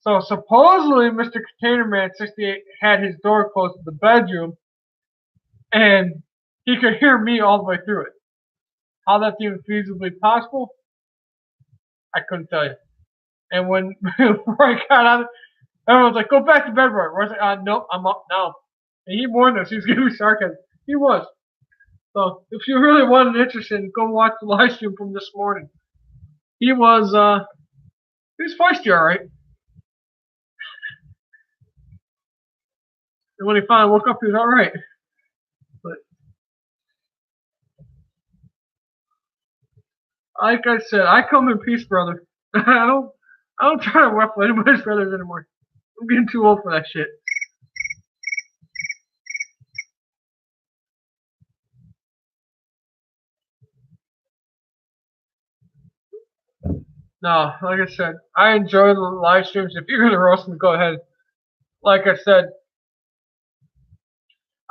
So supposedly Mr. Container Man 68 had his door closed to the bedroom, and he could hear me all the way through it. How that's even feasibly possible, I couldn't tell you. And when before I got out, Everyone's like, go back to bed, Roy. Roy's like, nope, I'm up now. And he warned us. He was giving me sarcasm. He was. So if you really wanted and interested, go watch the live stream from this morning. He was feisty, all right. And when he finally woke up, he was all right. But like I said, I come in peace, brother. I don't try to ruffle anybody's feathers anymore. I'm getting too old for that shit. No, like I said, I enjoy the live streams. If you're gonna roast me, go ahead. Like I said,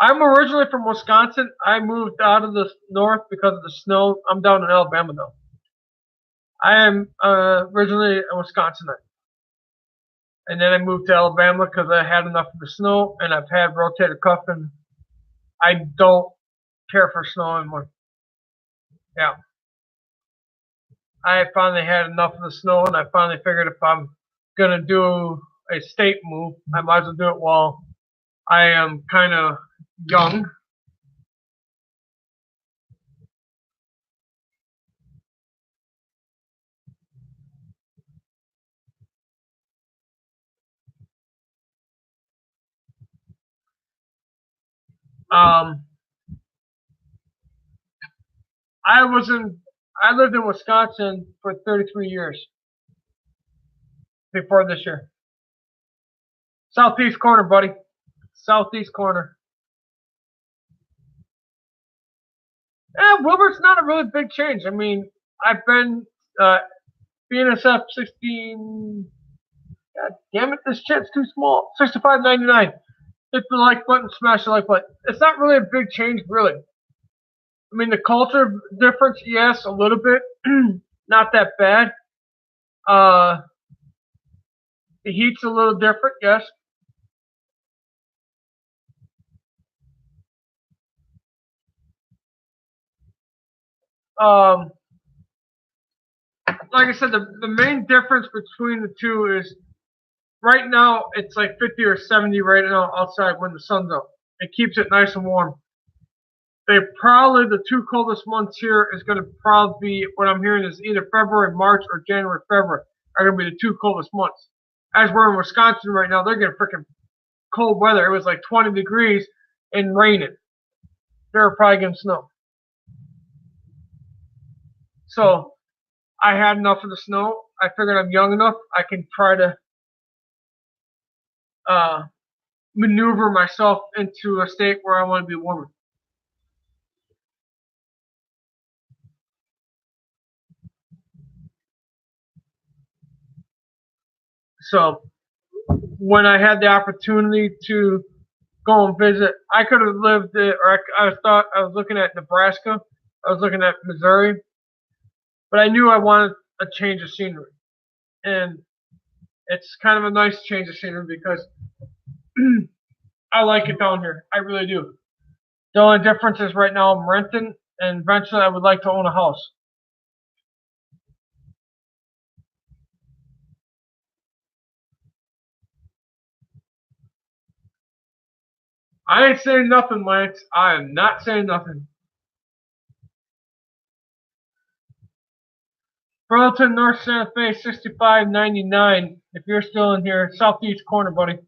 I'm originally from Wisconsin. I moved out of the north because of the snow. I'm down in Alabama now. I am originally a Wisconsinite. And then I moved to Alabama because I had enough of the snow, and I've had rotator cuff, and I don't care for snow anymore. Yeah. I finally had enough of the snow, and I finally figured if I'm going to do a state move, I might as well do it while I am kind of young. I lived in Wisconsin for 33 years before this year. Southeast corner, buddy. Southeast corner. Wilbert's not a really big change. I mean, I've been Bnsf-n-scale. God damn it, this chat's too small. 65.99. Hit the like button, smash the like button. It's not really a big change, really. I mean, the culture difference, yes, a little bit. Not that bad. The heat's a little different, yes. Like I said, the main difference between the two is right now it's like 50 or 70 right now outside when the sun's up. It keeps it nice and warm. The two coldest months here is going to probably be, what I'm hearing is either February, March, or January, February are going to be the two coldest months. As we're in Wisconsin right now, they're getting freaking cold weather. It was like 20 degrees and raining. They're probably getting snow. So I had enough of the snow. I figured I'm young enough. I can try to maneuver myself into a state where I want to be warmer. So when I had the opportunity to go and visit, I could have lived it, or I thought I was looking at Nebraska. I was looking at Missouri, but I knew I wanted a change of scenery, and it's kind of a nice change of scenery because I like it down here. I really do. The only difference is right now I'm renting, and eventually I would like to own a house. I ain't saying nothing, Lance. I am not saying nothing. Burlington, North Santa Fe, 65.99. If you're still in here, southeast corner, buddy.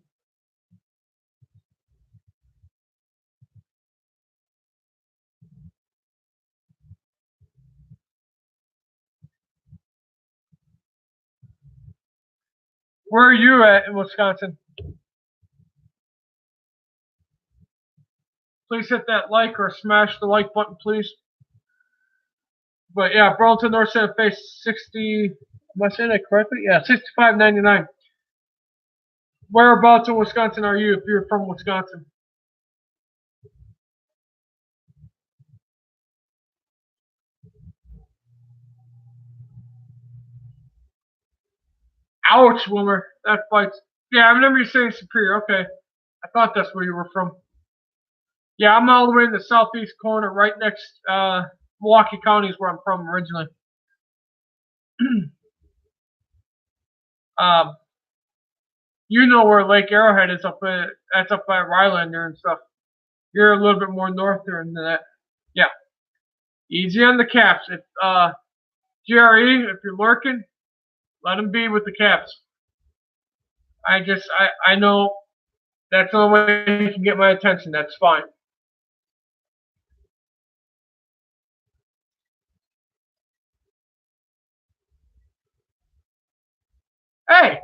Where are you at in Wisconsin? Please hit that like or smash the like button, please. But yeah, Burlington, North Santa Fe, 60. Am I saying that correctly? Yeah, 65.99. Whereabouts in Wisconsin are you if you're from Wisconsin? Ouch, Wilmer. That fights. Yeah, I remember you saying Superior. Okay. I thought that's where you were from. Yeah, I'm all the way in the southeast corner, right next Milwaukee County is where I'm from originally. um, You know where Lake Arrowhead is that's up by Rylander and stuff. You're a little bit more northern than that. Yeah. Easy on the caps. If GRE, if you're lurking, let them be with the caps. I know that's the only way you can get my attention. That's fine. Hey,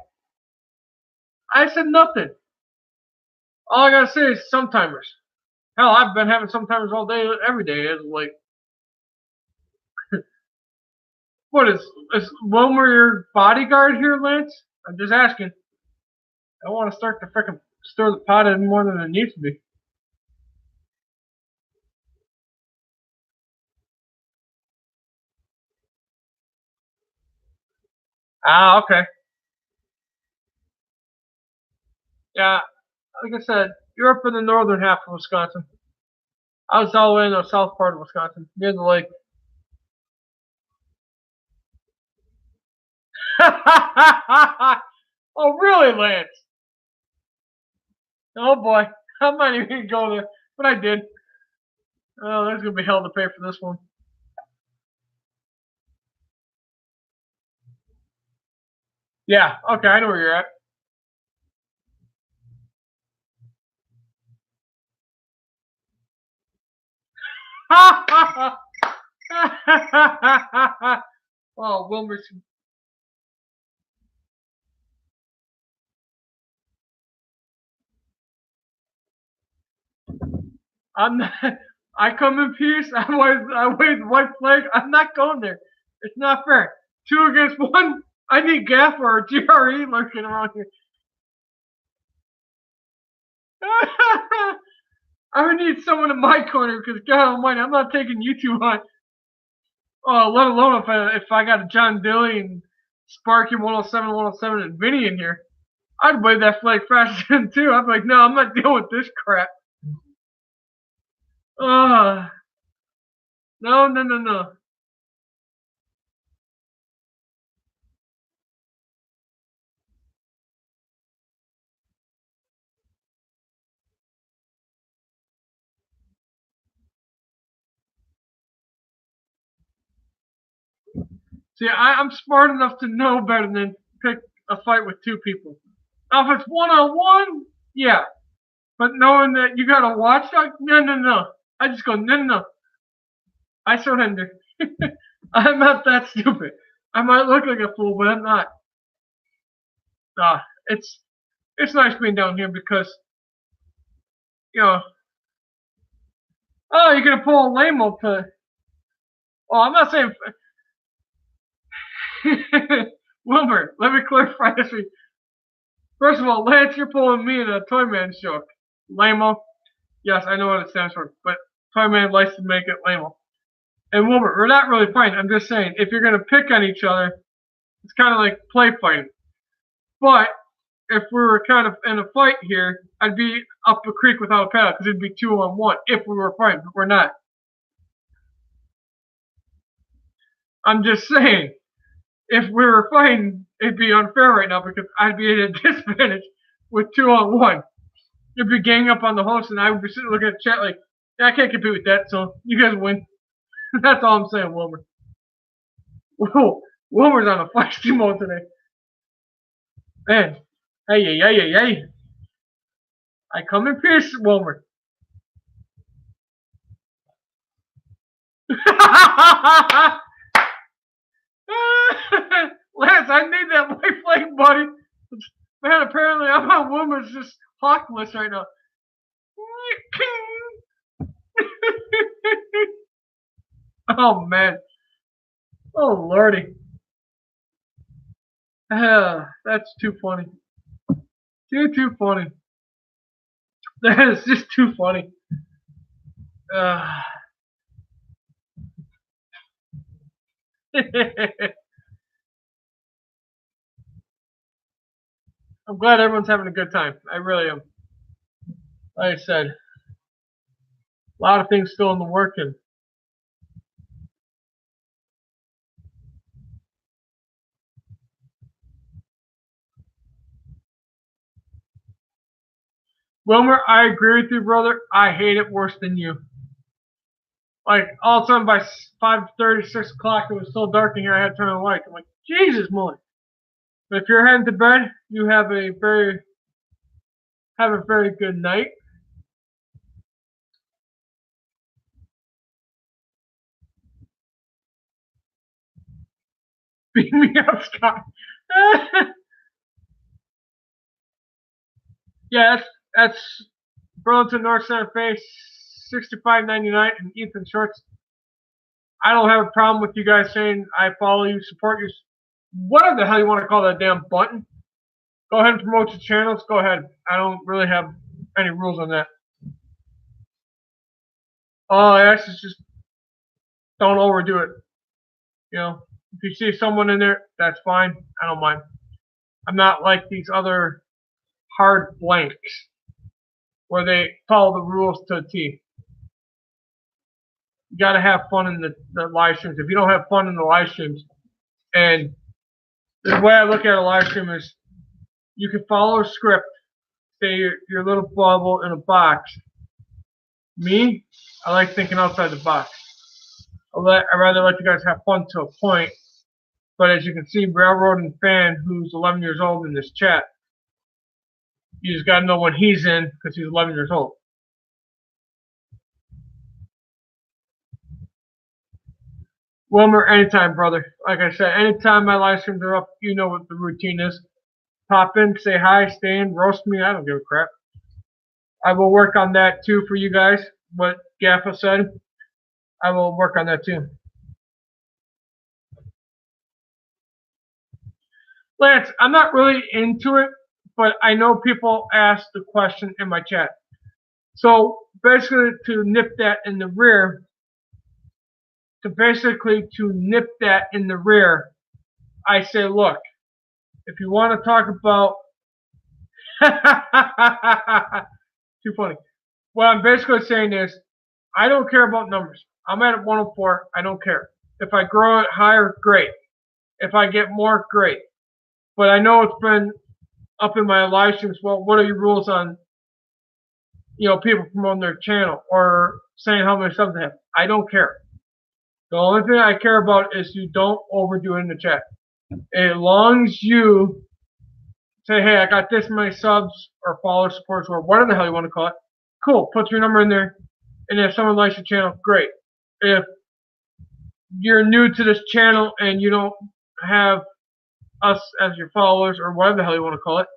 I said nothing. All I gotta say is sometimers. Hell, I've been having sometimers all day, every day. It's like, what is Wilmer your bodyguard here, Lance? I'm just asking. I want to start to frickin' stir the pot in more than it needs to be. Ah, okay. Yeah, like I said, you're up in the northern half of Wisconsin. I was all the way in the south part of Wisconsin, near the lake. Oh, really, Lance? Oh boy, I'm not even gonna go there, but I did. Oh, there's gonna be hell to pay for this one. Yeah, okay, I know where you're at. Oh, Wilmer's. I'm not. I come in peace. I wave the white flag. I'm not going there. It's not fair. 2 against 1. I need Gaffer or GRE lurking around here. I would need someone in my corner because God Almighty, I'm not taking you two on. Oh, let alone if I got a John Dilly and Sparky 107, 107, and Vinny in here. I'd wave that flag faster than two. I'd be like, no, I'm not dealing with this crap. No, no, no, no. See, I'm smart enough to know better than pick a fight with two people. Now, if it's one-on-one, yeah. But knowing that you got a watchdog, no, no, no. I just go, no, no, no. I surrender. I'm not that stupid. I might look like a fool, but I'm not. Uh, it's it's nice being down here because you know. Oh, you're gonna pull a lame up to. Oh, I'm not saying. Wilbur, let me clarify this. First of all, Lance, you're pulling me in a Toyman joke. Lamo. Yes, I know what it stands for, but Toyman likes to make it Lamo. And Wilbur, we're not really fighting. I'm just saying, if you're gonna pick on each other, it's kind of like play fighting. But if we were kind of in a fight here, I'd be up a creek without a paddle because it'd be 2-on-1 if we were fighting, but we're not. I'm just saying, if we were fighting, it'd be unfair right now because I'd be at a disadvantage with 2-on-1. You'd be gang up on the host, and I would be sitting looking at the chat like, yeah, I can't compete with that, so you guys win. That's all I'm saying, Wilmer. Whoa, Wilmer's on a feisty mode today. Man, hey, hey, hey, hey, hey. I come in peace, Wilmer. Lance, I need that white flag, buddy. Man, apparently I'm on Wilmer's just hawk list right now. Oh man. Oh lordy. That's too funny. Too funny. That is just too funny. I'm glad everyone's having a good time. I really am. Like I said, a lot of things still in the working. Wilmer, I agree with you, brother. I hate it worse than you. Like, all of a sudden by 5:30, 6 o'clock, it was so dark in here I had to turn on the light. I'm like, Jesus, Molly. But if you're heading to bed, you have a very good night. Beat me up, Scott. Yeah, that's Burlington North Santa Fe, 65.99, and Ethan Shorts. I don't have a problem with you guys saying I follow you, support you, whatever the hell you want to call that damn button. Go ahead and promote your channels. Go ahead. I don't really have any rules on that. All I ask is just don't overdo it. You know, if you see someone in there, that's fine. I don't mind. I'm not like these other hard blanks where they follow the rules to a T. You got to have fun in the live streams. If you don't have fun in the live streams, and the way I look at a live stream is you can follow a script, stay your little bubble in a box. Me, I like thinking outside the box. I rather let you guys have fun to a point. But as you can see, Railroading Fan, who's 11 years old in this chat, you just got to know when he's in because he's 11 years old. Wilmer, anytime, brother. Like I said, anytime my live streams are up, you know what the routine is. Pop in, say hi, stay in, roast me. I don't give a crap. I will work on that too for you guys. What Gaffa said, I will work on that too. Lance, I'm not really into it, but I know people ask the question in my chat. So basically, to nip that in the rear, I say, look, if you want to talk about too funny. What I'm basically saying is, I don't care about numbers. I'm at 104. I don't care. If I grow it higher, great. If I get more, great. But I know it's been up in my live streams. Well, what are your rules on, people promoting their channel or saying how many subs they have? I don't care. The only thing I care about is you don't overdo it in the chat. As long as you say, hey, I got this many subs or followers, supporters, or whatever the hell you want to call it, cool, put your number in there. And if someone likes your channel, great. If you're new to this channel and you don't have us as your followers or whatever the hell you want to call it,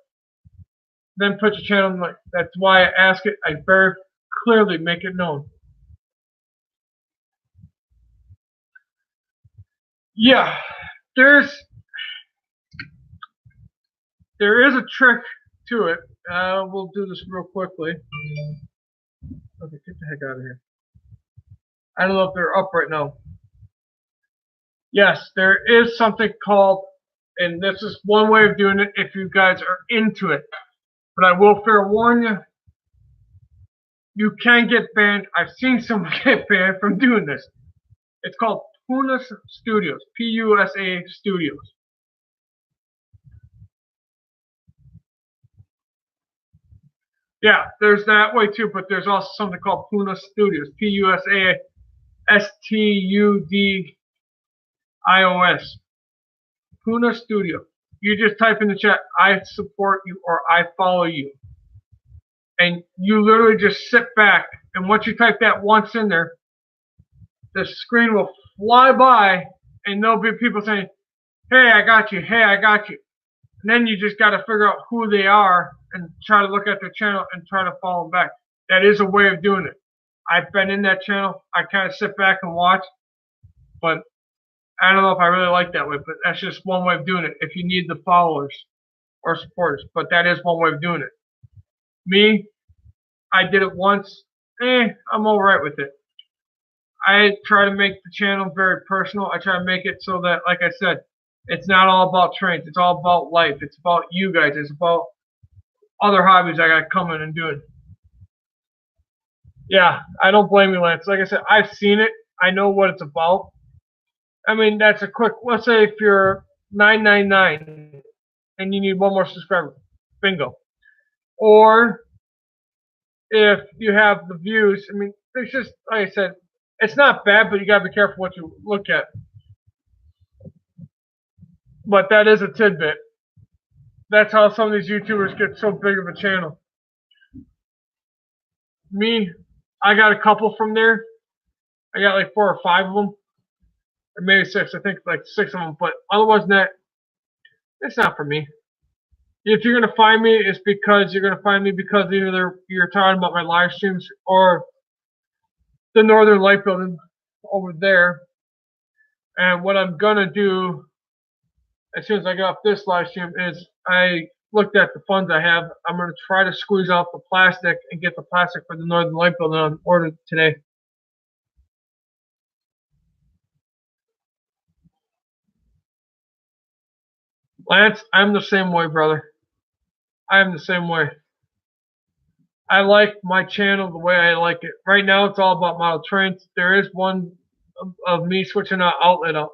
then put your channel in. Like, that's why I ask it. I very clearly make it known. Yeah, there is a trick to it. We'll do this real quickly. Okay, get the heck out of here. I don't know if they're up right now. Yes, there is something called, and this is one way of doing it if you guys are into it. But I will fair warn you, you can get banned. I've seen someone get banned from doing this. It's called Pusa Studios, P-U-S-A Studios. Yeah, there's that way too, but there's also something called Pusa Studios, P-U-S-A-S-T-U-D-I-O-S. Pusa Studio. You just type in the chat, I support you or I follow you. And you literally just sit back, and once you type that once in there, the screen will fly by, and there'll be people saying, hey, I got you, hey, I got you. And then you just got to figure out who they are and try to look at their channel and try to follow them back. That is a way of doing it. I've been in that channel. I kind of sit back and watch, but I don't know if I really like that way, but that's just one way of doing it if you need the followers or supporters. But that is one way of doing it. Me, I did it once. I'm all right with it. I try to make the channel very personal. I try to make it so that, like I said, it's not all about trains. It's all about life. It's about you guys. It's about other hobbies I got coming and doing. Yeah, I don't blame you, Lance. Like I said, I've seen it. I know what it's about. I mean, that's a quick, let's say if you're 999 and you need one more subscriber, bingo. Or if you have the views. I mean, there's just, like I said, it's not bad, but you gotta be careful what you look at. But that is a tidbit. That's how some of these YouTubers get so big of a channel. Me, I got a couple from there. I got like 4 or 5 of them, or maybe 6. I think like 6 of them. But otherwise than that, it's not for me. If you're gonna find me, it's because you're gonna find me because either you're talking about my live streams or the Northern Light Building over there. And what I'm gonna do as soon as I get off this live stream is I looked at the funds I have. I'm gonna try to squeeze out the plastic and get the plastic for the Northern Light Building on order today. Lance, I'm the same way, brother. I am the same way. I like my channel the way I like it. Right now, it's all about model trains. There is one of me switching an outlet out.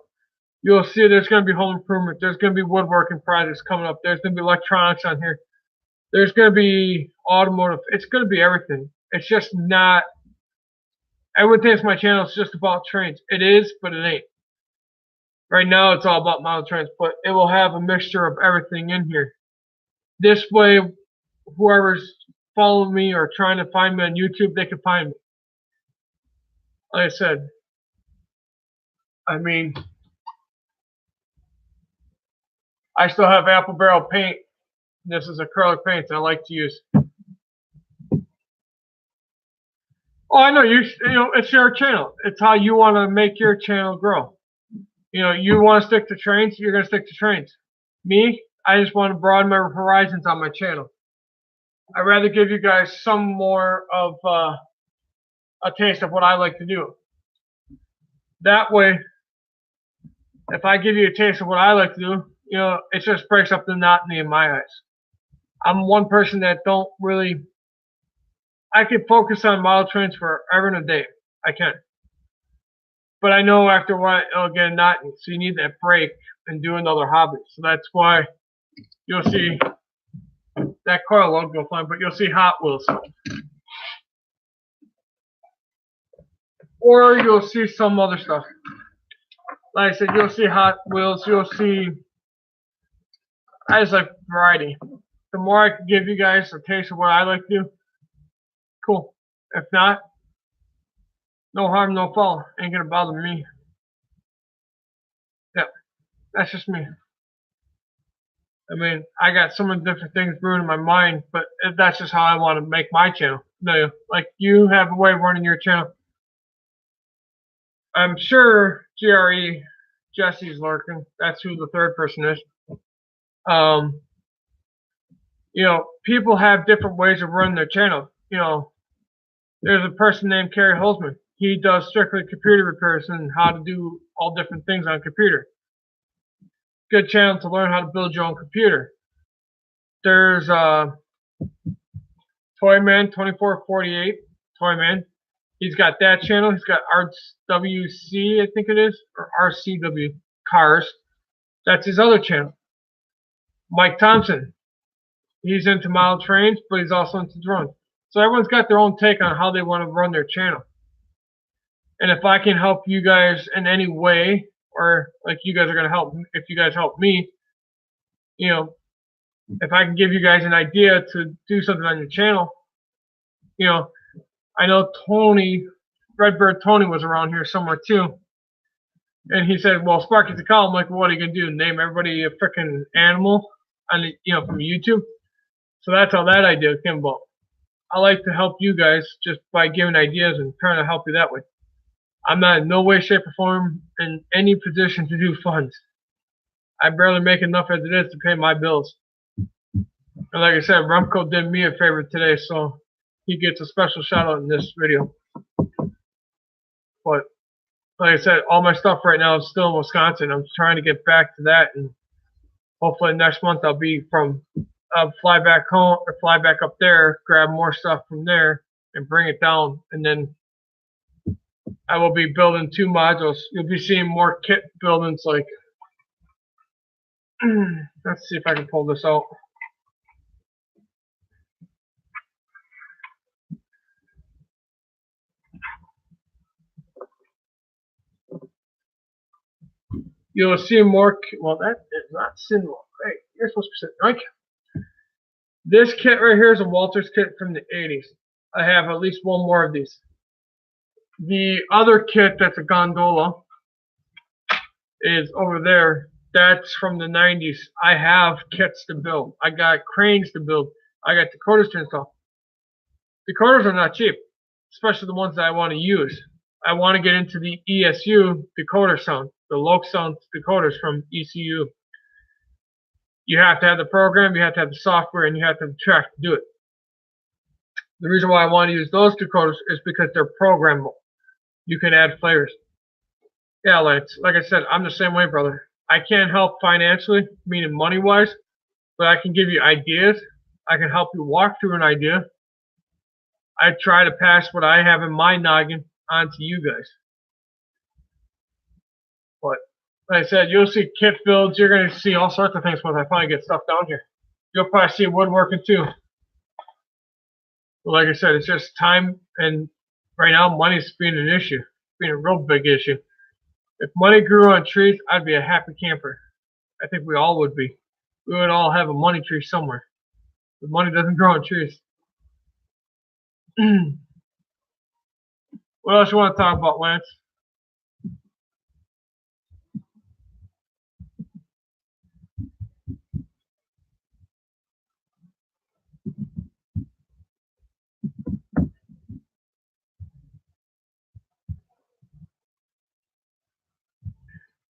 You'll see there's going to be home improvement. There's going to be woodworking projects coming up. There's going to be electronics on here. There's going to be automotive. It's going to be everything. It's just not. Everyone thinks my channel is just about trains. It is, but it ain't. Right now, it's all about model trains, but it will have a mixture of everything in here. This way, whoever's following me or trying to find me on YouTube, they can find me. Like I said, I mean, I still have apple barrel paint. This is acrylic paint that I like to use. Oh, I know you know it's your channel. It's how you want to make your channel grow. You know, you want to stick to trains, you're gonna stick to trains. Me, I just want to broaden my horizons on my channel. I'd rather give you guys some more of a taste of what I like to do. That way, if I give you a taste of what I like to do, you know, it just breaks up the monotony in my eyes. I'm one person that don't really. I can focus on model trains forever and a day. I can. But I know after a while it'll get monotony. So you need that break and do another hobby. So that's why you'll see that car won't go fine, but you'll see Hot Wheels. Or you'll see some other stuff. Like I said, you'll see Hot Wheels, you'll see. I just like variety. The more I can give you guys a taste of what I like to do, cool. If not, no harm, no foul. Ain't gonna bother me. Yeah, that's just me. I mean, I got so many different things brewing in my mind, but that's just how I want to make my channel. No, like you have a way of running your channel. I'm sure GRE Jesse's lurking. That's who the third person is. You know, people have different ways of running their channel. You know, there's a person named Kerry Holzman. He does strictly computer repairs and how to do all different things on a computer. Good channel to learn how to build your own computer. There's Toyman 2448 Toyman. He's got that channel. He's got RWC, I think it is, or RCW Cars. That's his other channel. Mike Thompson. He's into model trains, but he's also into drones. So everyone's got their own take on how they want to run their channel. And if I can help you guys in any way, or like you guys are going to help, if you guys help me, you know, if I can give you guys an idea to do something on your channel, you know, I know Tony, Redbird Tony was around here somewhere too. And he said, well, Sparky's a call. I'm like, well, what are you going to do? Name everybody a freaking animal on the, you know, from YouTube? So that's how that idea came about. I like to help you guys just by giving ideas and trying to help you that way. I'm not in no way, shape, or form in any position to do funds. I barely make enough as it is to pay my bills. And like I said, Rumco did me a favor today, so he gets a special shout out in this video. But like I said, all my stuff right now is still in Wisconsin. I'm trying to get back to that, and hopefully next month I'll be from fly back home or fly back up there, grab more stuff from there, and bring it down. And then I will be building 2 modules. You'll be seeing more kit buildings. Like, let's see if I can pull this out. You'll see more. Well, that is not Sinwell. Hey, you're supposed to be sitting. Okay. This kit right here is a Walters kit from the 80s. I have at least one more of these. The other kit that's a gondola is over there. That's from the 90s. I have kits to build. I got cranes to build. I got decoders to install. Decoders are not cheap, especially the ones that I want to use. I want to get into the ESU decoder sound, the low sound decoders from ECU. You have to have the program, you have to have the software, and you have to have the track to do it. The reason why I want to use those decoders is because they're programmable. You can add flavors. Yeah, Lance, like I said, I'm the same way, brother. I can't help financially, meaning money-wise, but I can give you ideas. I can help you walk through an idea. I try to pass what I have in my noggin on to you guys. But like I said, you'll see kit builds. You're going to see all sorts of things once I finally get stuff down here. You'll probably see woodworking too. But like I said, it's just time, and right now money's being an issue. It's being a real big issue. If money grew on trees, I'd be a happy camper. I think we all would be. We would all have a money tree somewhere. But money doesn't grow on trees. What else you want to talk about, Lance?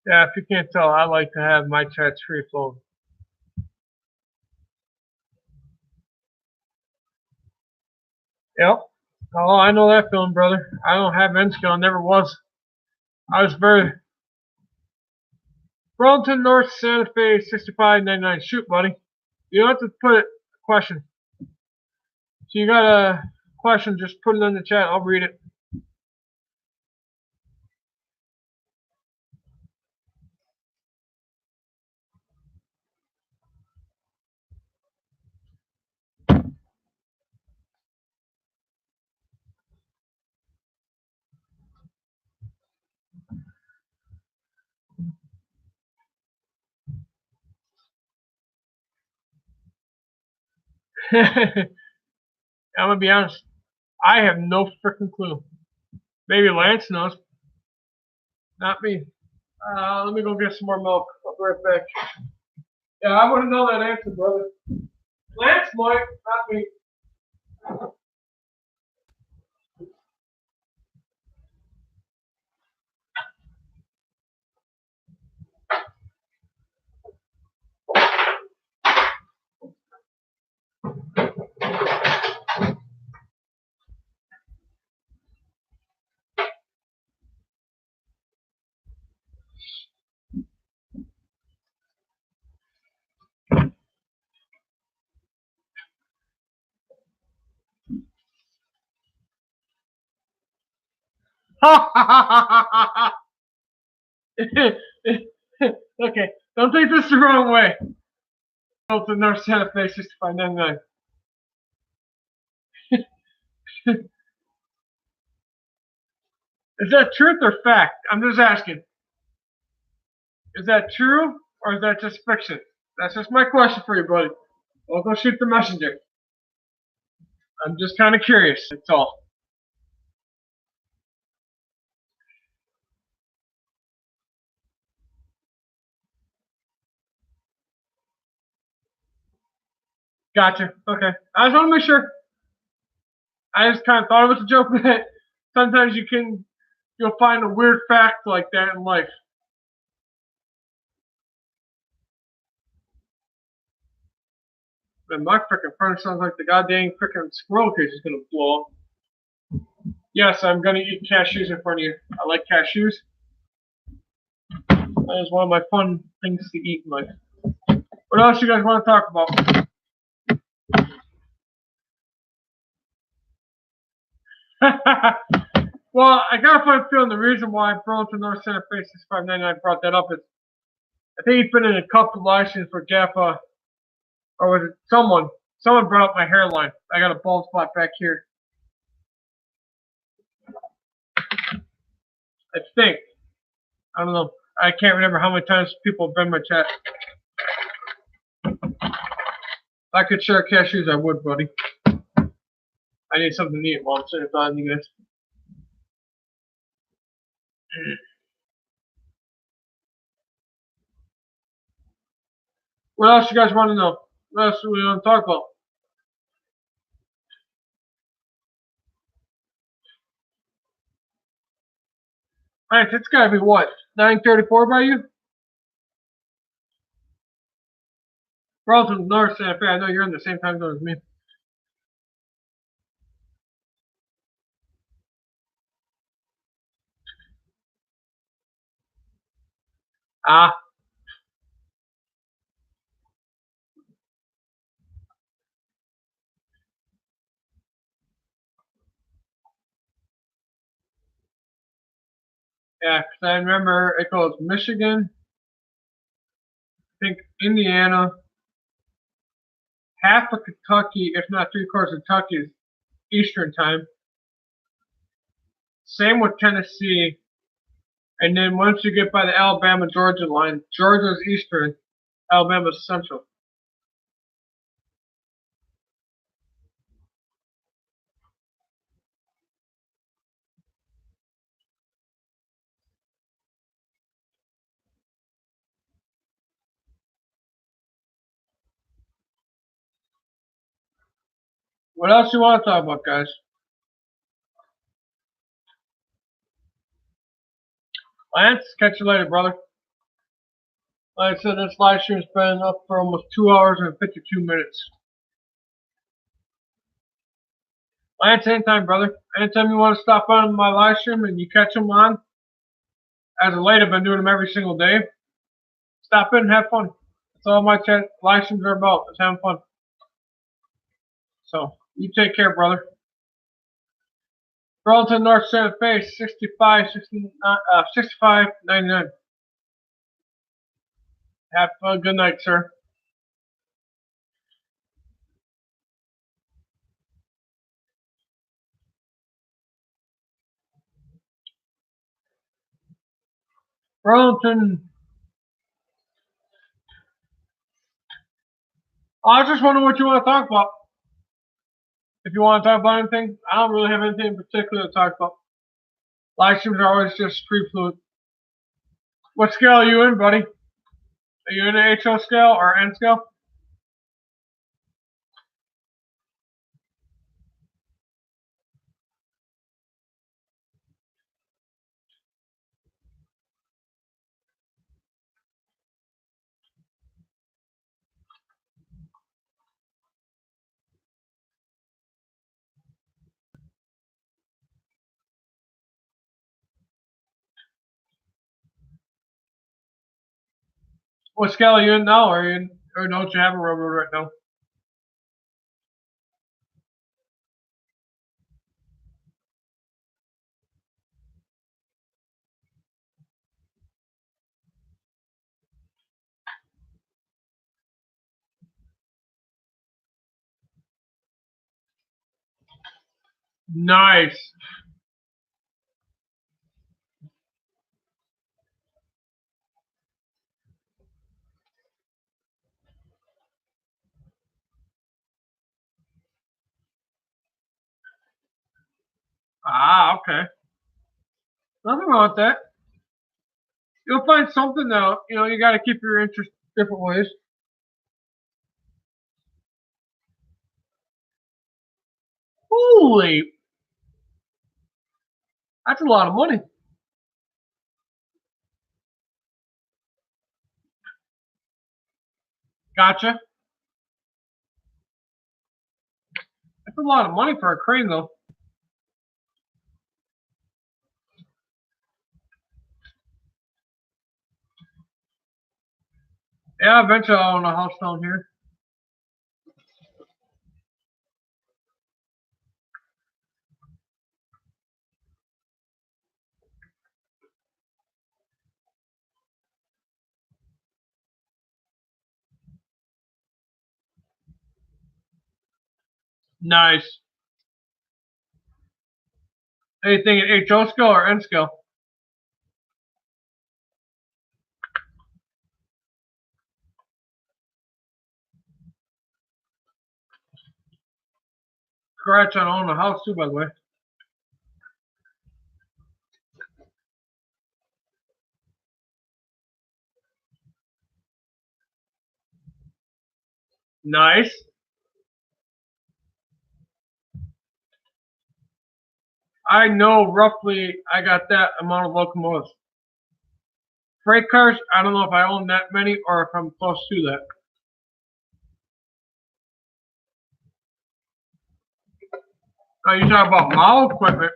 Yeah, if you can't tell, I like to have my chats free flowing. Yep. Oh, I know that feeling, brother. I don't have Bnsf-n-scale, never was. I was very Burlington North Santa Fe 6599. Shoot, buddy. You don't have to put a question. So you got a question, just put it in the chat. I'll read it. I'm gonna be honest. I have no freaking clue. Maybe Lance knows. Not me. Let me go get some more milk. I'll be right back. Yeah, I wouldn't know that answer, brother. Lance might, not me. Okay, don't take this the wrong way. To North Santa Fe 6599. Is that truth or fact? I'm just asking. Is that true or is that just fiction? That's just my question for you, buddy. Don't go shoot the messenger. I'm just kind of curious. That's all. Gotcha. Okay. I just want to make sure. I just kind of thought it was a joke that sometimes you'll find a weird fact like that in life. But my freaking furnace sounds like the goddamn freaking squirrel cage is gonna blow up. Yes, I'm gonna eat cashews in front of you. I like cashews. That is one of my fun things to eat in life. What else you guys want to talk about? Well, I got a funny feeling the reason why Burlington North Santa Fe 6599 brought that up is I think he's been in a couple live streams for Jaffa, or was it someone? Someone brought up my hairline. I got a bald spot back here. I think. I don't know. I can't remember how many times people have been in my chat. If I could share cashews, I would, buddy. I need something to eat while I'm sitting talking to you guys. What else you guys want to know? What else do we want to talk about? Alright, it's gotta be what? 9:34 by you? Burlington North Santa Fe. I know you're in the same time zone as me. Ah. Yeah, because I remember it goes Michigan, I think Indiana, half of Kentucky, if not 3/4 of Kentucky, is Eastern time. Same with Tennessee. And then once you get by the Alabama-Georgia line, Georgia's Eastern, Alabama's Central. What else you want to talk about, guys? Lance, catch you later, brother. Like I said, this live stream's been up for almost 2 hours and 52 minutes. Lance, anytime, brother. Anytime you want to stop on my live stream and you catch them on, as of late, I've been doing them every single day. Stop in and have fun. That's all my live streams are about, is having fun. So, you take care, brother. Burlington North Santa Fe, 65.99. Have a good night, sir. Burlington. I was just wondering what you want to talk about. If you want to talk about anything, I don't really have anything in particular to talk about. Live streams are always just free fluid. What scale are you in, buddy? Are you in the HO scale or N scale? What scale are you in now? Or don't you have a railroad right now? Nice. Ah, okay. Nothing wrong with that. You'll find something though. You know, you got to keep your interest different ways. Holy, that's a lot of money. Gotcha. That's a lot of money for a crane, though. Yeah, eventually I'll own a house down here. Nice. Anything in HO scale or N scale? Congrats on owning a house too, by the way. Nice. I know roughly I got that amount of locomotives. Freight cars, I don't know if I own that many or if I'm close to that. Now you talk about model equipment,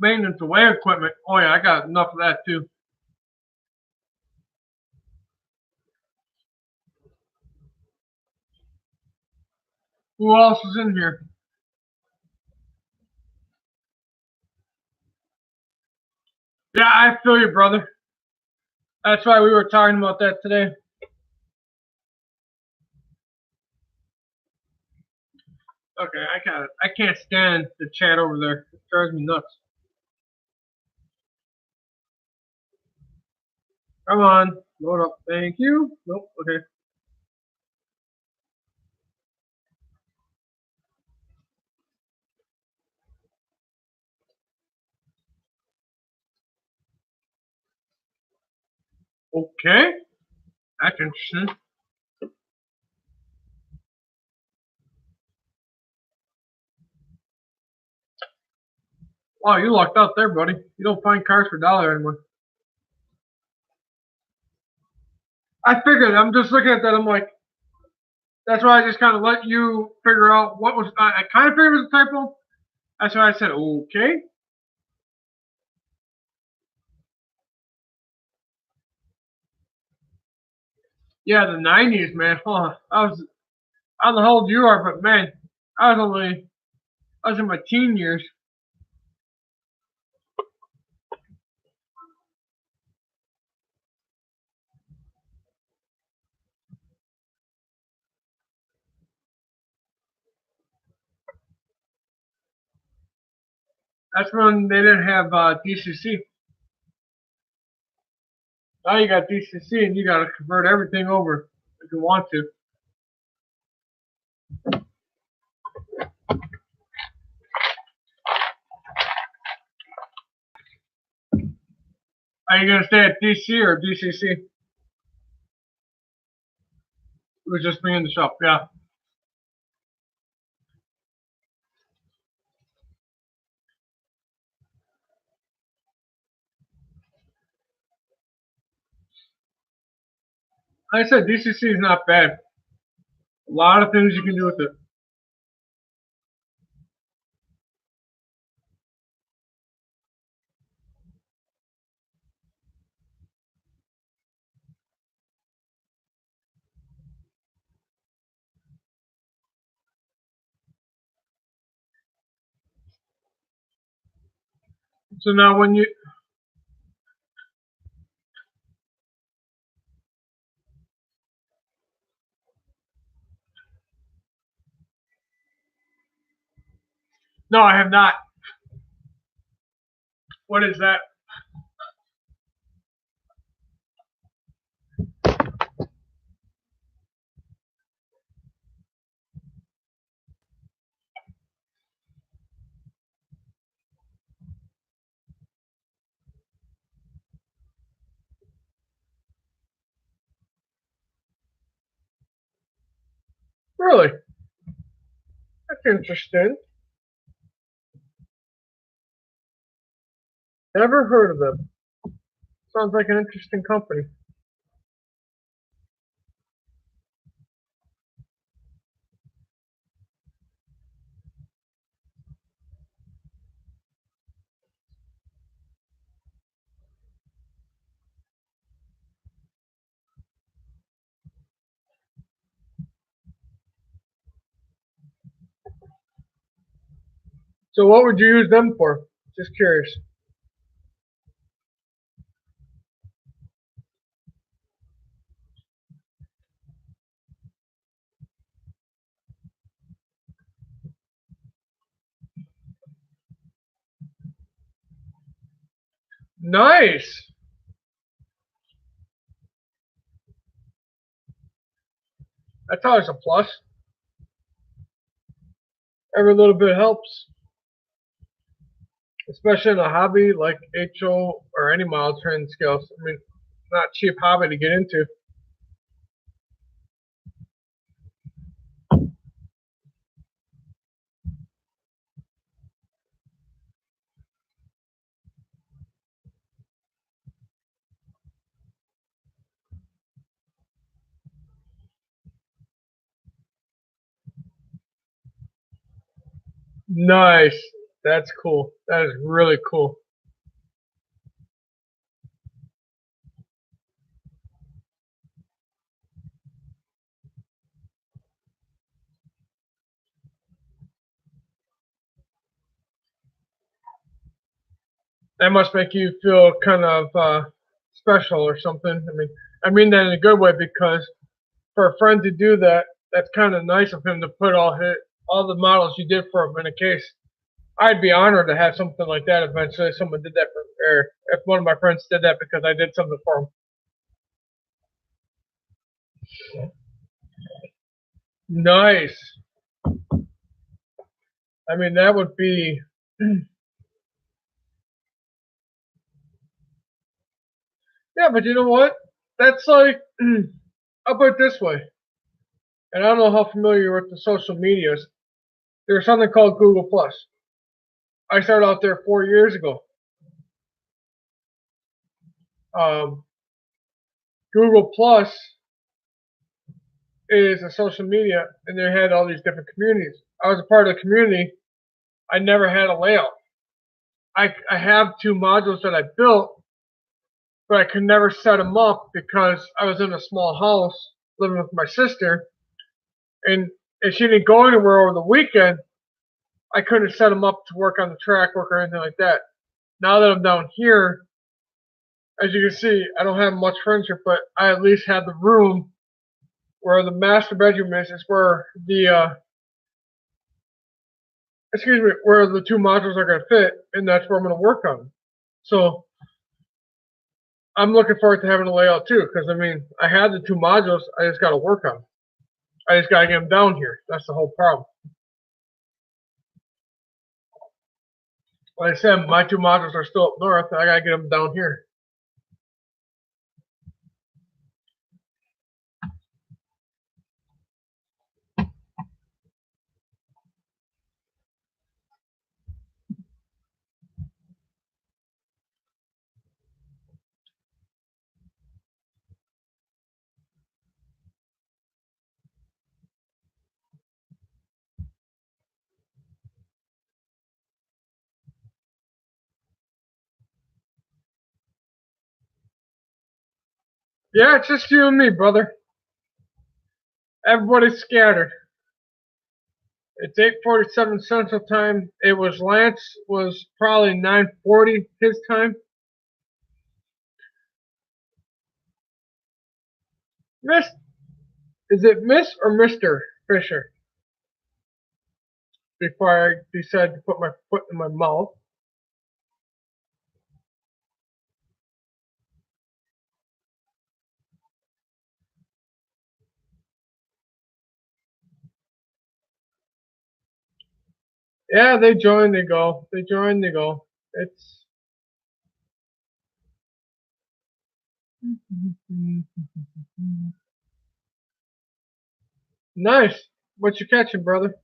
maintenance away equipment. Oh yeah, I got enough of that too. Who else is in here? Yeah, I feel you, brother. That's why we were talking about that today. Okay, I can't stand the chat over there. It drives me nuts. Come on, load up. Thank you. Nope. Okay. Okay. That's interesting. Wow, you lucked out there, buddy. You don't find cars for $1 anymore. I figured. I'm just looking at that. I'm like, that's why I just kind of let you figure out what was. I kind of figured it was a typo. That's why I said, okay. Yeah, the '90s, man. Huh. I don't know how old you are, but man, I was in my teen years. That's when they didn't have DCC. Now you got DCC, and you got to convert everything over if you want to. Are you gonna stay at DC or DCC? It was just me in the shop. Yeah. Like I said, DCC is not bad. A lot of things you can do with it. So now when you no, I have not. What is that? Really? That's interesting. Never heard of them. Sounds like an interesting company. So what would you use them for? Just curious. Nice. That's always a plus. Every little bit helps, especially in a hobby like HO or any model training scales. I mean, not a cheap hobby to get into. Nice. That's cool. That is really cool. That must make you feel kind of special or something. I mean that in a good way, because for a friend to do that, that's kind of nice of him to put all the models you did for him in a case. I'd be honored to have something like that eventually. If someone did that or if one of my friends did that because I did something for him. Nice. I mean, that would be. Yeah, but you know what? That's like. I'll put it this way. And I don't know how familiar you are with the social medias. There's something called Google Plus. I started out there 4 years ago. Um, Google Plus is a social media, and they had all these different communities. I was a part of the community. I never had a layout. I have two modules that I built, but I could never set them up because I was in a small house living with my sister, and if she didn't go anywhere over the weekend, I couldn't set them up to work on the track work or anything like that. Now that I'm down here, as you can see, I don't have much furniture, but I at least have the room where the master bedroom is where where the two modules are going to fit, and that's where I'm going to work on. So I'm looking forward to having a layout too, because I mean, I had the two modules, I just got to work on them. I just got to get them down here. That's the whole problem. Like I said, my two modules are still up north, I got to get them down here. Yeah, it's just you and me, brother. Everybody's scattered. It's 8:47 Central Time. It was Lance was probably 9:40 his time. Miss, is it Miss or Mr. Fisher? Before I decide to put my foot in my mouth. Yeah, they join, they go. They join, they go. It's nice. What you catching, brother?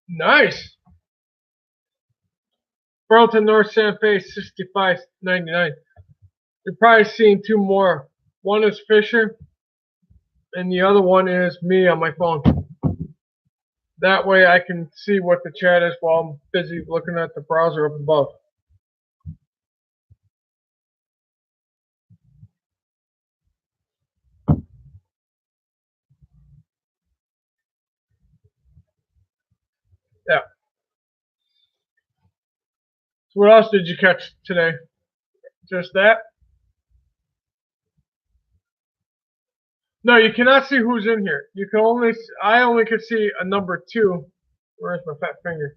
Nice. Burlington North Santa Fe 65.99. You're probably seeing two more. One is Fisher, and the other one is me on my phone. That way I can see what the chat is while I'm busy looking at the browser up above. Yeah. So what else did you catch today? Just that? No, you cannot see who's in here. You can only, I only could see a number 2. Where's my fat finger?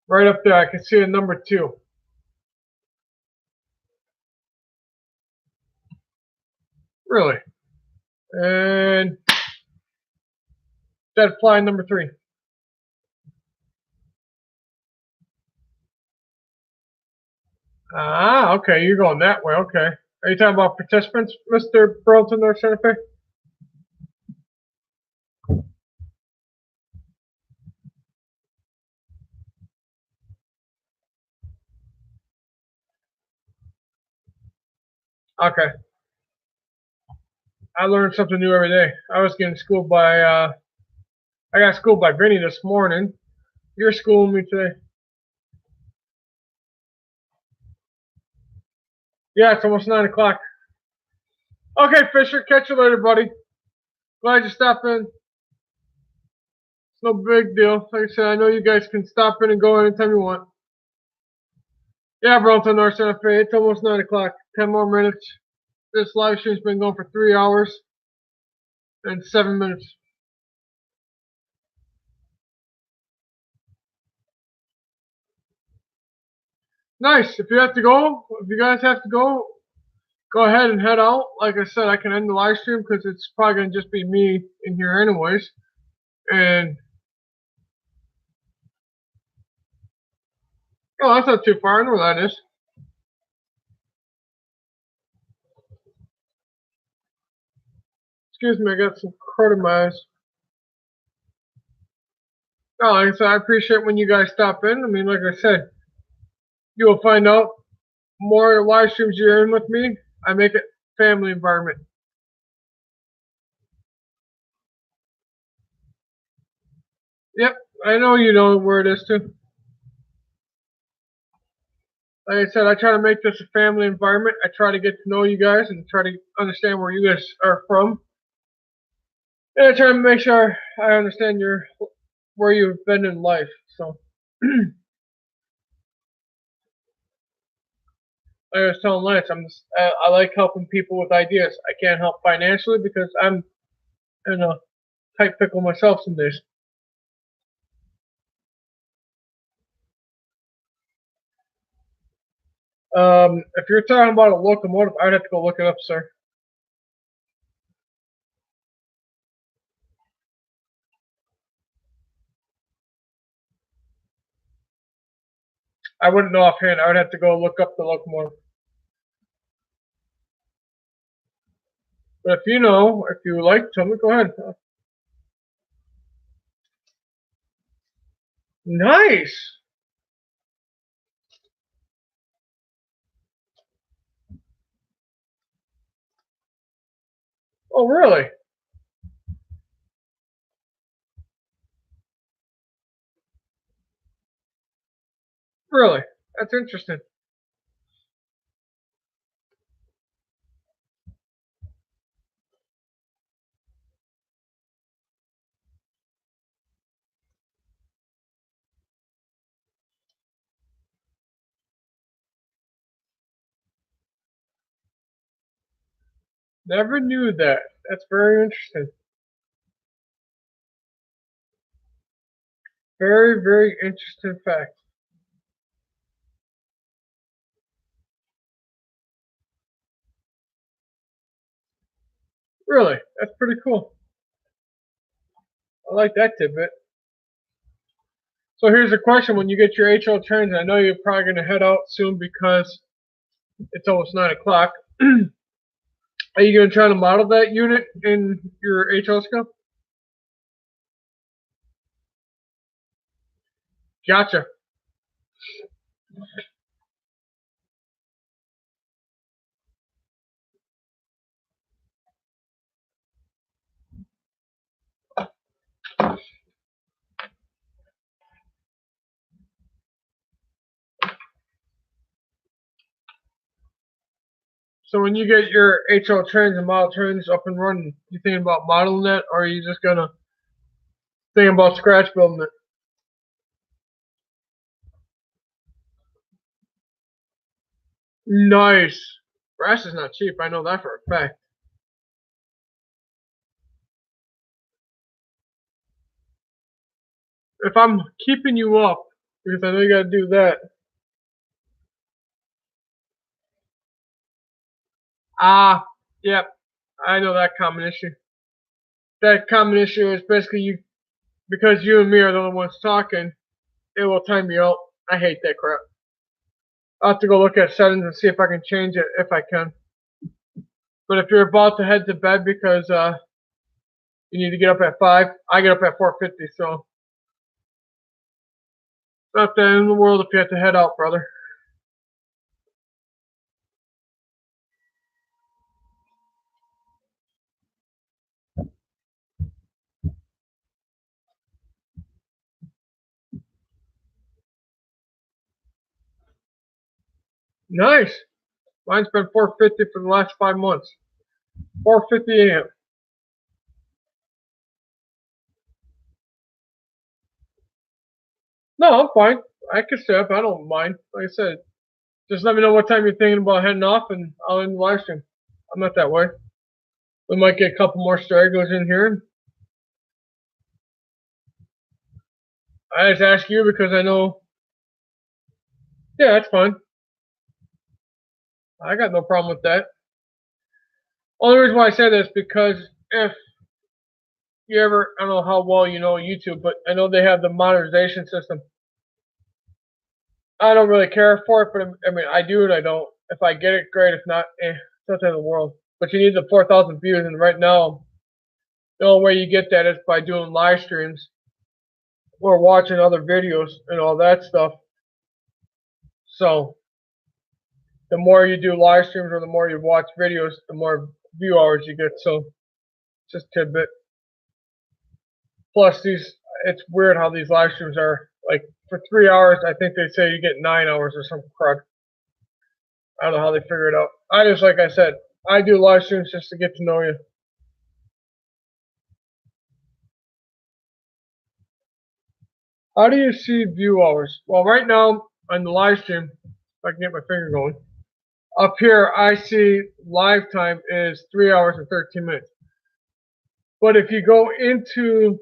Right up there, I can see a number 2. Really? And dead fly number 3. Ah, okay, you're going that way, okay. Are you talking about participants, Mr. Burlington or Santa Fe? Okay. I learned something new every day. I was getting schooled by, I got schooled by Vinny this morning. You're schooling me today. Yeah, it's almost 9 o'clock. Okay, Fisher, catch you later, buddy. Glad you stopped in. It's no big deal. Like I said, I know you guys can stop in and go anytime you want. Yeah, Burlington North Santa Fe, it's almost 9 o'clock. 10 more minutes. This live stream's been going for 3 hours and 7 minutes. Nice. If you have to go, if you guys have to go, go ahead and head out. Like I said, I can end the live stream because it's probably going to just be me in here anyways. And, oh, that's not too far. I know where that is. Excuse me, I got some crud in my eyes. No, like I said, I appreciate when you guys stop in. I mean, like I said, you will find out more live streams you're in with me. I make it family environment. Yep, I know you know where it is too. Like I said, I try to make this a family environment. I try to get to know you guys and try to understand where you guys are from. And I try to make sure I understand where you've been in life. So, like I was telling Lance, I like helping people with ideas. I can't help financially because I'm in a tight pickle myself some days. If you're talking about a locomotive, I'd have to go look it up, sir. I wouldn't know offhand. I would have to go look up the locomotive. But if you know, if you like, tell me. Go ahead. Nice. Oh, really? Really? That's interesting. Never knew that. That's very interesting. Very, very interesting fact. Really? That's pretty cool. I like that tidbit. So here's a question. When you get your HL trains, I know you're probably going to head out soon because it's almost 9 o'clock. Are you going to try to model that unit in your HL scale? Gotcha. So when you get your HL trains and model trains up and running, you thinking about modeling that, or are you just gonna thinking about scratch building it? Nice. Brass is not cheap. I know that for a fact. if I'm keeping you up, because I know you gotta do that. Yep, I know that common issue. That common issue is basically you, because you and me are the only ones talking, it will time you out. I hate that crap. I'll have to go look at settings and see if I can change it, if I can. But if you're about to head to bed because you need to get up at 5, I get up at 4:50, so it's not the end of the world if you have to head out, brother. Nice. Mine's been 4:50 for the last 5 months. 4:50 a.m. No, I'm fine. I can stay up. I don't mind. Like I said, just let me know what time you're thinking about heading off, and I'll end the live stream. I'm not that way. We might get a couple more stragglers in here. I just ask you because I know. Yeah, that's fine. I got no problem with that. Only reason why I say this because if you ever, I don't know how well you know YouTube, but I know they have the monetization system. I don't really care for it, but I mean, I do and I don't. If I get it, great. If not, it's not the end of the world. But you need the 4,000 views, and right now, the only way you get that is by doing live streams or watching other videos and all that stuff. So, the more you do live streams or the more you watch videos, the more view hours you get. So, just a tidbit. Plus, it's weird how these live streams are. Like, for 3 hours, I think they say you get 9 hours or some crud. I don't know how they figure it out. Like I said, I do live streams just to get to know you. How do you see view hours? Well, right now on the live stream, if I can get my finger going, up here I see live time is 3 hours and 13 minutes. But if you go into,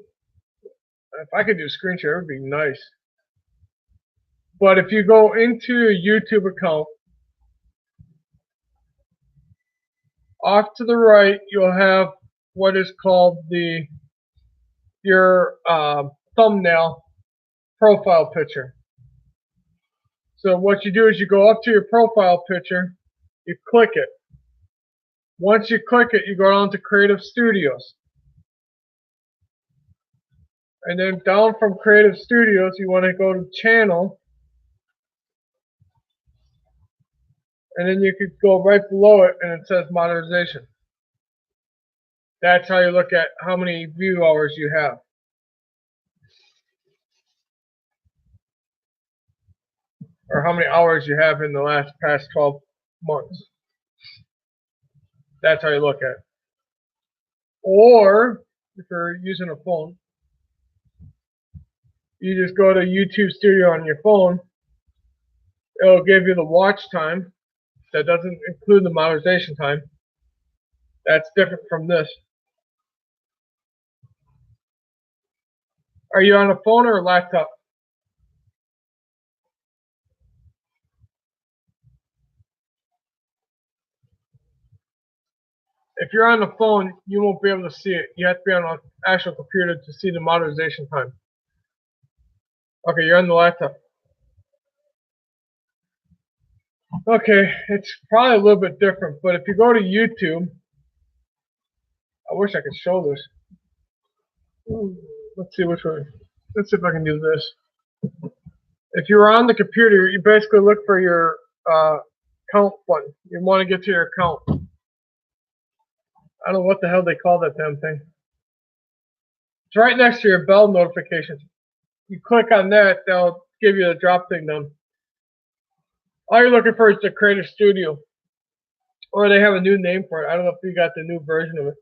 if I could do screen share, it would be nice. But if you go into a YouTube account, off to the right, you'll have what is called your thumbnail profile picture. So what you do is you go up to your profile picture, you click it. Once you click it, you go down to Creative Studios. And then down from Creative Studios, you want to go to Channel. And then you could go right below it and it says Monetization. That's how you look at how many view hours you have. Or how many hours you have in the past 12 months. That's how you look at it. Or, if you're using a phone, you just go to YouTube Studio on your phone. It'll give you the watch time. That doesn't include the monetization time. That's different from this. Are you on a phone or a laptop? If you're on the phone, you won't be able to see it. You have to be on an actual computer to see the monetization time. Okay, you're on the laptop. Okay, it's probably a little bit different, but if you go to YouTube, I wish I could show this. Let's see which one. Let's see if I can do this. If you're on the computer, you basically look for your count button. You want to get to your account. I don't know what the hell they call that damn thing. It's right next to your bell notifications. You click on that, they'll give you the drop thing done. All you're looking for is the Creative Studio. Or they have a new name for it. I don't know if you got the new version of it.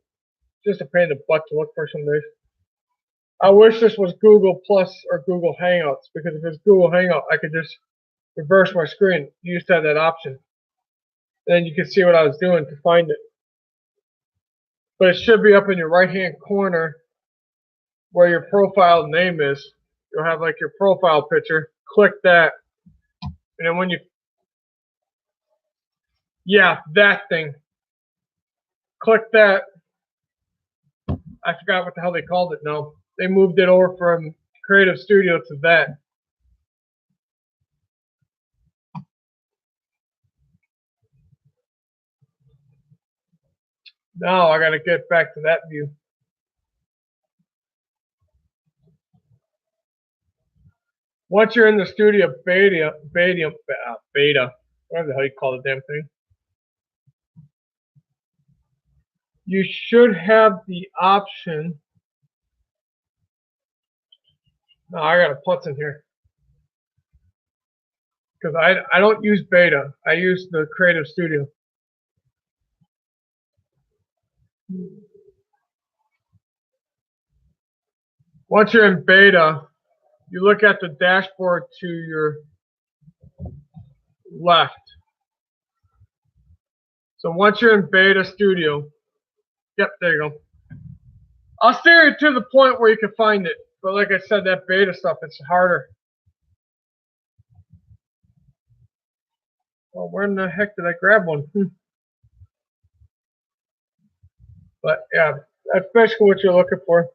It's just a pain in the butt to look for some days. I wish this was Google Plus or Google Hangouts, because if it's Google Hangout, I could just reverse my screen. You used to have that option. Then you could see what I was doing to find it. But it should be up in your right-hand corner where your profile name is. you'll have like your profile picture. Click that, and then when you, yeah, that thing. Click that. I forgot what the hell they called it now. They moved it over from Creative Studio to that. Now I gotta get back to that view. Once you're in the studio beta, whatever the hell you call the damn thing, you should have the option. No, I got a putz in here. Because I don't use beta. I use the Creative Studio. Once you're in beta, you look at the dashboard to your left. So once you're in beta studio, yep, there you go. I'll steer you to the point where you can find it. But like I said, that beta stuff, it's harder. Well, where in the heck did I grab one? But yeah, that's basically what you're looking for.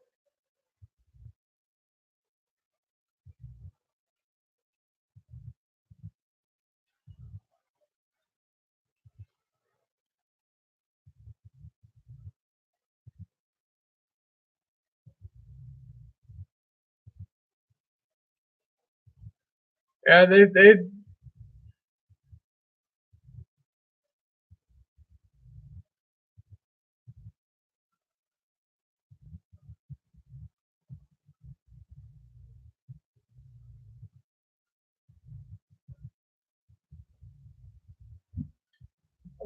Yeah, they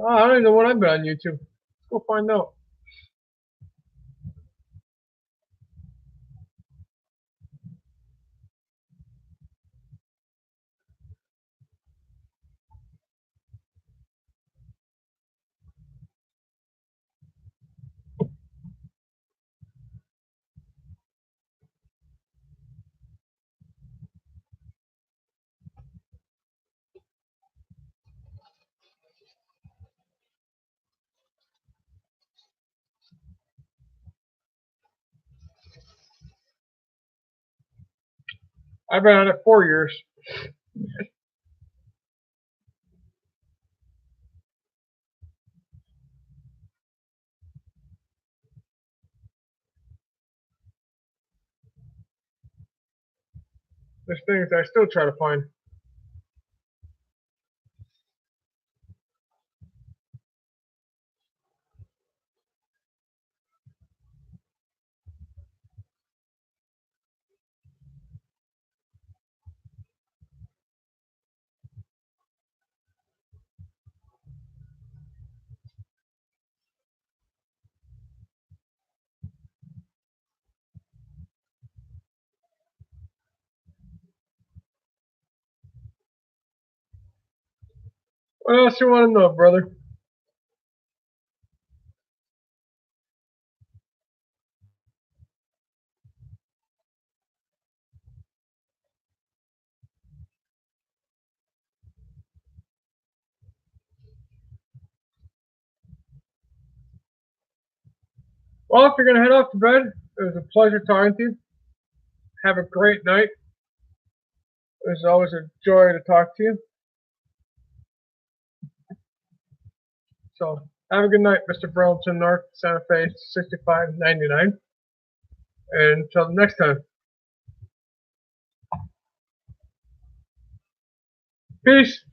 oh, I don't even know what I've been on YouTube. Let's go find out. I've been on it 4 years. There's things I still try to find. What else you want to know, brother? Well, if you're going to head off to bed, it was a pleasure talking to you. Have a great night. It was always a joy to talk to you. So, have a good night, Mr. Burlington North, Santa Fe 6599. And until next time. Peace.